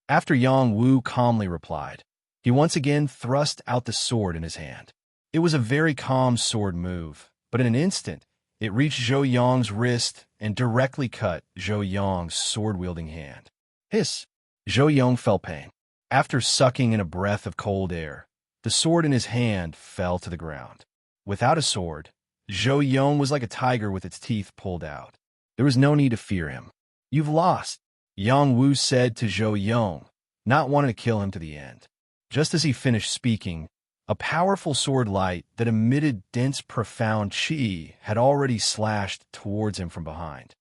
After Yang Wu calmly replied, he once again thrust out the sword in his hand. It was a very calm sword move, but in an instant, it reached Zhou Yong's wrist and directly cut Zhou Yong's sword-wielding hand. Hiss! Zhou Yong felt pain. After sucking in a breath of cold air, the sword in his hand fell to the ground. Without a sword, Zhou Yong was like a tiger with its teeth pulled out. There was no need to fear him. "You've lost," Yang Wu said to Zhou Yong, not wanting to kill him to the end. Just as he finished speaking, a powerful sword light that emitted dense, profound qi had already slashed towards him from behind.